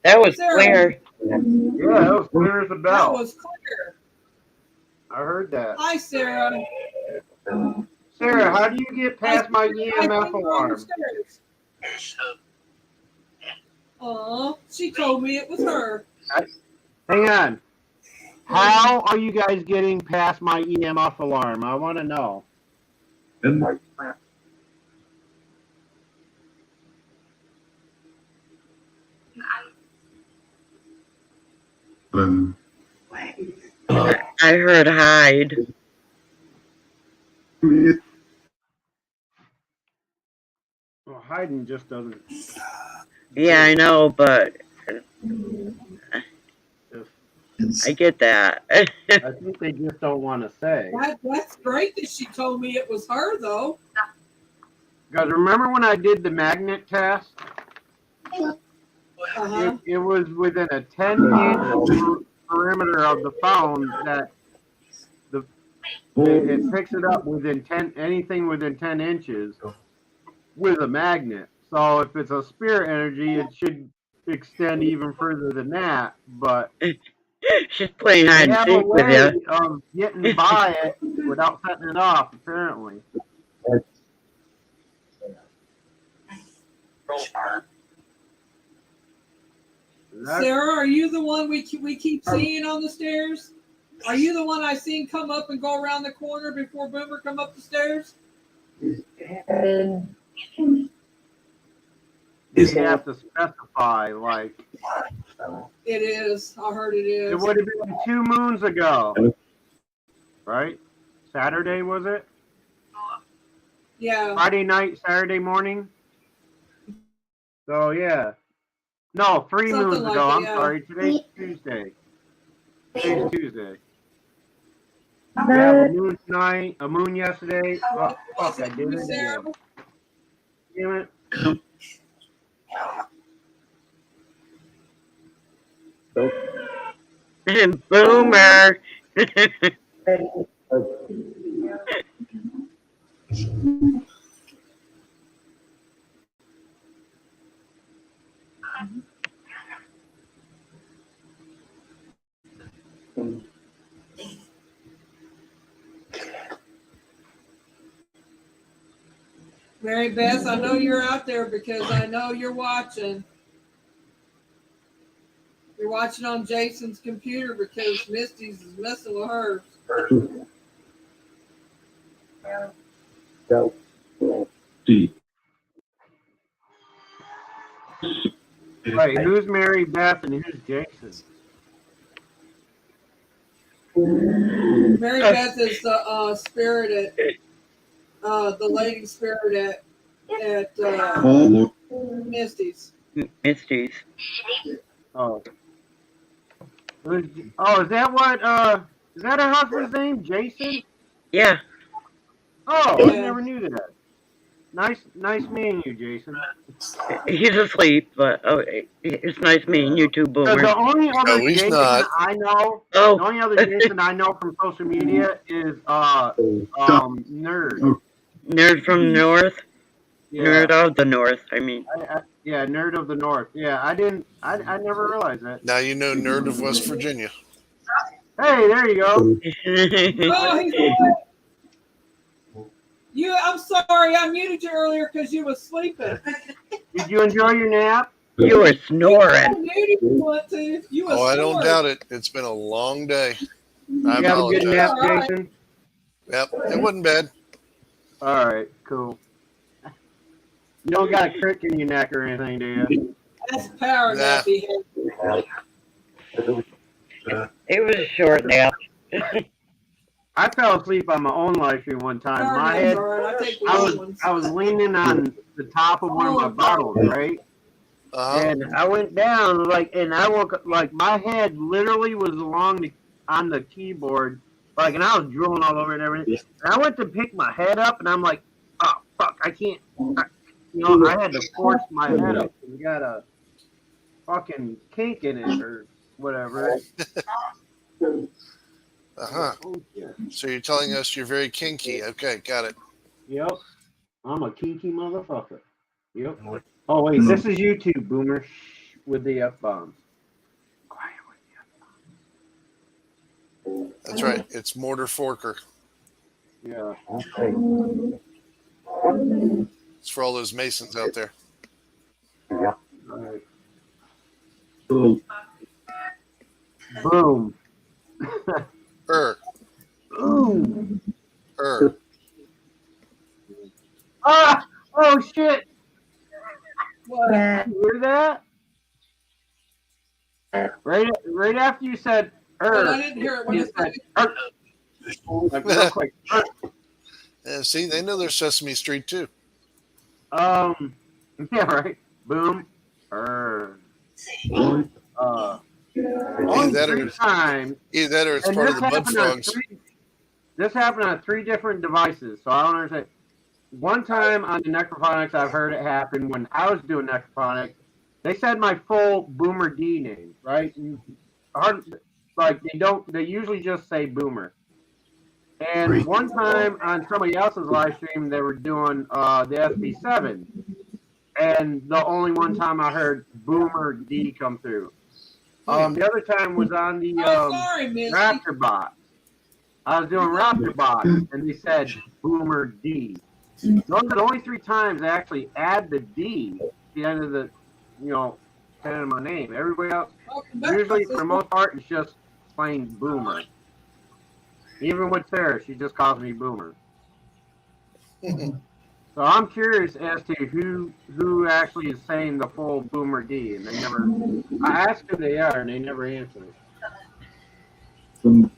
That was clear. Yeah, that was clear as a That bell. was clear. I heard that. Hi, Sarah. Sarah, how do you get past my I EMF think we're alarm? upstairs. Aw, she told me it was her. Hang on. How are you guys getting past my EMF alarm? I want to know. I heard hide. Well, hiding just doesn't. Yeah, I know, but I get that. I think they just don't want to say. That's great that she told me it was her, though. Guys, remember when I did the magnet test? Uh-huh. It was within a 10-inch perimeter of the phone that it picks it up within anything within 10 inches with a magnet. So if it's a spirit energy, it should extend even further than that. But She's playing they hide and have a seek with way you. of getting by it without setting it off, apparently. Sarah, are you the one we keep seeing on the stairs? Are you the one I seen come up and go around the corner before Boomer come up the stairs? You have to specify, like. It is. I heard it is. It would have been 2 moons ago. Right? Saturday, was it? Yeah. Friday night, Saturday morning? So, yeah. No, 3 Something moons like ago. it, I'm yeah. sorry. Today's Tuesday. Today's Tuesday. We have a moon tonight, a moon yesterday. Oh, fuck, I did it again. Damn it. Boomer. Mary Beth, I know you're out there because I know you're watching. You're watching on Jason's computer because Misty's is messing with hers. Wait, who's Mary Beth and who's Jason? Mary Beth is the spirit at the lady spirit at Misty's. Misty's. Oh. Oh, is that what, is that her husband's name? Jason? Yeah. Oh, Yeah. I never knew that. Nice meeting you, Jason. He's asleep, but it's nice meeting you too, Because Boomer. the only other No, he's Jason not. I know, Oh. the only other Jason I know from social media is Nerd. Nerd from the North? Yeah. Nerd of the North, I mean. Yeah, Nerd of the North. Yeah, I never realized that. Now you know Nerd of West Virginia. Hey, there you go. Oh, he's I'm sorry, I muted you earlier because you was sleeping. Did you enjoy your nap? You were snoring. You was I don't snoring. doubt it. It's been a long day. You I have a good nap, apologize. Jason? Yep, it wasn't bad. All right, cool. You don't got a crick in your neck or anything, do you? That's power nap he had. It was a short nap. I fell asleep on my own live stream one time. Power My naps head, are all right. I take long ones. I was leaning on the top of one of my bottles, right? And I went down, and I woke up, my head literally was on the keyboard, and I was drooling all over and everything. And I went to pick my head up, and I'm like, oh, fuck, I can't, I had to force my head up. You got a fucking kink in it or whatever. Uh-huh. So you're telling us you're very kinky. Okay, got it. Yep. I'm a kinky motherfucker. Yep. Oh, wait, this is YouTube, Boomer, with the F-bombs. Quiet. That's right. It's Mortar Forker. Yeah. It's for all those Masons out there. All right. Boom. Boom. Ah! Oh shit! What? You hear that? Right after you said But I didn't hear it when you it said said. like real quick. Yeah, see, they know there's Sesame Street too. Yeah, right. Boom. Only Either three times. that or it's And part this of the Bud happened on Frogs. This happened on 3 different devices, so I don't understand. One time on the necrophonics, I've heard it happen when I was doing necrophonics. They said my full Boomer D name, right? Like they usually just say Boomer. And one time on somebody else's live stream, they were doing the SB7, and the only one time I heard Boomer D come through. The other time was on the Sorry, Misty. Raptor Bot. I was doing Raptor Bot, and they said Boomer D. Those are the only 3 times they actually add the D at the end of the, end of my name. Everybody else, usually for the most part, it's just plain Boomer. Even with Sarah, she just calls me Boomer. So I'm curious as to who actually is saying the full Boomer D, and they never. I asked who they are, and they never answer.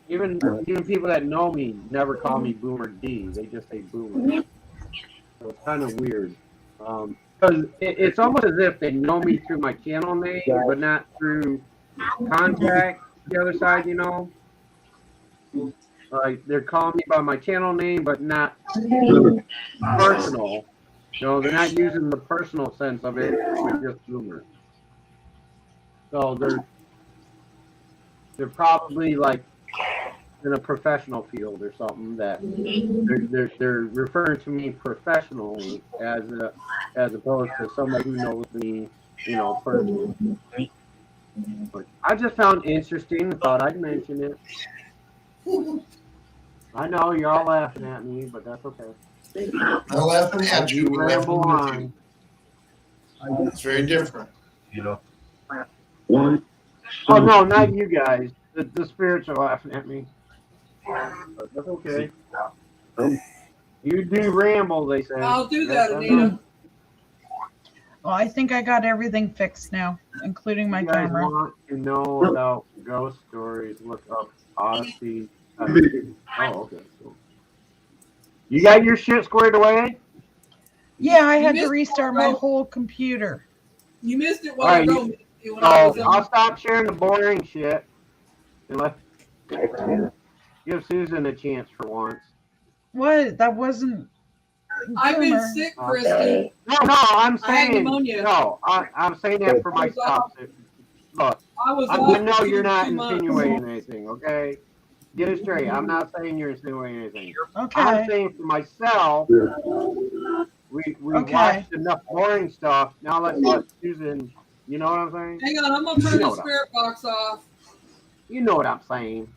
Even people that know me never call me Boomer D. They just say Boomer. So it's kind of weird. Because it's almost as if they know me through my channel name, but not through contact. The other side, like they're calling me by my channel name, but not personal. They're not using the personal sense of it, but just Boomer. So they're probably like in a professional field or something that they're referring to me professionally as opposed to somebody who knows me, personally. But I just found interesting and thought I'd mention it. I know you're all laughing at me, but that's okay. I'm laughing at you. We're laughing with you. It's very different. Oh no, not you guys. The spirits are laughing at me. But that's okay. You do ramble, they say. I'll do that, Anita. Well, I think I got everything fixed now, including my If you guys camera. want to know about ghost stories, look up Odyssey. Oh, okay. Cool. You got your shit squared away? Yeah, I had to restart my whole computer. You missed it while ago. I'll stop sharing the boring shit and let give Susan a chance for once. What? That wasn't. I've been sick, Christy. No, I'm I had saying pneumonia. no. I'm saying that for myself. Look, I know you're not insinuating anything, okay? Get it straight. I'm not saying you're insinuating anything. Okay. I'm saying for myself, we watched enough boring stuff. Now let's let Susan. You know what I'm saying? Hang on, I'm gonna turn the spirit box off. You know what I'm saying.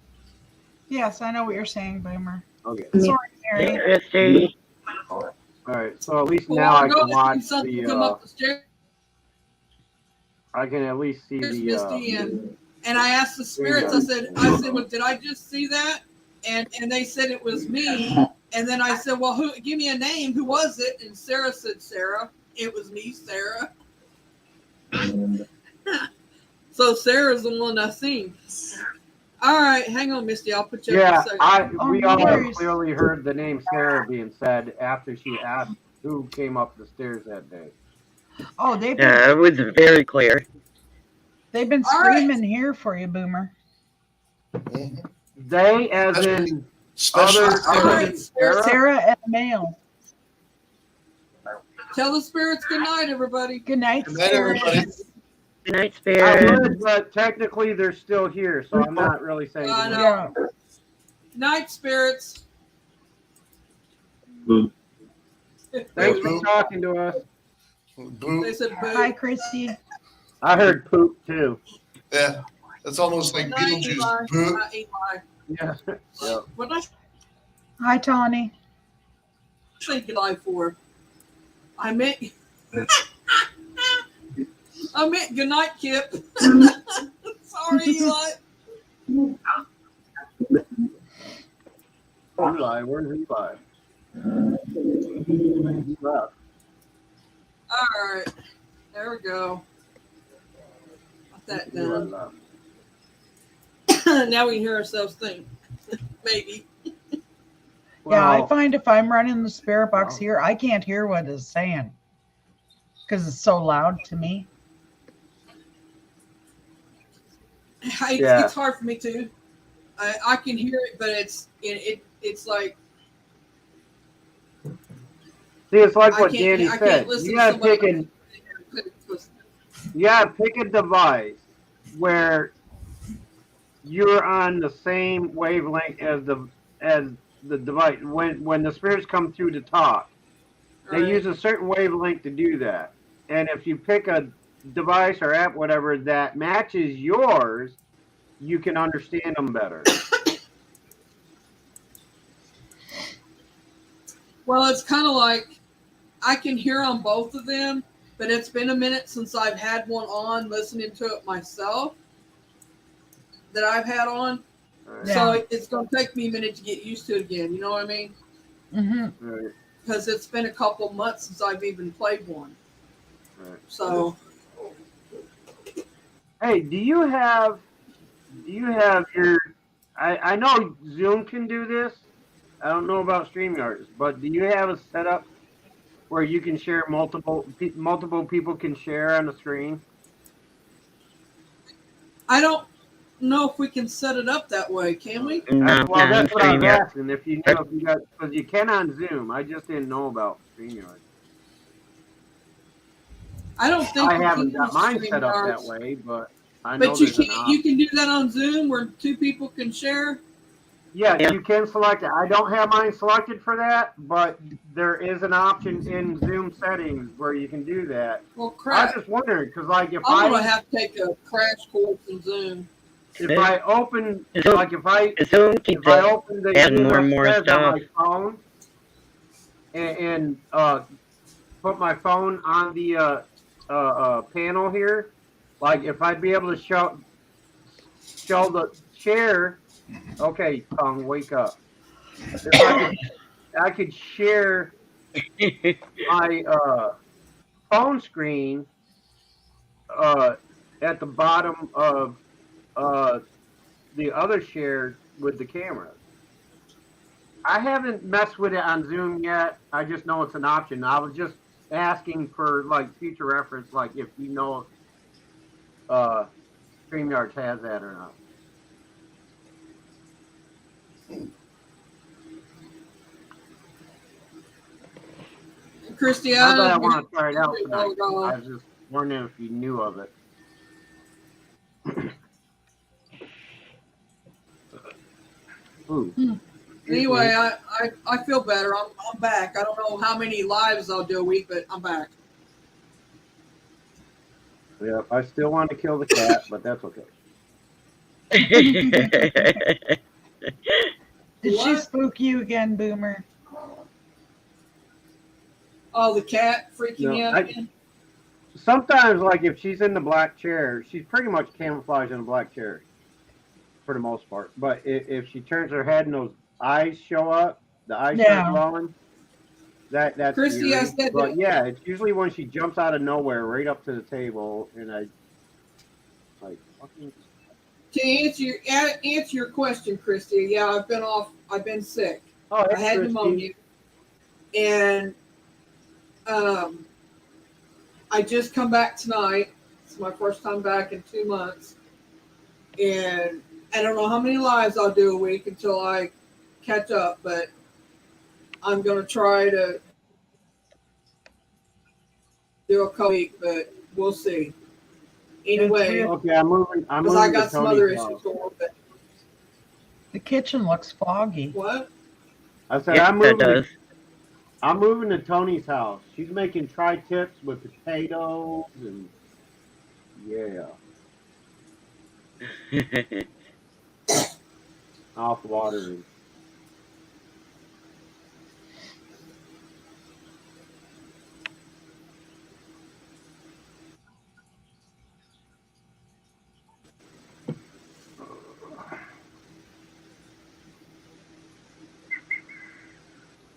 Yes, I know what you're saying, Boomer. Okay. Sorry, Mary. All right. So at least now I can watch the. I can at least see the. And I asked the spirits. I said, well, did I just see that? And they said it was me. And then I said, well, who? Give me a name. Who was it? And Sarah said, Sarah. It was me, Sarah. So Sarah's the one I seen. All right, hang on, Misty. I'll put you up a second. We all clearly heard the name Sarah being said after she asked who came up the stairs that day. Oh, it was very clear. They've been screaming here for you, Boomer. They, as in Sarah and Male. Tell the spirits good night, everybody. Good night, spirits. Good night, I spirits. would, but technically they're still here, so I'm not really saying. I know. Night, spirits. Thanks for talking to us. They said boo. Hi, Christy. I heard poop too. Yeah. That's almost like Good night, Beetlejuice. Eli. Boop. Eli. Yeah. Yeah. What did I Hi, Tawny. say goodbye for? I meant I meant good night, Kip. Sorry, Eli. Eli, where's Eli? He left. All right, there we go. Got that Eli done. left. Now we can hear ourselves think. Maybe. Yeah, I Well, find if I'm running the spirit box Wow. here, I can't hear what it's saying because it's so loud to me. Yeah. It's hard for me too. I can hear it, but it's like See, it's like I what can't Danny I said. can't listen You to gotta somebody. pick a device where you're on the same wavelength as the device. When the spirits come through to talk, they Right. use a certain wavelength to do that. And if you pick a device or app, whatever, that matches yours, you can understand them better. Well, it's kind of like I can hear on both of them, but it's been a minute since I've had one on listening to it myself that I've had on. Right. So Yeah. it's going to take me a minute to get used to it again. You know what I mean? Mm-hmm. Right. Because it's been a couple months since I've even played one. Right. So Hey, do you have your I know Zoom can do this. I don't know about StreamYards, but do you have a setup where you can share multiple people can share on the screen? I don't know if we can set it up that way. Can we? No, Well, not that's what I was StreamYard. asking. If you knew if you got because you can on Zoom. I just didn't know about StreamYard. I don't think I we haven't can got use mine set up that StreamYards. way, but I know But you there's an can option. you can do that on Zoom where two people can share. Yeah, Yeah. you can select it. I don't have mine selected for that, but there is an option in Zoom settings where you can do that. Well, I was crap. just wondering because, like, I'm gonna have to take a crash course in Zoom. if I open, Zoom, like, Zoom keeps if I open the adding more and EMF more Res on stuff. my phone and put my phone on the panel here, like, if I'd be able to show the share. Okay, tongue, wake up. If I could share my phone screen at the bottom of the other share with the cameras. I haven't messed with it on Zoom yet. I just know it's an option. I was just asking for like future reference, like if you know if StreamYards has that or not. Christy, Not that I I want to try it out tonight. ago. I was just wondering if you knew of it. Ooh. Anyway, I feel better. I'm back. I don't know how many lives I'll do a week, but I'm back. Yeah, I still want to kill the cat, but that's okay. Did she What? spook you again, Boomer? Oh, the cat freaking No, me out again. sometimes, like if she's in the black chair, she's pretty much camouflaged in a black chair for the most part. But if she turns her head and those eyes show up, the eyes start Yeah. glowing. That's Christy, I eerie. said But that. yeah, it's usually when she jumps out of nowhere right up to the table, and I like fucking. To answer your question, Christy, yeah, I've been off. I've been sick. Oh, I had pneumonia, and I just come back tonight. It's my first time back in 2 months, and I don't know how many lives I'll do a week until I catch up. But I'm gonna try to do a couple week, but we'll see. Anyway, Okay, I'm moving. I'm because I moving to got some other Tony's issues house. going on. But The kitchen looks foggy. what? I said Yes, I'm that moving. does. I'm moving to Tony's house. She's making tri-tips with potatoes and yeah. Off watering.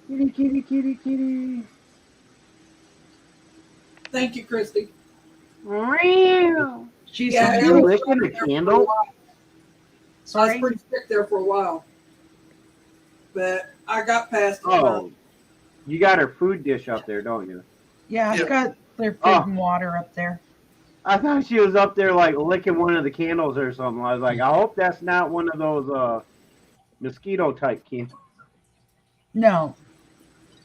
Kitty, kitty, kitty, kitty. Thank you, Christy. She's Yeah, so You Ariel was licking a there for a candle? while. I was sorry. pretty sick there for a while, but I got past it. Oh, you got her food dish up there, don't you? Yeah, I've Yeah. got their food Oh. and water up there. I thought she was up there like licking one of the candles or something. I was like, I hope that's not one of those mosquito type candles. No.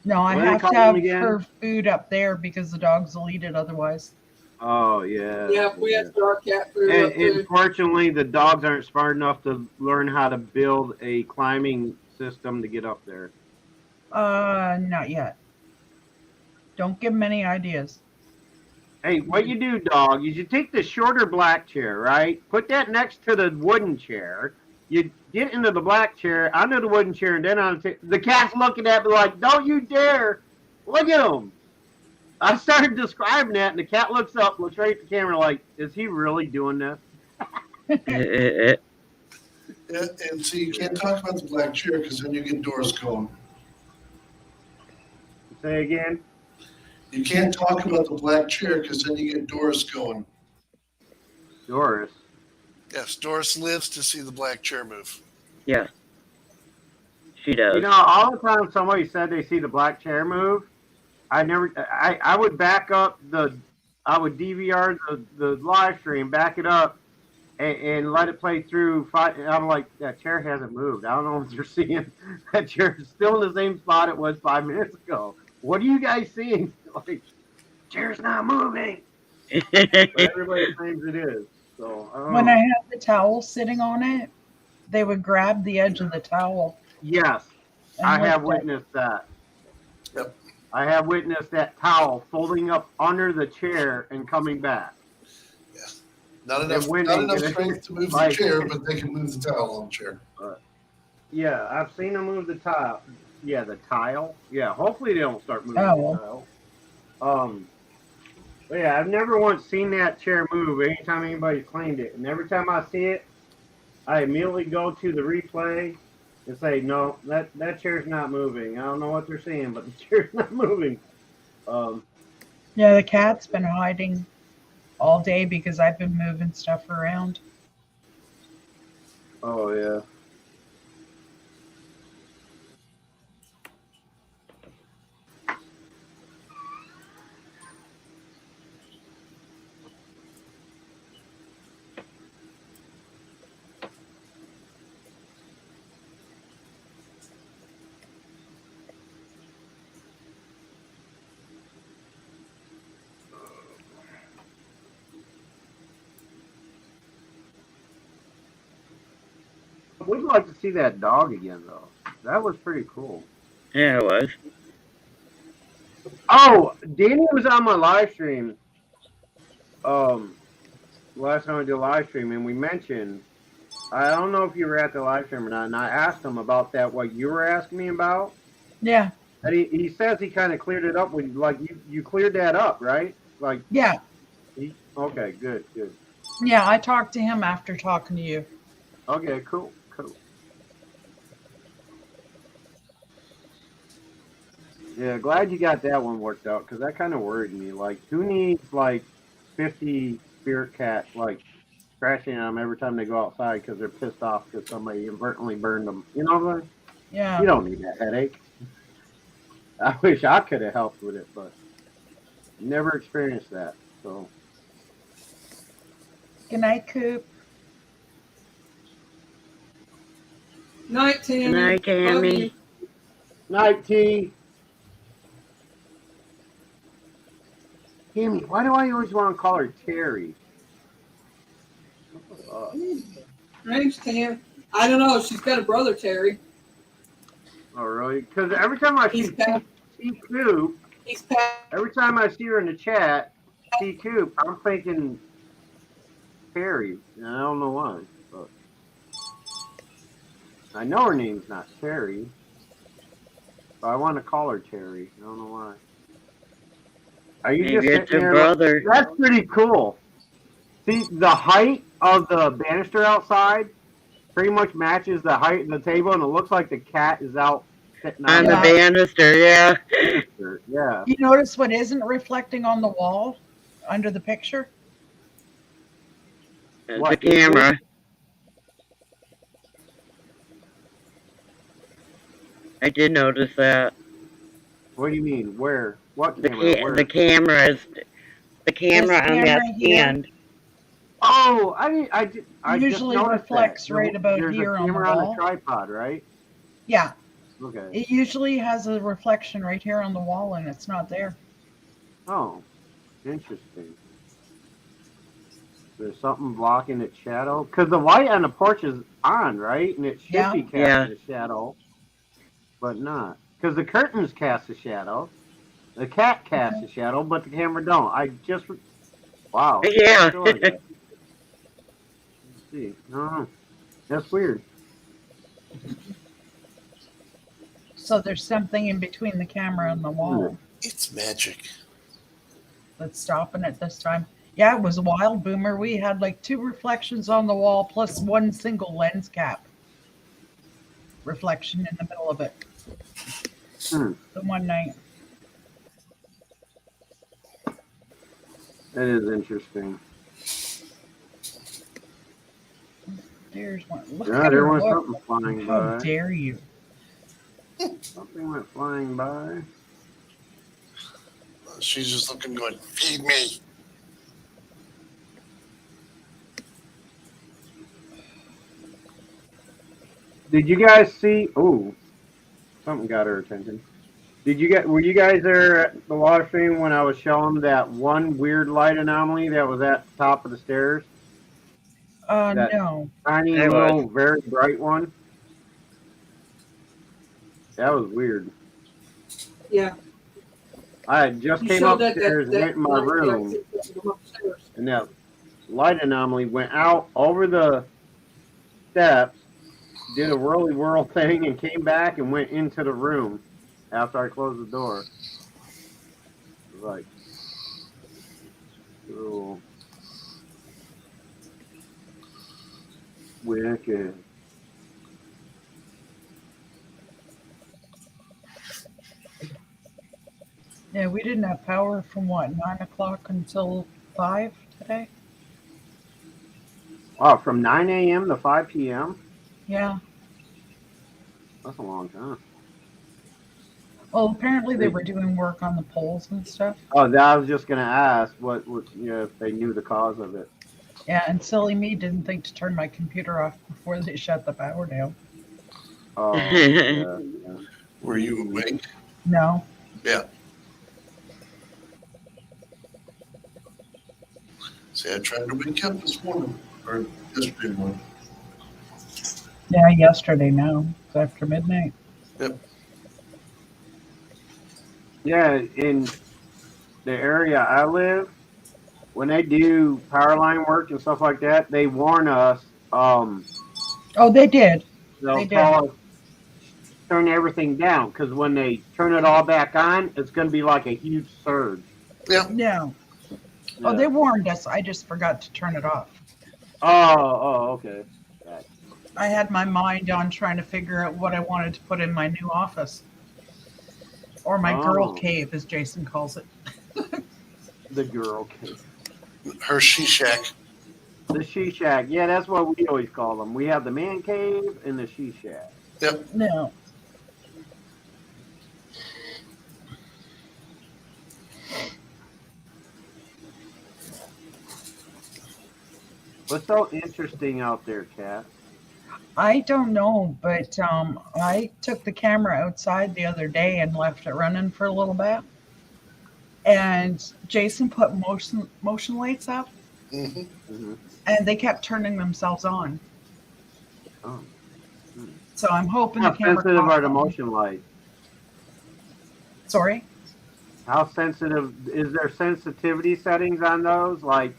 No, I What do they have call to them have again? her food up there because the dogs will eat it otherwise. Oh yeah. Yeah, we had our cat food And up too. unfortunately, the dogs aren't smart enough to learn how to build a climbing system to get up there. Not yet. Don't give them any ideas. Hey, what you do, dog, is you take the shorter black chair, right? Put that next to the wooden chair. You get into the black chair, onto the wooden chair, and then on the cat's looking at me like, "Don't you dare! Look at him!" I started describing that, and the cat looks up, looks right at the camera, like, "Is he really doing this?" And see, you can't talk about the black chair because then you get Doris going. Say again. You can't talk about the black chair because then you get Doris going. Doris. Yes, Doris lives to see the black chair move. Yeah. She does. You know, all the time somebody said they see the black chair move, I would back up I would DVR the live stream, back it up, and let it play through. I'm like, that chair hasn't moved. I don't know what you're seeing. That chair is still in the same spot it was 5 minutes ago. What are you guys seeing? Like, chair's not moving. But everybody claims it is. So When I had the towel sitting on it, they would grab the edge of the towel. Yes, and I have lift it. witnessed that. Yep. I have witnessed that towel folding up under the chair and coming back. Not And enough winning, strength to move the like- chair, but they can move the towel on the chair. Yeah, I've seen them move the tile. Yeah, the tile. Yeah, hopefully they don't start moving Oh. the tile. But yeah, I've never once seen that chair move anytime anybody's claimed it. And every time I see it, I immediately go to the replay and say, no, that chair's not moving. I don't know what they're seeing, but the chair's not moving. Yeah, the cat's been hiding all day because I've been moving stuff around. Oh, yeah. We'd like to see that dog again, though. That was pretty cool. Yeah, it was. Oh, Danny was on my live stream. Last time I did a live stream, and we mentioned, I don't know if you were at the live stream or not, and I asked him about that, what you were asking me about. Yeah, And he says he kind of cleared it up when, like, you cleared that up, right? Like, yeah, okay, good. yeah. I talked to him after talking to you. Okay, cool. Yeah, glad you got that one worked out, because that kind of worried me. Like, who needs, like, 50 spirit cats, like, scratching them every time they go outside because they're pissed off because somebody inadvertently burned them? You know what I mean? Yeah. You don't need that headache. I wish I could have helped with it, but never experienced that. So, Good night, Coop. Night, Tammy. Good night, Love Tammy. you. night, T. Tammy, why do I always want to call her Terry? Name's Tam. I don't know. She's got a brother, Terry. Oh, really? Because every time I He's see back. T Coop, He's Pat. every time I see her in the chat, T Coop, I'm thinking Terry, and I don't know why. But I know her name's not Terry, but I want to call her Terry. I don't know why. Are you Maybe just it's sitting her there? brother. That's pretty cool. See, the height of the banister outside pretty much matches the height of the table, and it looks like the cat is out sitting On on the Yeah. banister, yeah. banister. Yeah. You notice what isn't reflecting on the wall under the picture? The What, camera. I did notice that. What do you mean? Where? What The camera? Where? the camera is the camera on camera that here stand. Oh, I didn't. I just Usually noticed reflects that. right about There's here a on the camera on a wall. tripod, right? Yeah, Okay. it usually has a reflection right here on the wall, and it's not there. Oh, interesting. There's something blocking its shadow because the light on the porch is on, right? And it should Yeah. be casting Yeah. a shadow, but not because the curtains cast a shadow. The cat casts a shadow, but the camera don't. I just wow. Yeah. Still like that. Let's see. No, that's weird. So there's something in between the camera and the wall It's magic. that's stopping it this time. Yeah, it was wild, Boomer. We had like 2 reflections on the wall plus 1 single lens cap reflection in the middle of it. The one night. That is interesting. There's one. Look Yeah, at there her was look. something flying How by. dare you? Something went flying by. She's just looking, going, feed me. Did you guys see? Oh, something got her attention. Were you guys there at the water stream when I was showing that one weird light anomaly that was at the top of the stairs? That No. tiny I little, very bright one. That was weird. Yeah. I just You came showed that upstairs and went in my room, and that light anomaly went out over the steps, did a whirly whirl thing, and came back and went into the room after I closed the door. It was like, oh, wicked. Yeah, we didn't have power from what, 9 o'clock until 5 today? Wow, from 9 a.m. to 5 p.m.? Yeah. That's a long time. Well, apparently they were doing work on the poles and stuff. Oh, I was just gonna ask what if they knew the cause of it. Yeah, and silly me didn't think to turn my computer off before they shut the power down. Oh, yeah. Were you awake? No. Yeah. See, I tried to wake up this morning, or yesterday morning. Yeah, yesterday now. It's after midnight. Yep. Yeah, in the area I live, when they do power line work and stuff like that, they warn us. Oh, they did. They'll They did. tell us turn everything down because when they turn it all back on, it's going to be like a huge surge. Yeah. No. Yeah. Oh, they warned us. I just forgot to turn it off. Oh, okay. I had my mind on trying to figure out what I wanted to put in my new office. Or my girl cave, as Jason calls it. The girl cave. Her she shack. The she shack. Yeah, that's what we always call them. We have the man cave and the she shack. Yep. No. What's so interesting out there, Kat? I don't know, but I took the camera outside the other day and left it running for a little bit. And Jason put motion lights up, Mm-hmm. and they kept turning themselves on. Oh. So I'm hoping How the camera. sensitive are the motion lights? Sorry? How sensitive is there sensitivity settings on those? Like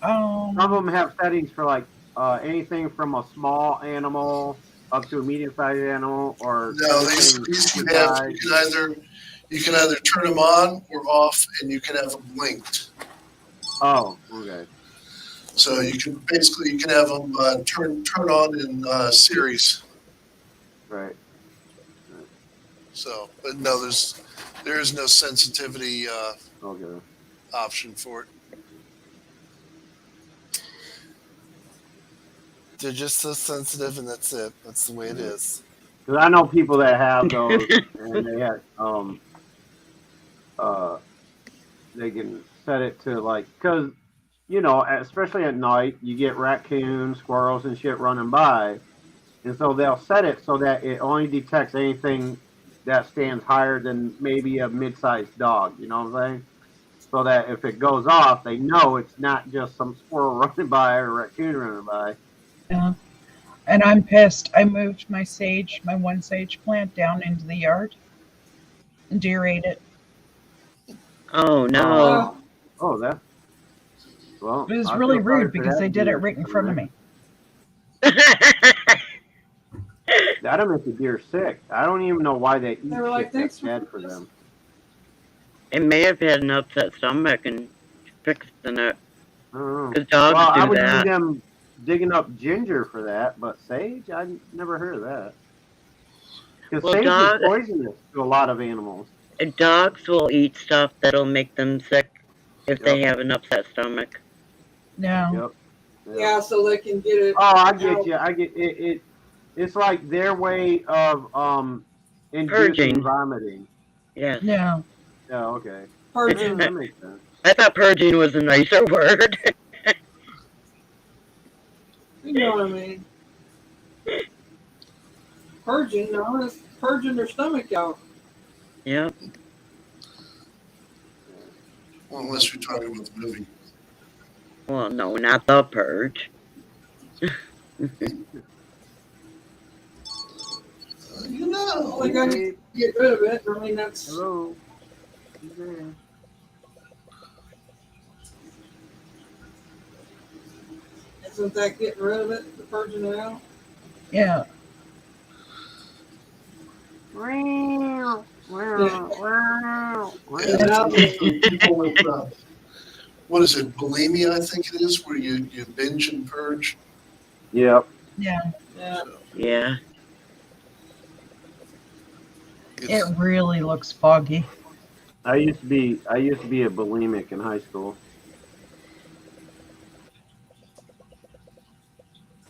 Some of them have settings for like anything from a small animal up to a medium-sized animal, or No, anything these can super have, size. you can either turn them on or off, and you can have them linked. Oh, okay. So you can have them turn on in series. Right. So, but no, there is no sensitivity Okay. option for it. They're just so sensitive, and that's it. That's the way it is. Because I know people that have those, and they had uh they can set it to like, because especially at night you get raccoons, squirrels, and shit running by, and so they'll set it so that it only detects anything that stands higher than maybe a mid-sized dog. You know what I'm saying? So that if it goes off, they know it's not just some squirrel running by or a raccoon running by. Yeah. And I'm pissed. I moved my one sage plant down into the yard. And deer ate it. Oh no. Oh, that. Well, It was I really feel sorry rude for because they that did it deer. right in front of me. That'll make the deer sick. I don't even know why they eat They were like, shit that's "Thanks for bad for this." them. It may have had an upset stomach and fixing it. I don't know. Because dogs Well, I do would see that. them digging up ginger for that, but sage, I never heard of that. Because Well, sage is poisonous to a lot of animals. dogs will eat stuff that'll make them sick if they Yep. have an upset stomach. No. Yep. Yeah, so they can get it. Oh, I get out. you. I get it. It's like their way of inducing Purging. vomiting. Yes. No. Oh, okay. Purging. That makes sense. I thought purging was a nicer word. You know what I mean? Purging, no, it's purging their stomach out. Yep. Well, unless you're talking about the movie. Well, no, not the purge. Well, they got to get rid of it. I mean, that's. Hello. Who's there? Isn't that getting rid of it? The purging it out? Yeah. What is it, bulimia? I think it is, where you binge and purge. Yep. Yeah. Yeah. Yeah. It really looks foggy. I used to be a bulimic in high school.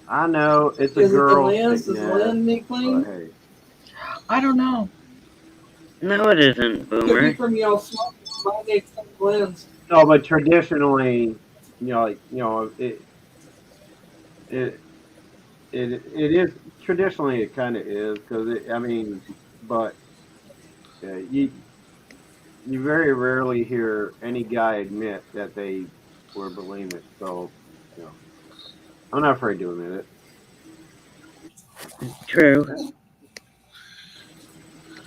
I know it's a Is it the girl. lens? Does the lens need clean? But hey, I don't know. No, it isn't, Could be Boomer. from y'all smoking. Might need some lens. no, but traditionally, it is traditionally it kind of is because I mean, but you very rarely hear any guy admit that they were bulimic. So, I'm not afraid to admit it. True.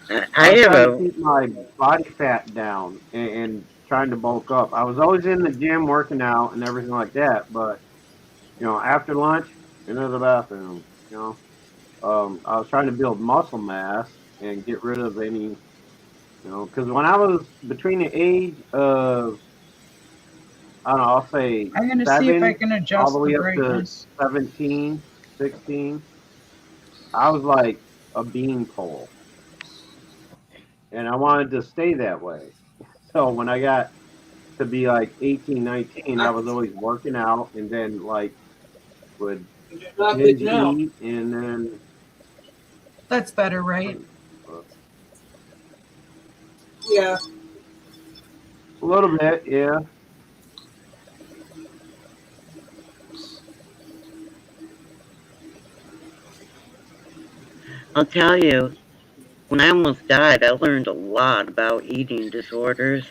I I'm have trying a. to keep my body fat down and trying to bulk up. I was always in the gym working out and everything like that, but after lunch, into the bathroom. I was trying to build muscle mass and get rid of any, because when I was between the age of, I don't know, I'll say I'm going to see if I 7 can all adjust the the way up to brightness. 17, 16, I was like a beanpole. And I wanted to stay that way. So when I got to be like 18, 19, I was always working out and then like would Not binge bitching out. eat and then That's better, right? Yeah. a little bit, yeah. I'll tell you, when I almost died, I learned a lot about eating disorders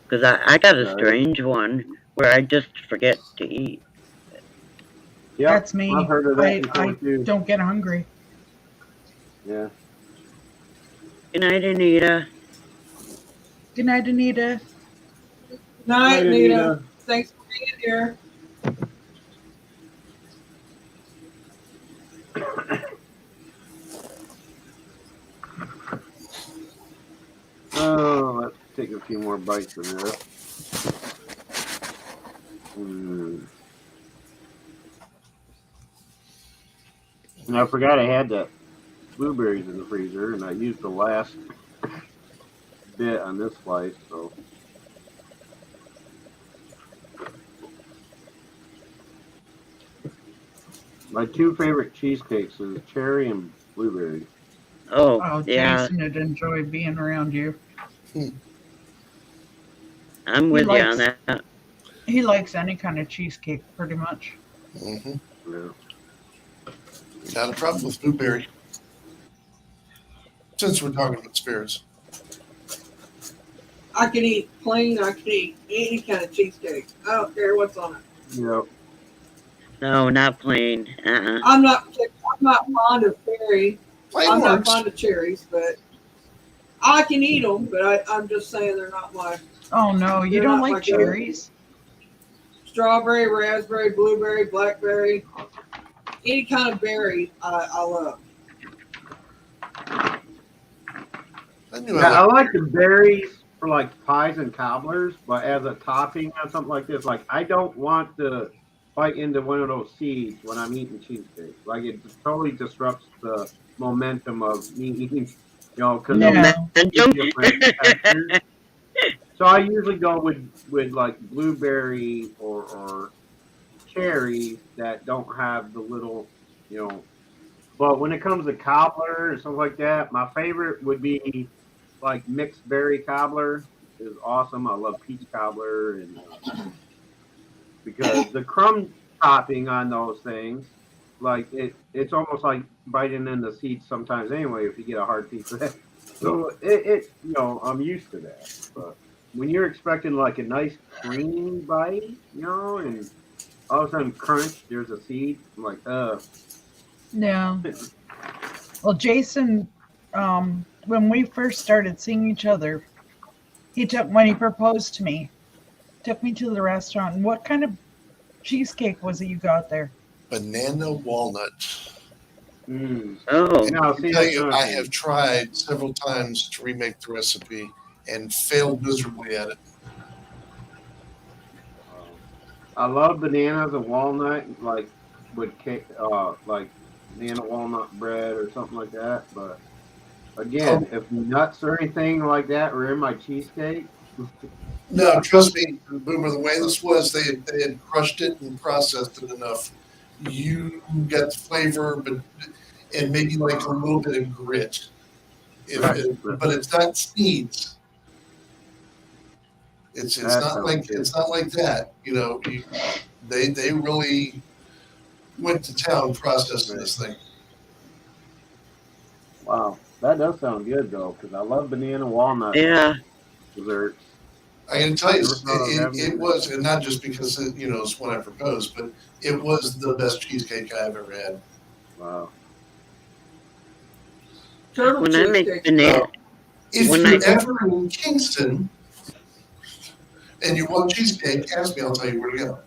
because I got a strange one where I just forget to eat. Yep, That's me. I've heard of that before I too. don't get hungry. Yeah. Good night, Anita. Good night, Anita. Night, Nita. Thanks for being here. take a few more bites of this. And I forgot I had that blueberries in the freezer, and I used the last bit on this slice, so. My two favorite cheesecakes is cherry and blueberry. Oh, yeah. Jason would enjoy being around you. I'm with you on that. He likes any kind of cheesecake, pretty much. Mm-hmm. Yeah. Got a problem with blueberry. Since we're talking about spirits. I can eat plain, I can eat any kind of cheesecake. I don't care what's on it. Yep. No, not plain. I'm not fond of cherry. I'm not fond of cherries, but I can eat them. But I'm just saying they're not my. Oh no, you don't like cherries? Strawberry, raspberry, blueberry, blackberry, any kind of berry, I love. I like the berries for like pies and cobblers, but as a topping on something like this, like I don't want to bite into one of those seeds when I'm eating cheesecake. Like it totally disrupts the momentum of me eating, because different textures. So I usually go with like blueberry or cherries that don't have the little, But when it comes to cobbler and stuff like that, my favorite would be like mixed berry cobbler is awesome. I love peach cobbler, and because the crumb topping on those things, like it's almost like biting in the seeds sometimes anyway if you get a hard piece of that. So I'm used to that. But when you're expecting like a nice creamy bite, and all of a sudden crunch, there's a seed. I'm like, Yeah. Well, Jason, when we first started seeing each other, when he proposed to me, took me to the restaurant. And what kind of cheesecake was it you got there? Banana walnut. Oh. I have tried several times to remake the recipe and failed miserably at it. I love bananas and walnut, like with cake, like banana walnut bread or something like that. But again, if nuts or anything like that were in my cheesecake, no, trust me, Boomer. The way this was, they had crushed it and processed it enough. You got the flavor, and maybe like a little bit of grit. But it's not seeds. It's not like that. They really went to town processing this thing. Wow, that does sound good though, because I love banana walnut desserts. I can tell you, it was, and not just because it's when I proposed, but it was the best cheesecake I've ever had. Wow. When I make banana, if you're ever in Kingston and you want cheesecake, ask me. I'll tell you where to go.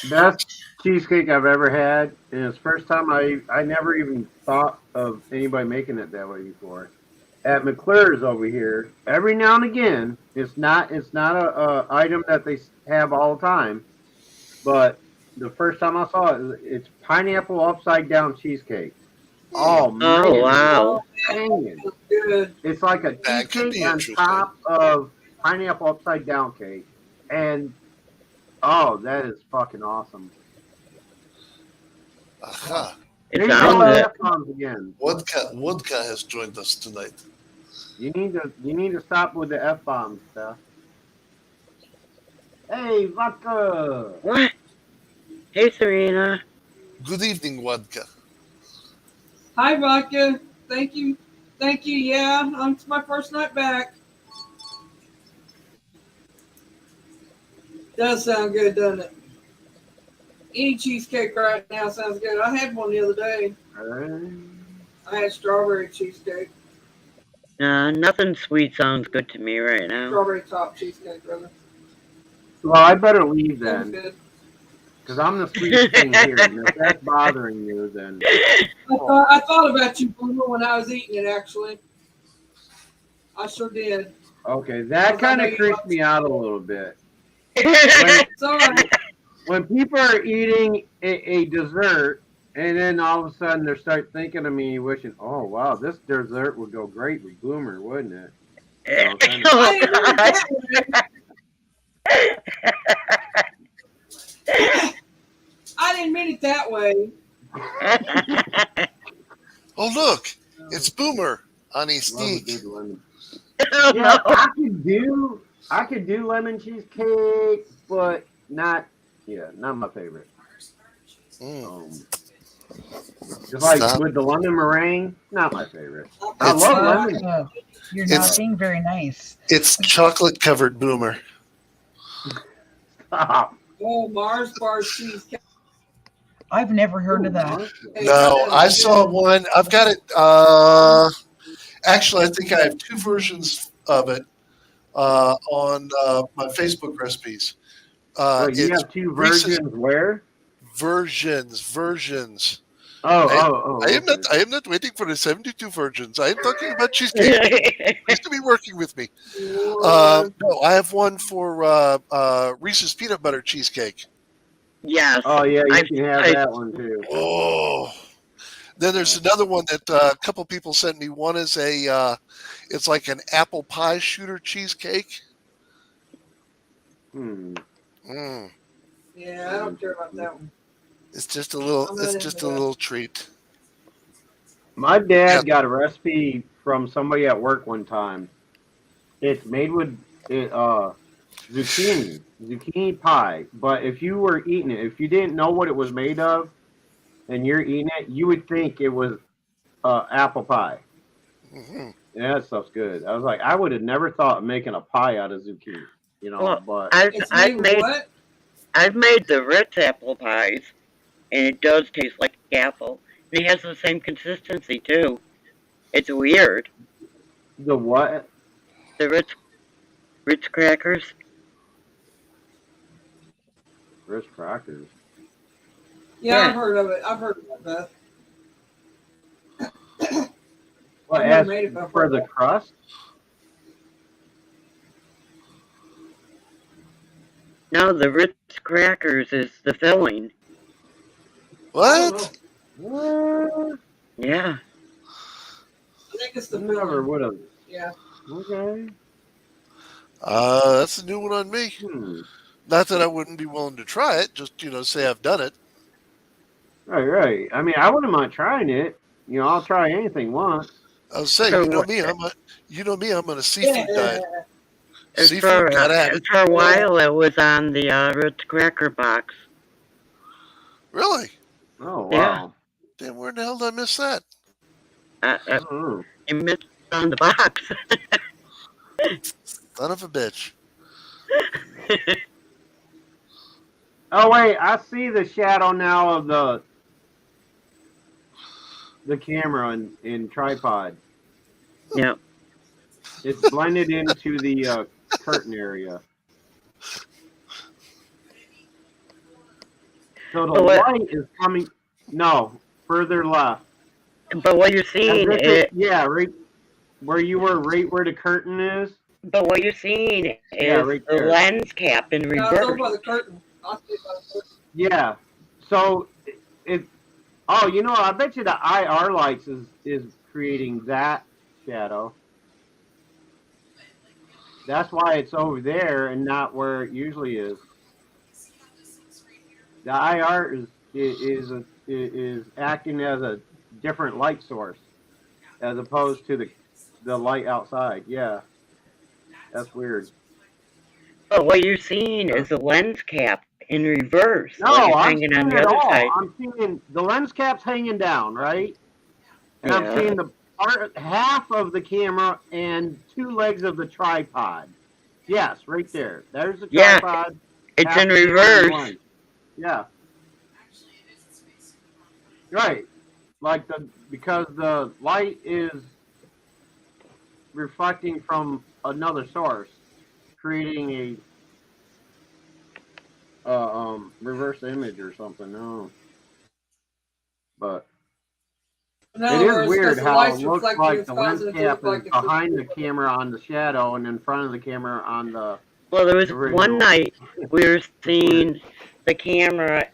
Best cheesecake I've ever had, and it's first time I never even thought of anybody making it that way before. At McClure's over here, every now and again, it's not a item that they have all the time, but the first time I saw it, it's pineapple upside down cheesecake. Oh man! Oh wow! It's like a cheesecake on top of pineapple upside down cake, and that is fucking awesome. Aha! It sounds good. Again. Wodka has joined us tonight. You need to stop with the F-bombs, Steph. Hey, vodka. What? Hey, Serena. Good evening, Vodka. Hi, Vodka. Thank you. Yeah, it's my first night back. Does sound good, doesn't it? Any cheesecake right now sounds good. I had one the other day. I had strawberry cheesecake. Nothing sweet sounds good to me right now. Strawberry top cheesecake, brother. Well, I better leave then. Because I'm the sweetest thing here. And if that's bothering you, then... I thought about you when I was eating it, actually. I sure did. Okay, that kind of creeps me out a little bit. Sorry. When people are eating a dessert, and then all of a sudden they start thinking of me, wishing, "Oh wow, this dessert would go great with Boomer, wouldn't it?" You know, kind of. I didn't mean it that way. I didn't mean it that way. Oh, look, it's Boomer on a Love a sneak. good lemon. Oh, Yeah, no. I could do lemon cheesecake, but not my favorite. Mm. Just like Stop. with the lemon meringue, not my favorite. I It's love lemon. You're It's- not being very nice. it's chocolate covered Boomer. Stop. Oh, Mars bar cheesecake. I've never heard of that. No, I saw one. I've got it. Actually, I think I have 2 versions of it on my Facebook recipes. Wait, you It's have 2 Reese's versions where? versions. Oh, I am okay. not. I am not waiting for the 72 versions. I am talking about cheesecake. Please to be working with me. No, I have one for Reese's peanut butter cheesecake. Yes. Oh yeah, you I- can have I- that one too. Oh. Then there's another one that a couple people sent me. One is it's like an apple pie shooter cheesecake. Hmm. Mm. Yeah, I don't care about that one. It's just a little. I'm not It's into just a that. little treat. My dad got a recipe from somebody at work one time. It's made with zucchini pie. But if you were eating it, if you didn't know what it was made of, and you're eating it, you would think it was apple pie. Hmm. Yeah, that stuff's good. I was like, I would have never thought of making a pie out of zucchini, Well, but It's made with what? I've made the Ritz apple pies, and it does taste like apple. And it has the same consistency too. It's weird. the what? The Ritz crackers. Ritz crackers. Yeah, Yeah. I've heard of it. I've heard of that. What, I've never as made it before. for the crust? No, the Ritz crackers is the filling. What? What? Yeah. I think it's the Never filling. would have. Yeah. Okay. That's a new one on me. Hmm. Not that I wouldn't be willing to try it. Just say I've done it. Right. I mean, I wouldn't mind trying it. I'll try anything once. I was saying, So you know what- me. I'm on a seafood diet. As Seafood, gotta have it. for a while, it was on the Ritz cracker box. Really? Oh Yeah. wow. Then where in the hell did I miss that? Oh. You missed on the box. Son of a bitch. Oh wait, I see the shadow now of the camera in tripod. Yeah. It's blended into the curtain area. So the But what- light is coming. No, further left. But what you're seeing As if is, yeah, right where you were, right where the curtain is. but what you're seeing is Yeah, right the there. lens cap in No, it's over reverse. by the curtain. I'll see by the curtain. Yeah. So it. Oh, I bet you the IR lights is creating that shadow. That's why it's over there and not where it usually is. The IR is acting as a different light source as opposed to the light outside. Yeah, that's weird. But what you're seeing is the lens cap in reverse. No, Like it's I'm hanging on seeing the it other all. side. I'm seeing the lens cap's hanging down, right? And I'm Yeah. seeing the half of the camera and 2 legs of the tripod. Yes, right there. There's the Yeah, tripod. It's half in the camera and reverse. lens. Yeah. Right. Like because the light is reflecting from another source, creating a reverse image or something. No. But In It other is words, weird because the how it light's looks reflecting, like it's the lens causing it to cap look is like it's behind the camera on the shadow and in front of the camera on the Well, there was original. one night we were seeing the camera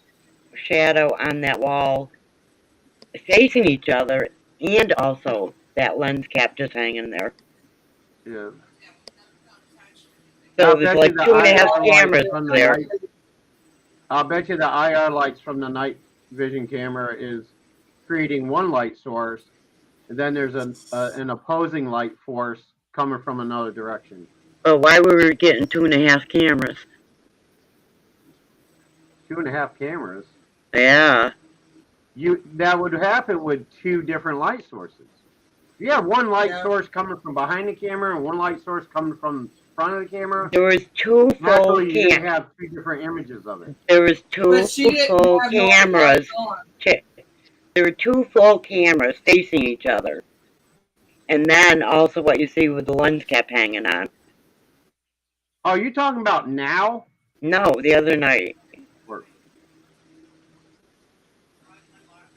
shadow on that wall facing each other, and also that lens cap just hanging there. Yeah. So I'll it was bet like you the 2.5 IR lights cameras from the there. night. I'll bet you the IR lights from the night vision camera is creating one light source, and then there's an opposing light force coming from another direction. But why were we getting 2.5 cameras? 2.5 cameras. Yeah. That would happen with two different light sources. You have one light Yeah. source coming from behind the camera and one light source coming from front of the camera. There was two full Naturally, you're gonna cameras. have two different images of it. There was two But she didn't full have no cameras. lights on. There were two full cameras facing each other. And then also what you see with the lens cap hanging on. Oh, you talking about now? No, the other night.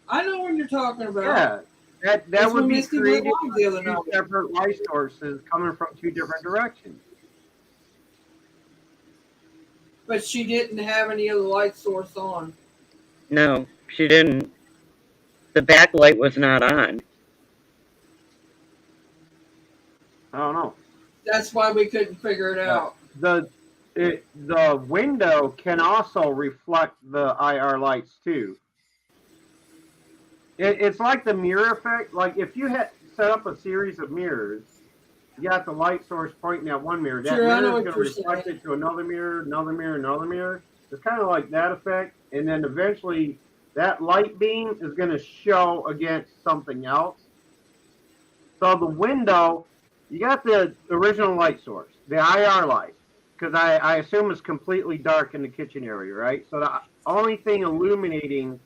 I know what you're talking about. Yeah. That That's would when be Misty went created live the other two night. separate light sources coming from two different directions. But she didn't have any other light source on. No, she didn't. The backlight was not on. I don't know. That's why we couldn't figure it out. The window can also reflect the IR lights too. It's like the mirror effect. Like if you had set up a series of mirrors, you got the light source pointing at one mirror. That Sure, I know mirror is what going to you're reflect saying. it to another mirror, another mirror, another mirror. It's kind of like that effect, and then eventually that light beam is going to show against something else. So the window, you got the original light source, the IR light, because I assume it's completely dark in the kitchen area, right? So the only thing illuminating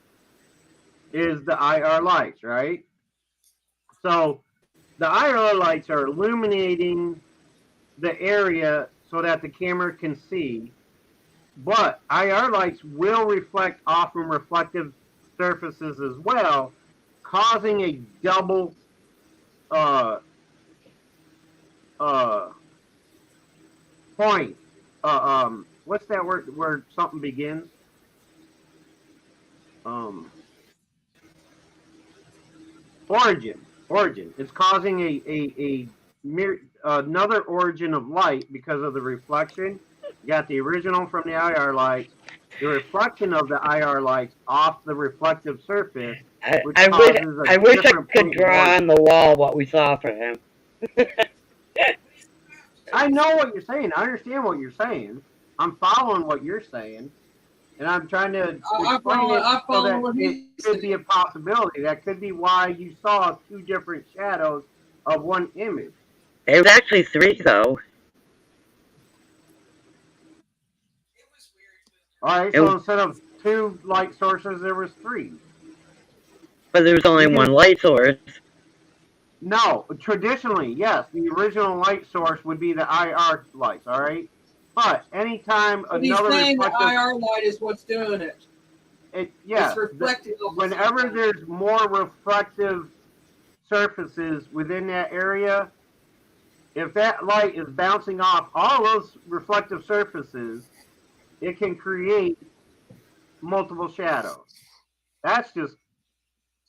is the IR lights, right? So the IR lights are illuminating the area so that the camera can see, but IR lights will reflect off from reflective surfaces as well, causing a double point. What's that word where something begins? Origin. Origin. It's causing another origin of light because of the reflection. You got the original from the IR lights, the reflection of the IR lights off the reflective surface, which causes a I wish I different could point of draw origin. on the wall what we saw for him. I know what you're saying. I understand what you're saying. I'm following what you're saying, and I'm trying to explain it so that it could be a possibility. That could be why you saw two different shadows of one image. There was actually 3 though. All right, so instead of 2 light sources, there was 3. But there was only one light source. No, traditionally, yes, the original light source would be the IR lights. All right, but anytime But he's another saying reflective, the IR light is what's doing it. Yeah, It's reflecting whenever there's more reflective surfaces within that area, if that light is bouncing off all those reflective surfaces, it can create multiple shadows. That's just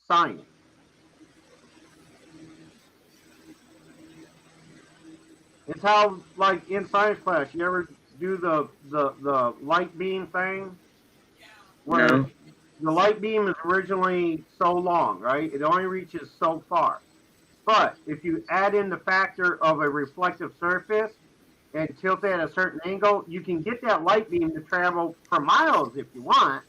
science. It's how, like in science class, you ever do the light beam thing, where No. the light beam is originally so long, right? It only reaches so far. But if you add in the factor of a reflective surface and tilt it at a certain angle, you can get that light beam to travel for miles if you want,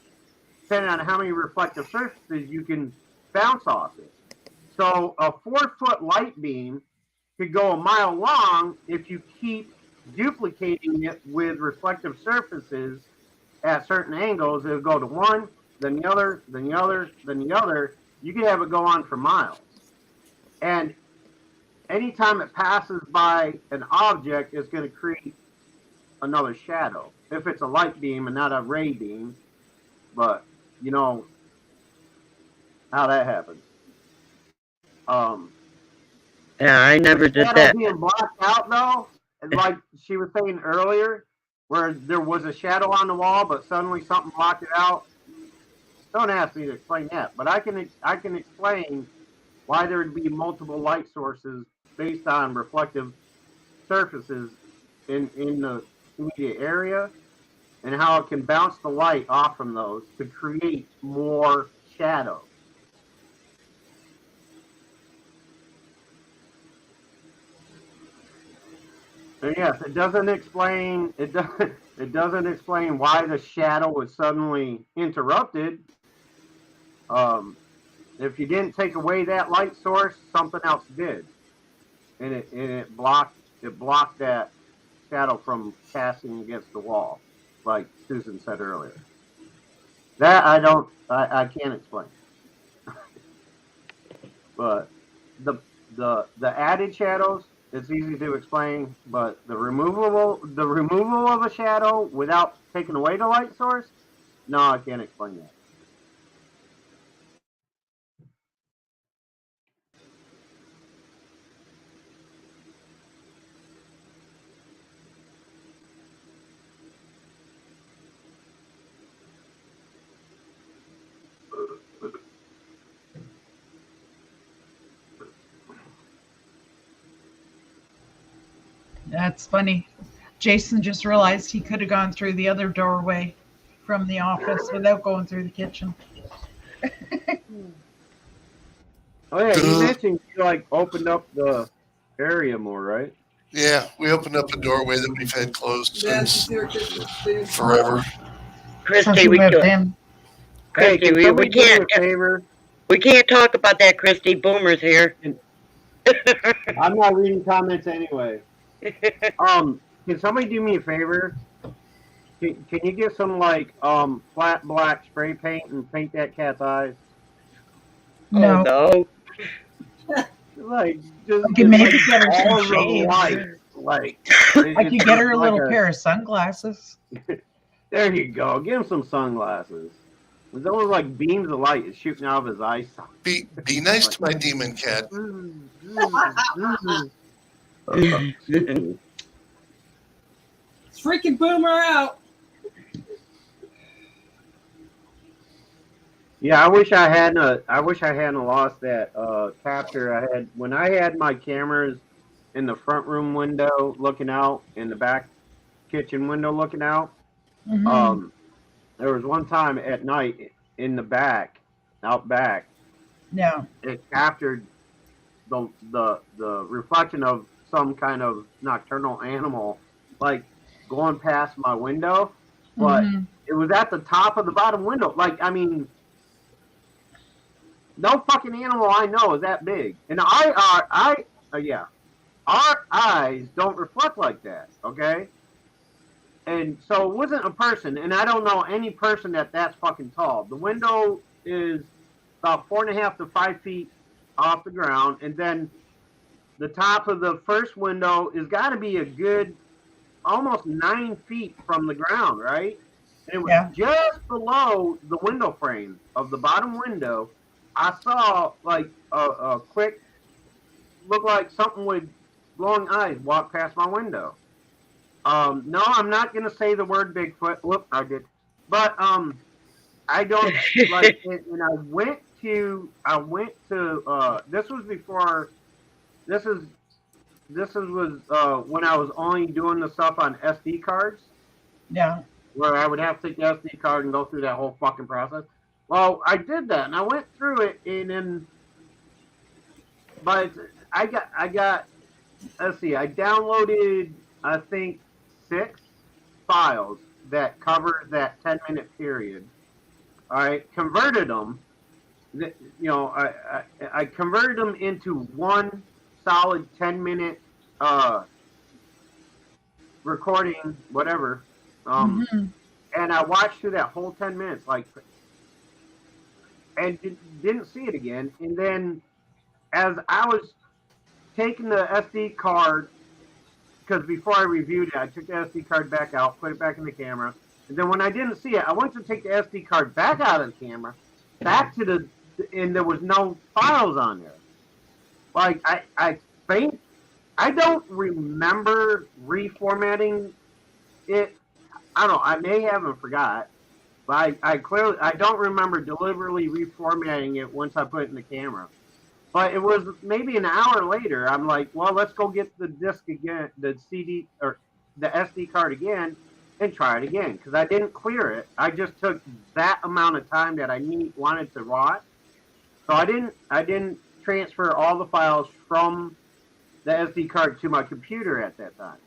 depending on how many reflective surfaces you can bounce off it. So a 4-foot light beam could go a mile long if you keep duplicating it with reflective surfaces at certain angles. It'll go to one, then the other, then the other, then the other. You could have it go on for miles. And anytime it passes by an object, it's going to create another shadow. If it's a light beam and not a ray beam, but you know how that happens. Yeah, I never did shadow that. being blocked out though, like she was saying earlier, where there was a shadow on the wall, but suddenly something blocked it out. Don't ask me to explain that, but I can explain why there would be multiple light sources based on reflective surfaces in the immediate area, and how it can bounce the light off from those to create more shadow. And yes, it doesn't explain it doesn't explain why the shadow was suddenly interrupted. Um, if you didn't take away that light source, something else did, and it blocked that shadow from casting against the wall, like Susan said earlier. That I can't explain. But the the added shadows, it's easy to explain, but the removal of a shadow without taking away the light source, no, I can't explain that. That's funny. Jason just realized he could have gone through the other doorway from the office without going through the kitchen. Oh yeah, you Duh. mentioned you like opened up the area more, right? Yeah, we opened up a doorway that we've had closed That's since your kitchen. forever. Since Christy, you we moved can, in. Hey, Christy, can somebody do me a favor? we can't talk about that. Christy, Boomer's here. I'm not reading comments anyway. Can somebody do me a favor? Can you get some like flat black spray paint and paint that cat's eyes? Oh No. no. Like just I could maybe get her some all the shades. light. Like I could get her a like little pair of sunglasses. There you go. Give him some sunglasses. It's almost like beams of light is shooting out of his eyes. Be nice to my demon cat. It's freaking Boomer out. Yeah, I wish I hadn't lost that capture I had when I had my cameras in the front room window looking out, in the back kitchen window looking out. Mm-hmm. There was one time at night in the back, out back, Yeah. it captured the reflection of some kind of nocturnal animal, like going past my window, but Mm-hmm. it was at the top of the bottom window. Like, I mean, no fucking animal I know is that big, and yeah, our eyes don't reflect like that. Okay, and so it wasn't a person, and I don't know any person that's fucking tall. The window is about 4.5 to 5 feet off the ground, and then the top of the first window is got to be a good almost 9 feet from the ground, right? And it was Yeah. just below the window frame of the bottom window. I saw like a quick look like something with glowing eyes walk past my window. No, I'm not gonna say the word Bigfoot. Whoop, I did. But I don't like it. And I went to this was before this is was when I was only doing the stuff on SD cards, Yeah. where I would have to take the SD card and go through that whole fucking process. Well, I did that and I went through it, and then but I got let's see, I downloaded I think 6 files that covered that 10-minute period. I converted them. I converted them into one solid 10-minute recording, whatever. Mm-hmm. And I watched through that whole 10 minutes, like, and didn't see it again. And then as I was taking the SD card, because before I reviewed it, I took the SD card back out, put it back in the camera, and then when I didn't see it, I went to take the SD card back out of the camera, back to and there was no files on there. Like I think I don't remember reformatting it. I don't know. I may have and forgot, but I clearly I don't remember deliberately reformatting it once I put it in the camera. But it was maybe an hour later. I'm like, well, let's go get the disc again, the CD or the SD card again, and try it again because I didn't clear it. I just took that amount of time that I wanted to watch. So I didn't transfer all the files from the SD card to my computer at that time.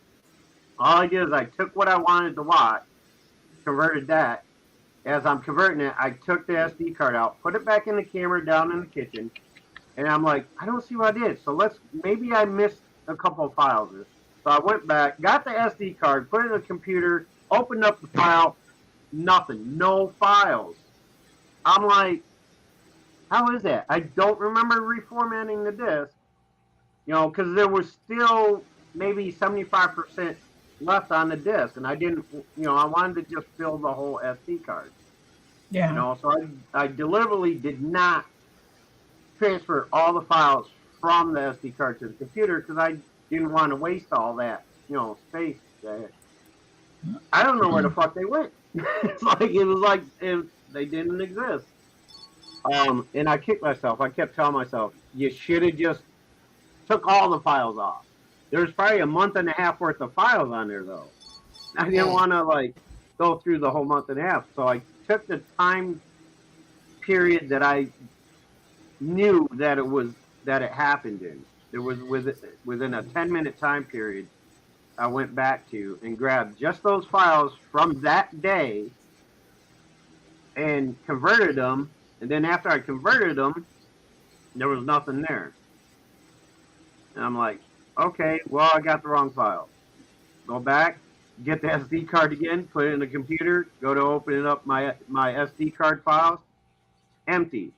All I did is I took what I wanted to watch, converted that. As I'm converting it, I took the SD card out, put it back in the camera down in the kitchen, and I'm like, I don't see what I did. So maybe I missed a couple of files. So I went back, got the SD card, put it in the computer, opened up the file, nothing, no files. I'm like, how is that? I don't remember reformatting the disk, because there was still maybe 75% left on the disk, and I didn't, I wanted to just fill the whole SD card. Yeah. So I deliberately did not transfer all the files from the SD card to the computer because I didn't want to waste all that, space. I don't know where the fuck they went. They didn't exist. And I kicked myself. I kept telling myself, you should have just took all the files off. There's probably a month and a half worth of files on there though. I didn't want to go through the whole month and a half, so I took the time period that I knew that it happened in. There was within a 10-minute time period. I went back to and grabbed just those files from that day and converted them. And then after I converted them, there was nothing there. And I'm like, okay, well, I got the wrong file. Go back, get the SD card again, put it in the computer, go to open up my SD card files, empty.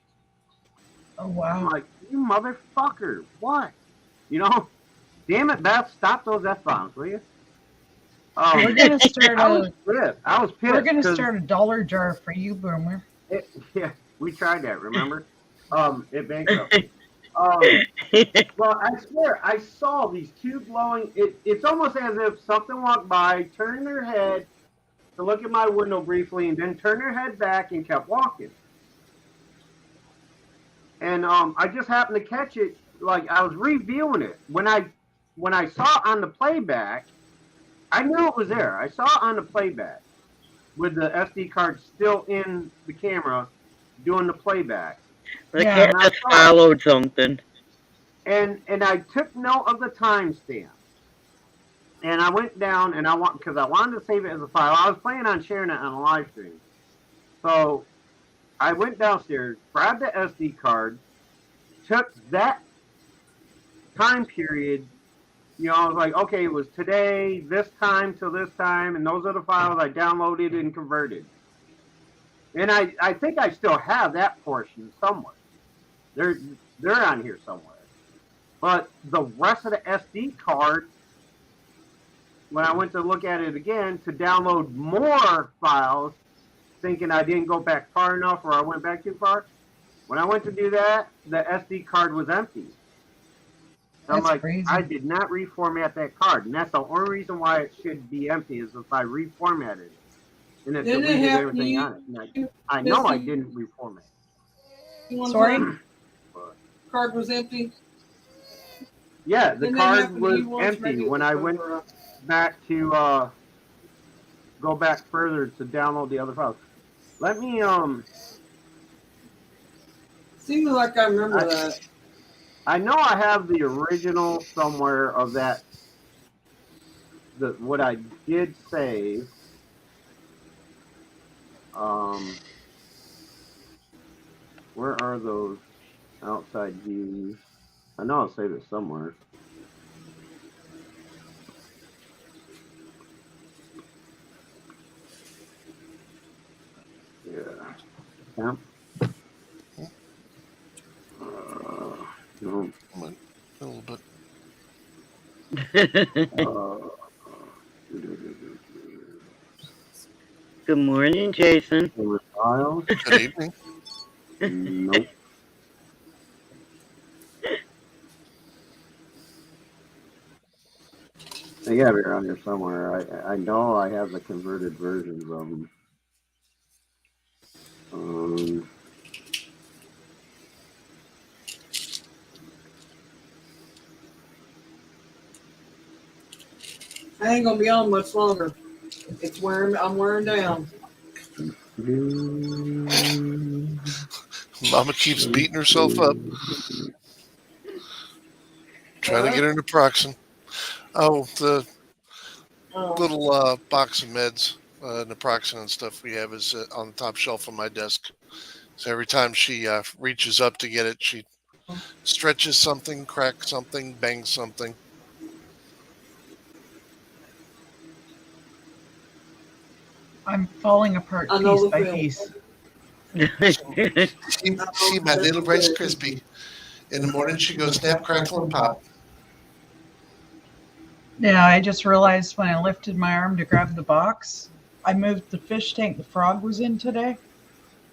Oh, wow. I'm like, you motherfucker, what? Damn it, Beth, stop those F-bombs, will you? We're gonna start I was pissed. We're gonna start a dollar jar for you, Boomer. Yeah, we tried that, remember? It bankrupted. Well, I swear, I saw these two glowing. It's almost as if something walked by, turned their head to look at my window briefly, and then turned their head back and kept walking. And I just happened to catch it. Like I was reviewing it when I saw it on the playback. I knew it was there. I saw it on the playback with the SD card still in the camera doing the playback. The cat just followed something. And I took note of the timestamp. And I went down and because I wanted to save it as a file. I was planning on sharing it on a live stream. So I went downstairs, grabbed the SD card, took that time period. I was like, okay, it was today, this time till this time, and those are the files I downloaded and converted. And I think I still have that portion somewhere. They're on here somewhere. But the rest of the SD card, when I went to look at it again to download more files, thinking I didn't go back far enough or I went back too far, when I went to do that, the SD card was empty. So I'm like, crazy. I did not reformat that card, and that's the only reason why it should be empty is if I reformatted it. And it deleted everything on it. I know I didn't reformat it. Sorry? Card was empty? Yeah, the card was empty when I went back to go back further to download the other files. Let me Seems like I remember that. I know I have the original somewhere of that. What I did save. Where are those outside views? I know I'll save it somewhere. Yeah. Temp. No. A little bit. Good morning, Jason. Good evening. Nope. They gotta be around here somewhere. I know I have the converted versions of them. I ain't gonna be on much longer. I'm wearing down. Mama keeps beating herself up, trying to get her naproxen. Oh, the little box of meds, naproxen and stuff we have is on the top shelf on my desk. So every time she reaches up to get it, she stretches something, cracks something, bangs something. I'm falling apart piece by piece. See my little Rice Krispie. In the morning, she goes snap, crackle, and pop. Yeah, I just realized when I lifted my arm to grab the box, I moved the fish tank the frog was in today.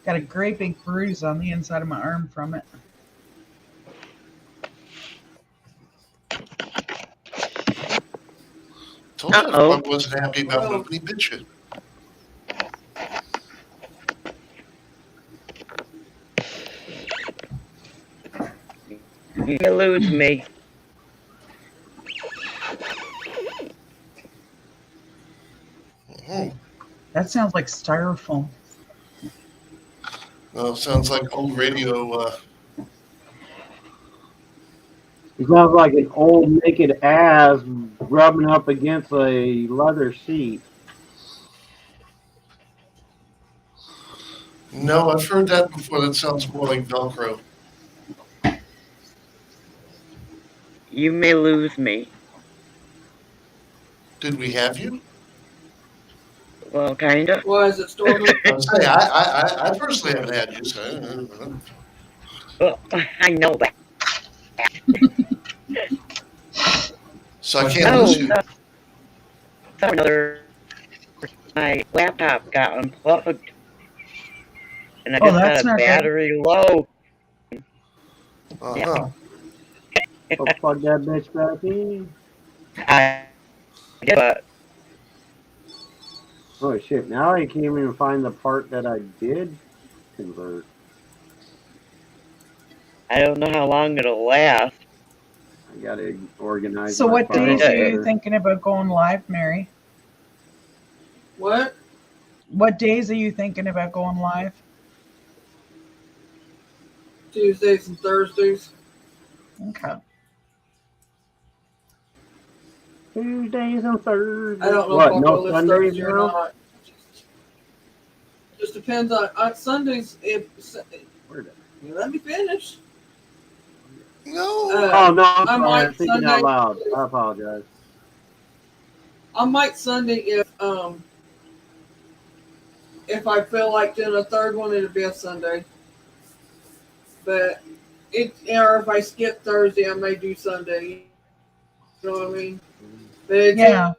Got a great big bruise on the inside of my arm from it. Told you the frog wasn't happy about moving. He bit you. You lose me. Mm-hmm. That sounds like styrofoam. Well, sounds like old radio. It sounds like an old naked ass rubbing up against a leather seat. No, I've heard that before. That sounds more like Velcro. You may lose me. Did we have you? Well, kinda. Why is it Stormy? I'm saying I personally haven't had you. So. Well, I know that. So I can't lose you. My laptop got unplugged, and I Oh, just that's got a not good. battery low. Uh-huh. Oh, plug that bitch back in. I did, but Oh shit! Now I can't even find the part that I did convert. I don't know how long it'll last. I gotta organize. So my what days files are you better. thinking about going live, Mary? What? What days are you thinking about going live? Tuesdays and Thursdays. Okay. Tuesdays and Thursdays. I don't know What? if I'll No go this Sundays Thursday or now? not. Just depends on Sundays. Let me finish. No. Oh no! I'm I sorry. might I'm thinking Sunday. out loud. I apologize. I might Sunday if I feel like doing a third one, it'll be a Sunday. But or if I skip Thursday, I may do Sunday. You know what I mean? But Yeah.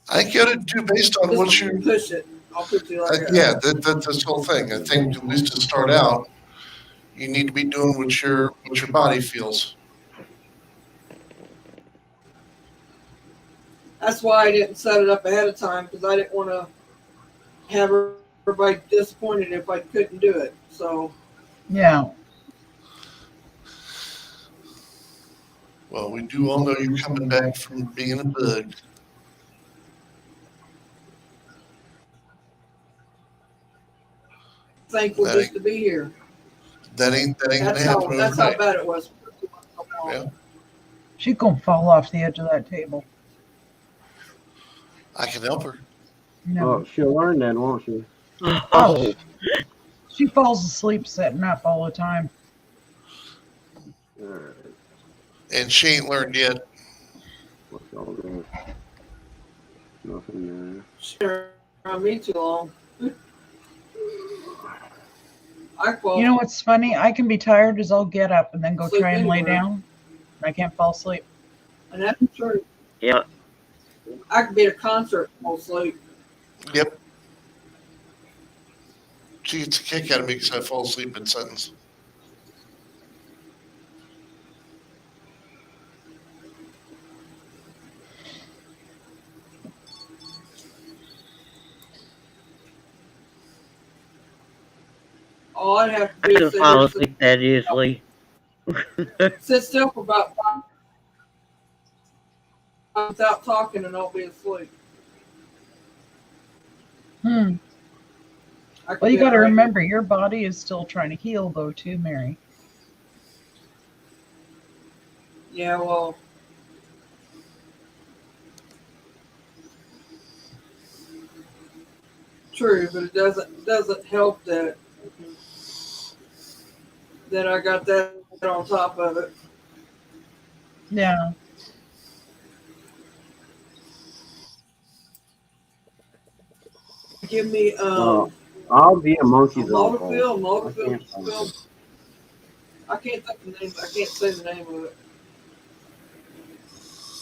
I get it too based on what you push it. I'll put you like that. Yeah, that's this whole thing. I think at least to start out, you need to be doing what your body feels. That's why I didn't set it up ahead of time, because I didn't want to have everybody disappointed if I couldn't do it. So Yeah. Well, we do all know you're coming back from being a bug. thankful just to be here. That ain't gonna happen overnight. That's how bad it was. Yeah. She's gonna fall off the edge of that table. I can help her. No. Oh, she'll learn then, won't she? Oh, She falls asleep sitting up all the time. All right. And she ain't learned yet. What's all this? Nothing there. Sure, on me too long. You know what's funny? I can be tired as I'll get up and then go Sleep try and lay anywhere. down. I can't fall asleep. And that's true. yeah. I could be at a concert and fall asleep. Yep. She gets a kick out of me because I fall asleep in sentence. All I'd have I to do don't is sit fall here, asleep that easily. sit still for about 5 minutes without talking, and I'll be asleep. Hmm. I could Well, you be got to right here. remember, your body is still trying to heal, though, too, Mary. Yeah, well, true, but it doesn't help that I got that on top of it. Yeah. Give me I'll be a monkey's Modafinil. I can't find it. I can't think of the name. I can't say the name of it.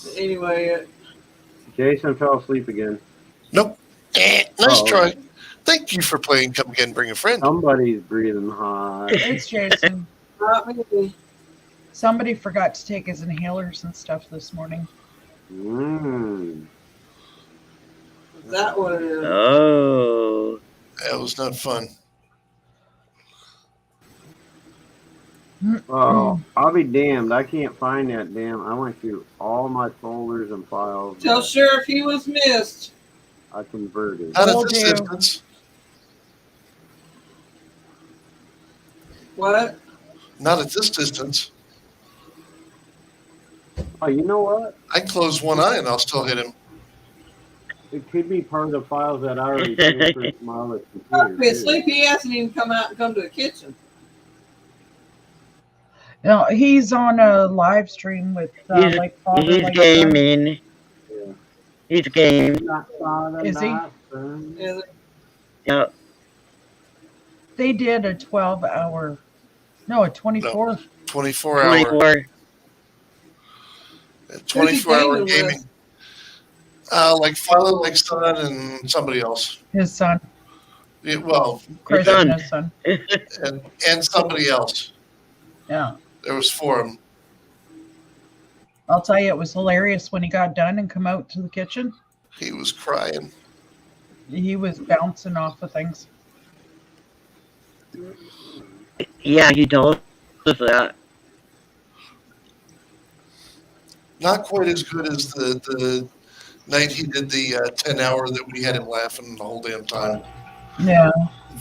But anyway, Jason fell asleep again. Nope. Nice try. Okay. Thank you for playing Come Again, Bring a Friend. Somebody's breathing hot. It's Jason. not me. Somebody forgot to take his inhalers and stuff this morning. Mmm. Is that what it is? Oh. That was not fun. Well, I'll be damned. I can't find that damn. I went through all my folders and files. Tell Sheriff he was missed. I converted. Not at Told this you. distance. What? Not at this distance. Oh, you know what? I can close one eye and I'll still hit him. It could be part of the files that I already transferred to my other I'll computer. be too. asleep. He hasn't even come out and come to the kitchen. No, he's on a live stream with He's, like father, he's like son. gaming. Yeah. He's gaming. Not father, Is he? not son. Yeah, Yep. They did a 12-hour, no, a 24. 24 hour. 24. 24-hour Who's he gaming gaming. Like father, like son, and somebody else. His son, Yeah, well, Chris, son. and his son. and somebody else. Yeah. There was 4 of them. I'll tell you, it was hilarious when he got done and come out to the kitchen. He was crying. He was bouncing off of things. Yeah, he told us that. Not quite as good as the night he did the 10-hour that we had him laughing the whole damn time. Yeah.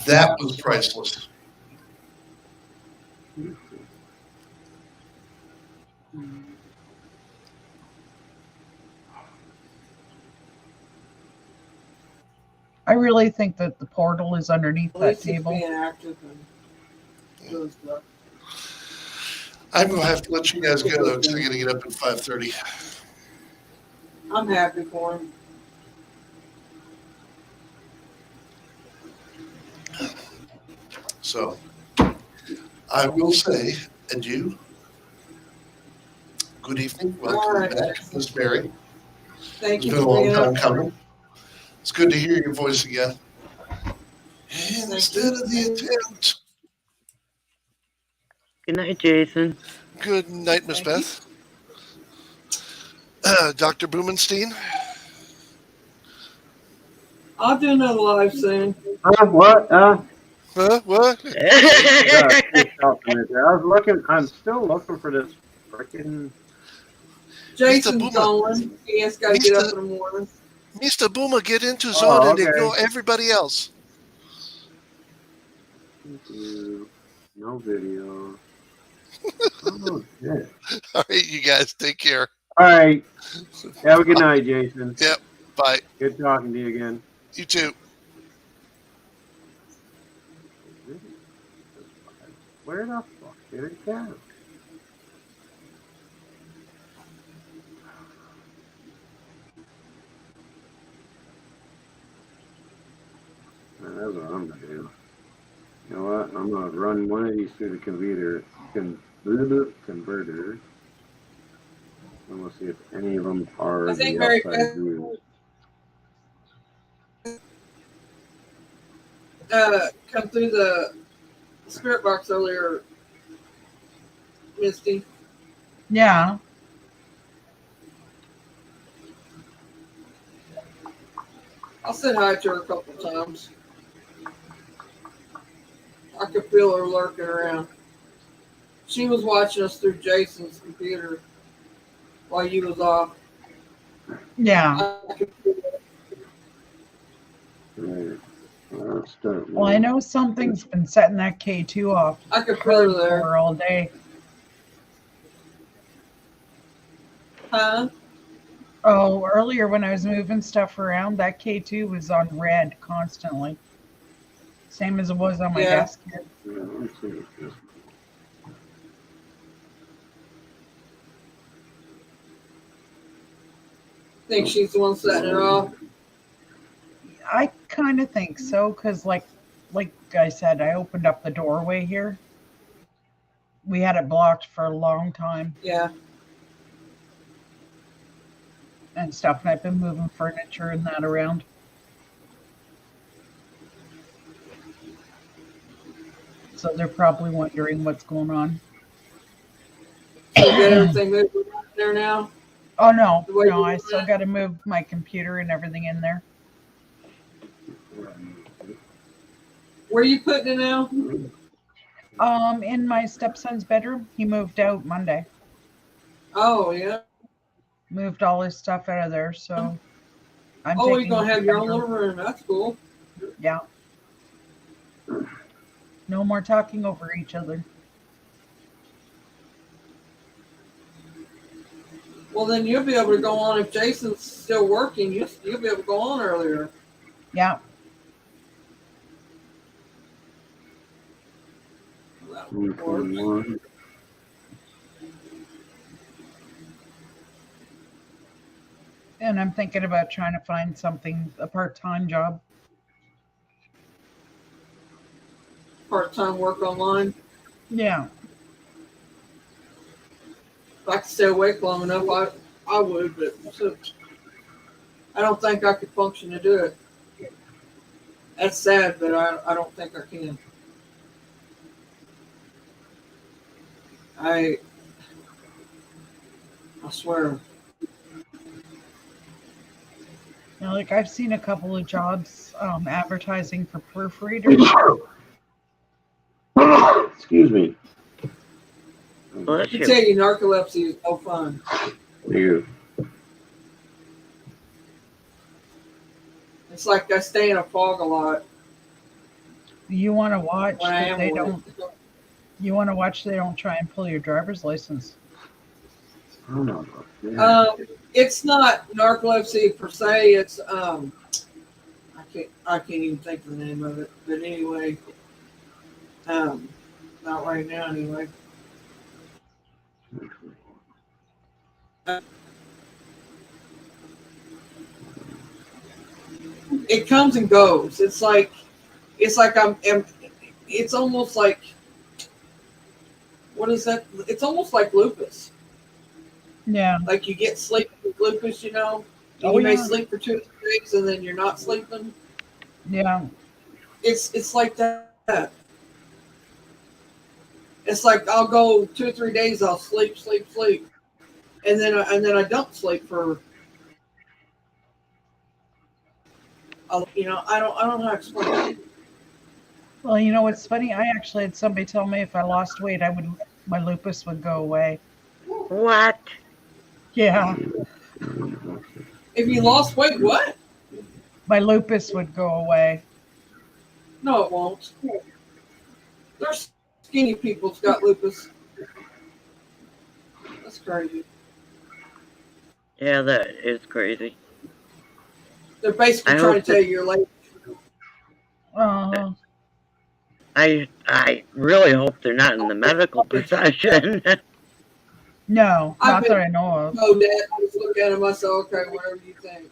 That was priceless. I really think that the portal is underneath At that least he's table. being active and doing stuff. I'm going to have to let you guys go, though, because I got to get up at 5:30. I'm happy for him. So, I will say adieu. Good evening. All Welcome right, back, Jackson. Miss Mary. Thank It's you been a for long being time up. coming. It's good to hear your voice again. Instead of the attempt. Good night, Jason. Good night, Miss Thank you. Beth. Dr. Blumenstein. I'll do another live soon. What? What? I was looking. I'm still looking for this freaking. Jason's Boomer. going. He has got to get up in the morning. Mr. Boomer, get into zone and okay. ignore everybody else. Thank you. No video. Oh, shit. All right, you guys, take care. All right. Have a good night, Jason. Yep, bye. Good talking to you again. You too. Where the fuck did it go? That's what I'm gonna do. You know what? I'm gonna run one of these through the converter. Converter. And we'll see if any of them are I think the Mary outside Beth grooves. come through the spirit box earlier, Misty. Yeah. I said hi to her a couple times. I could feel her lurking around. She was watching us through Jason's computer while you was off. Yeah. I could feel Right. Let's start. Well, I know something's been setting that K2 off her there. hardcore all day. Huh? Oh, earlier when I was moving stuff around, that K2 was on red constantly. Same as it was on my Yeah. desk here. Yeah, let's see what this. Think she's the one setting it off. I kind of think so, because like I said, I opened up the doorway here. We had it blocked for a long time Yeah. and stuff, and I've been moving furniture and that around. So they're probably wondering what's going on. So get everything moved there now? Oh no, The way no, you I want still it? got to move my computer and everything in there. Where you putting it now? In my stepson's bedroom. He moved out Monday. Oh, yeah. Moved all his stuff out of there, so I'm Oh, you're taking going to have your own bedroom. little room. That's cool. Yeah. No more talking over each other. Well, then you'll be able to go on if Jason's still working. You'll be able to go on earlier. Yeah. That works. And I'm thinking about trying to find something, a part-time job. Part-time work online. Yeah. If I could stay awake long enough, I would, but I don't think I could function to do it. That's sad, but I don't think I can. I swear. Now, like I've seen a couple of jobs advertising for proofreaders. Excuse me. I can tell you, narcolepsy is no fun. You. It's like I stay in a fog a lot. You want to watch when I that am they awake. don't. You want to watch they don't try and pull your driver's license. It's not narcolepsy per se. It's I can't even think of the name of it. But anyway, not right now anyway. It comes and goes. It's like it's almost like, what is that? It's almost like lupus. Yeah. Like you get sleep with lupus, and you may sleep for 2 days and then you're not sleeping. Yeah. It's like that. It's like I'll go 2 or 3 days, I'll sleep, and then I don't sleep for. I don't know how to explain it. Well, you know what's funny? I actually had somebody tell me if I lost weight, my lupus would go away. What? Yeah. If you lost weight, what? My lupus would go away. No, it won't. There's skinny people's got lupus. That's crazy. Yeah, that is crazy. They're basically trying to tell you you're late. I really hope they're not in the medical profession. No, not that I know of. No, Dad. I just look at him. I say, okay, whatever you think.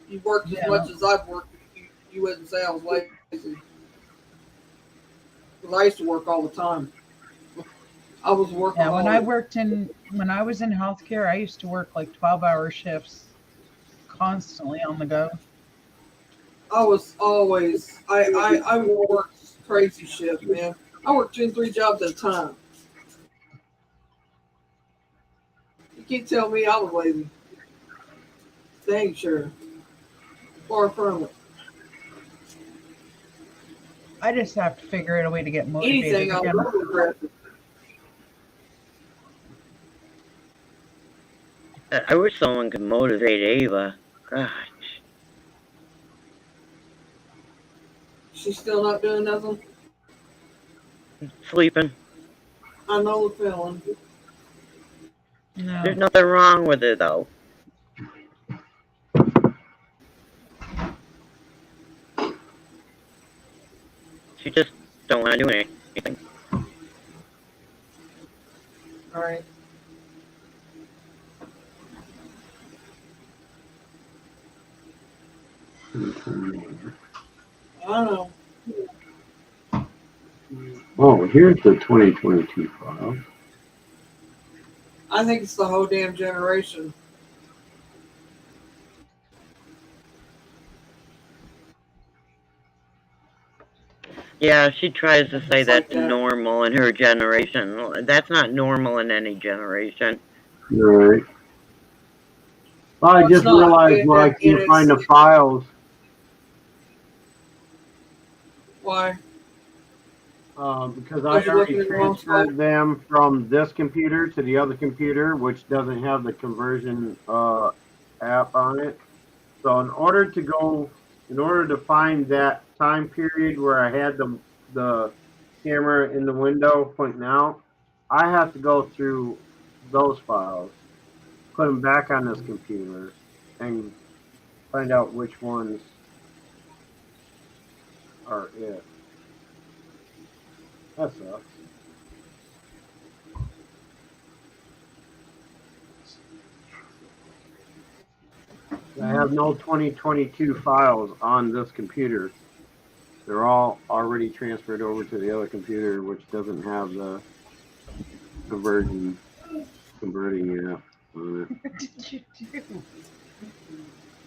You worked as much as I've worked. You wouldn't say I was lazy. Because I used to work all the time. I was working. Yeah, when I was in healthcare, I used to work like 12-hour shifts, constantly on the go. I was always I worked crazy shifts, man. I worked 2 and 3 jobs at a time. You can't tell me I was lazy. Dang sure. Far from it. I just have to figure out a way to get motivated Anything on again. road aggressive. I wish someone could motivate Ava. Gosh. She's still not doing nothing. Sleeping. I know the feeling. No. There's nothing wrong with it, though. She just don't want to do anything. All right. I don't know. Oh, here's the 2022 file. I think it's the whole damn generation. Yeah, she tries to say It's like that's that. normal in her generation. That's not normal in any generation. Right. Well, I It's just not, realized why I and can't find the it's- files. Why? Because I Because you're already looking at the wrong transferred them from this computer to the other computer, which doesn't have the conversion app on it. So in order to find that time period where I had the camera in the window pointing out, I have to go through those files, put them back on this computer, and find out which ones are it. That sucks. I have no 2022 files on this computer. They're all already transferred over to the other computer, which doesn't have the converting app on it. What did you do?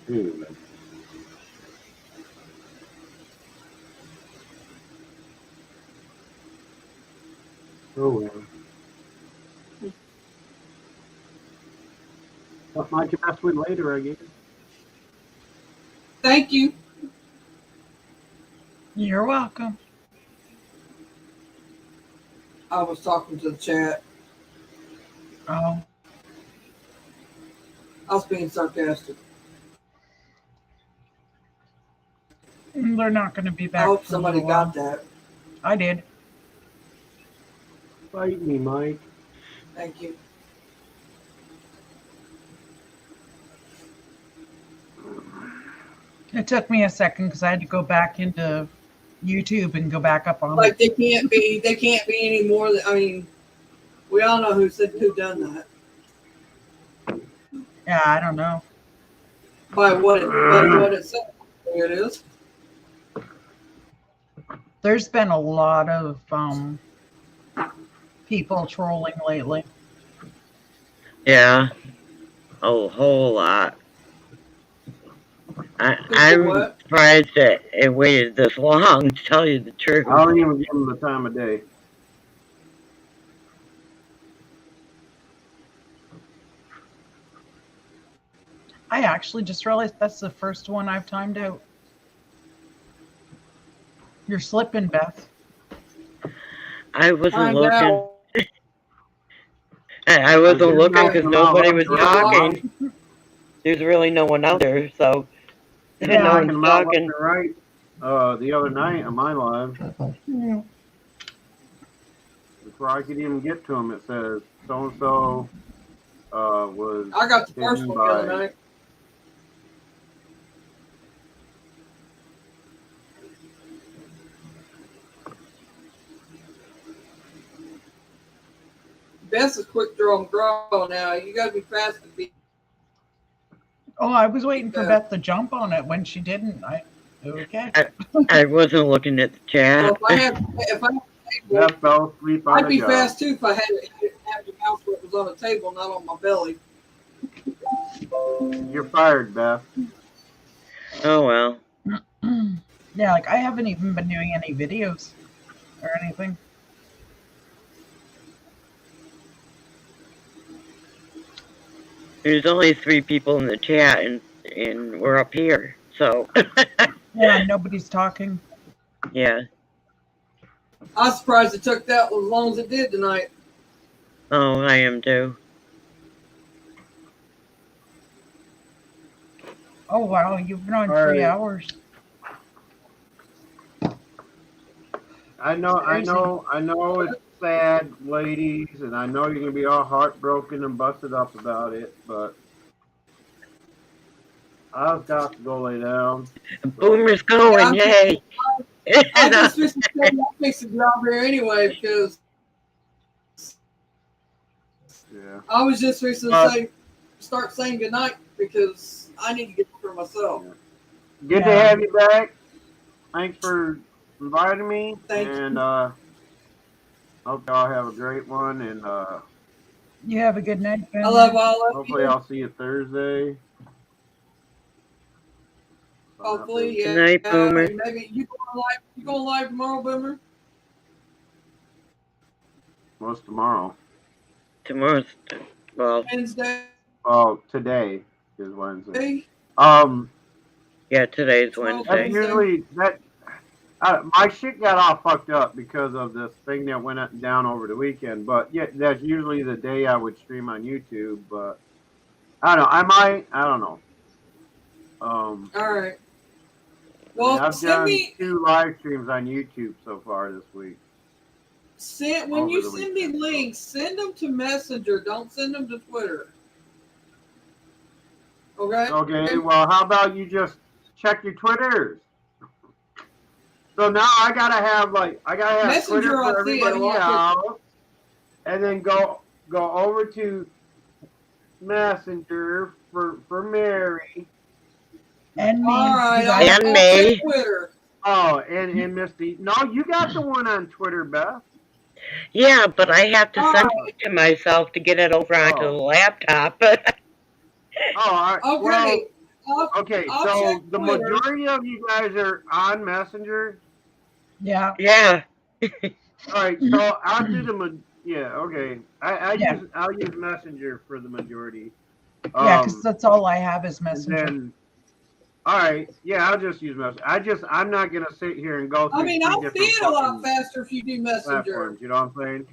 Anyway. Oh well. What might you mess with later, I guess. Thank you. You're welcome. I was talking to the chat. Oh, I was being sarcastic. they're not going to be back. I hope for a somebody little while. got that. I did. Fight me, Mike. Thank you. It took me a second because I had to go back into YouTube and go back up on Like they can't be any more than, I mean, we all know who done that. Yeah, I don't know. By what it said. It is. There's been a lot of people trolling lately. Yeah. A whole lot. I'm What? surprised that it waited this long, to tell you the truth. I don't even give them the time of day. I actually just realized that's the first one I've timed out. You're slipping, Beth. I wasn't Find looking. out. I wasn't looking because Yeah. nobody was Yeah. talking. There's really no one out there, so Yeah. no one's Talking about left talking. and right the other night on my live. Yeah. Before I could even get to them, it says so and so was. I got the first hidden one the other by- night. Beth's a quick draw and grow now. You gotta be fast to be. Oh, I was waiting for Yeah. Beth to jump on it. When she didn't, okay. I wasn't looking at the chat. Well, if I Beth fell asleep on I'd the be job. fast too if I had the mouse where it was on the table, not on my belly. You're fired, Beth. Oh well. Yeah, like I haven't even been doing any videos or anything. There's only 3 people in the chat, and we're up here. So Yeah, nobody's talking. yeah. I was surprised it took that as long as it did tonight. Oh, I am too. Oh wow, you've been on All 3 right. hours. I know it's sad, ladies, and I know you're gonna be all heartbroken and busted up about it, but I've got to go lay down. So. Boomer's going, yay! I just wish I fixed the job here anyway because Yeah. I was just fixing to start saying goodnight because I need to get for myself. Yeah. Good to have you back. Thanks for inviting me. Thank and you. hope y'all have a great one. And You have a good night, I Boomer. love all of hopefully you. I'll see you Thursday. Hopefully, Good yeah. night, Boomer. Maybe you going live tomorrow, Boomer? What's tomorrow? Tomorrow's, well, Wednesday. Oh, today is Wednesday. yeah, today's Tomorrow's Wednesday. That's usually that. My shit got all fucked up because of this thing that went up and down over the weekend. But yeah, that's usually the day I would stream on YouTube. But I don't know. I don't know. All right. Well, I've send done me 2 live streams on YouTube so far this week. when you send me links, send them to Messenger. Don't send them to Twitter. Okay. Okay. Well, how about you just check your Twitters? So now I gotta have Messenger, Twitter for I'll see it. everybody else, and then go over to Messenger for Mary. And me. All right, And I'll me. check Twitter. Oh, and Misty. No, you got the one on Twitter, Beth. Yeah, but I have to send it to myself to get it over onto the laptop. Oh, okay. Well, okay. I'll So check the Twitter. majority of you guys are on Messenger. Yeah. Yeah. All right. So I'll do yeah. Okay. I'll use Messenger for the majority. Yeah, because that's all I have is Messenger. And then, all right, yeah, I'll just use Messenger. I'm not gonna sit here and go through. I mean, I'll see it a lot faster if you do Messenger. Platforms, you know what I'm saying?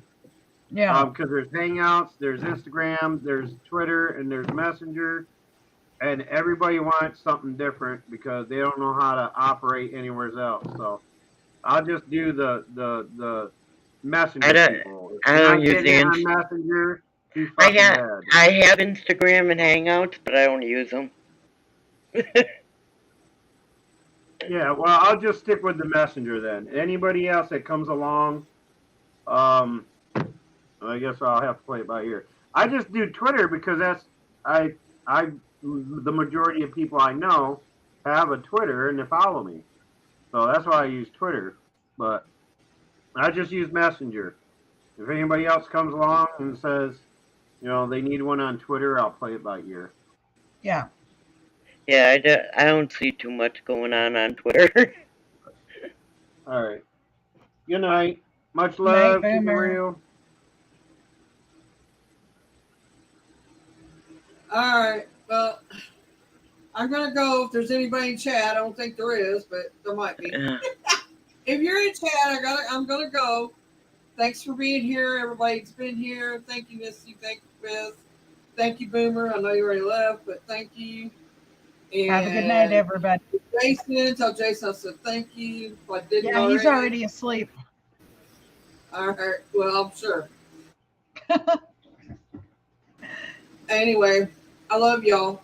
Yeah. Because there's Hangouts, there's Instagram, there's Twitter, and there's Messenger, and everybody wants something different because they don't know how to operate anywhere else. So I'll just do the Messenger people. I don't use the on Messenger. I have Instagram and Hangouts, but I don't use them. Yeah, well, I'll just stick with the Messenger then. Anybody else that comes along, I guess I'll have to play it by ear. I just do Twitter because that's the majority of people I know have a Twitter and they follow me, so that's why I use Twitter. But I just use Messenger. If anybody else comes along and says, they need one on Twitter, I'll play it by ear. Yeah. Yeah, I don't see too much going on Twitter. All right. Good night. Much love. Night, Keep it Boomer. real. All right. Well, I'm gonna go. If there's anybody in chat, I don't think there is, but there might be. If you're in chat, I'm gonna go. Thanks for being here, everybody's been here. Thank you, Misty. Thank you, Beth. Thank you, Boomer. I know you already left, but thank you. And have a good night, everybody. Jason, tell Jason I said thank you. If I didn't yeah, he's already asleep. All right. Well, I'm sure. Anyway, I love y'all.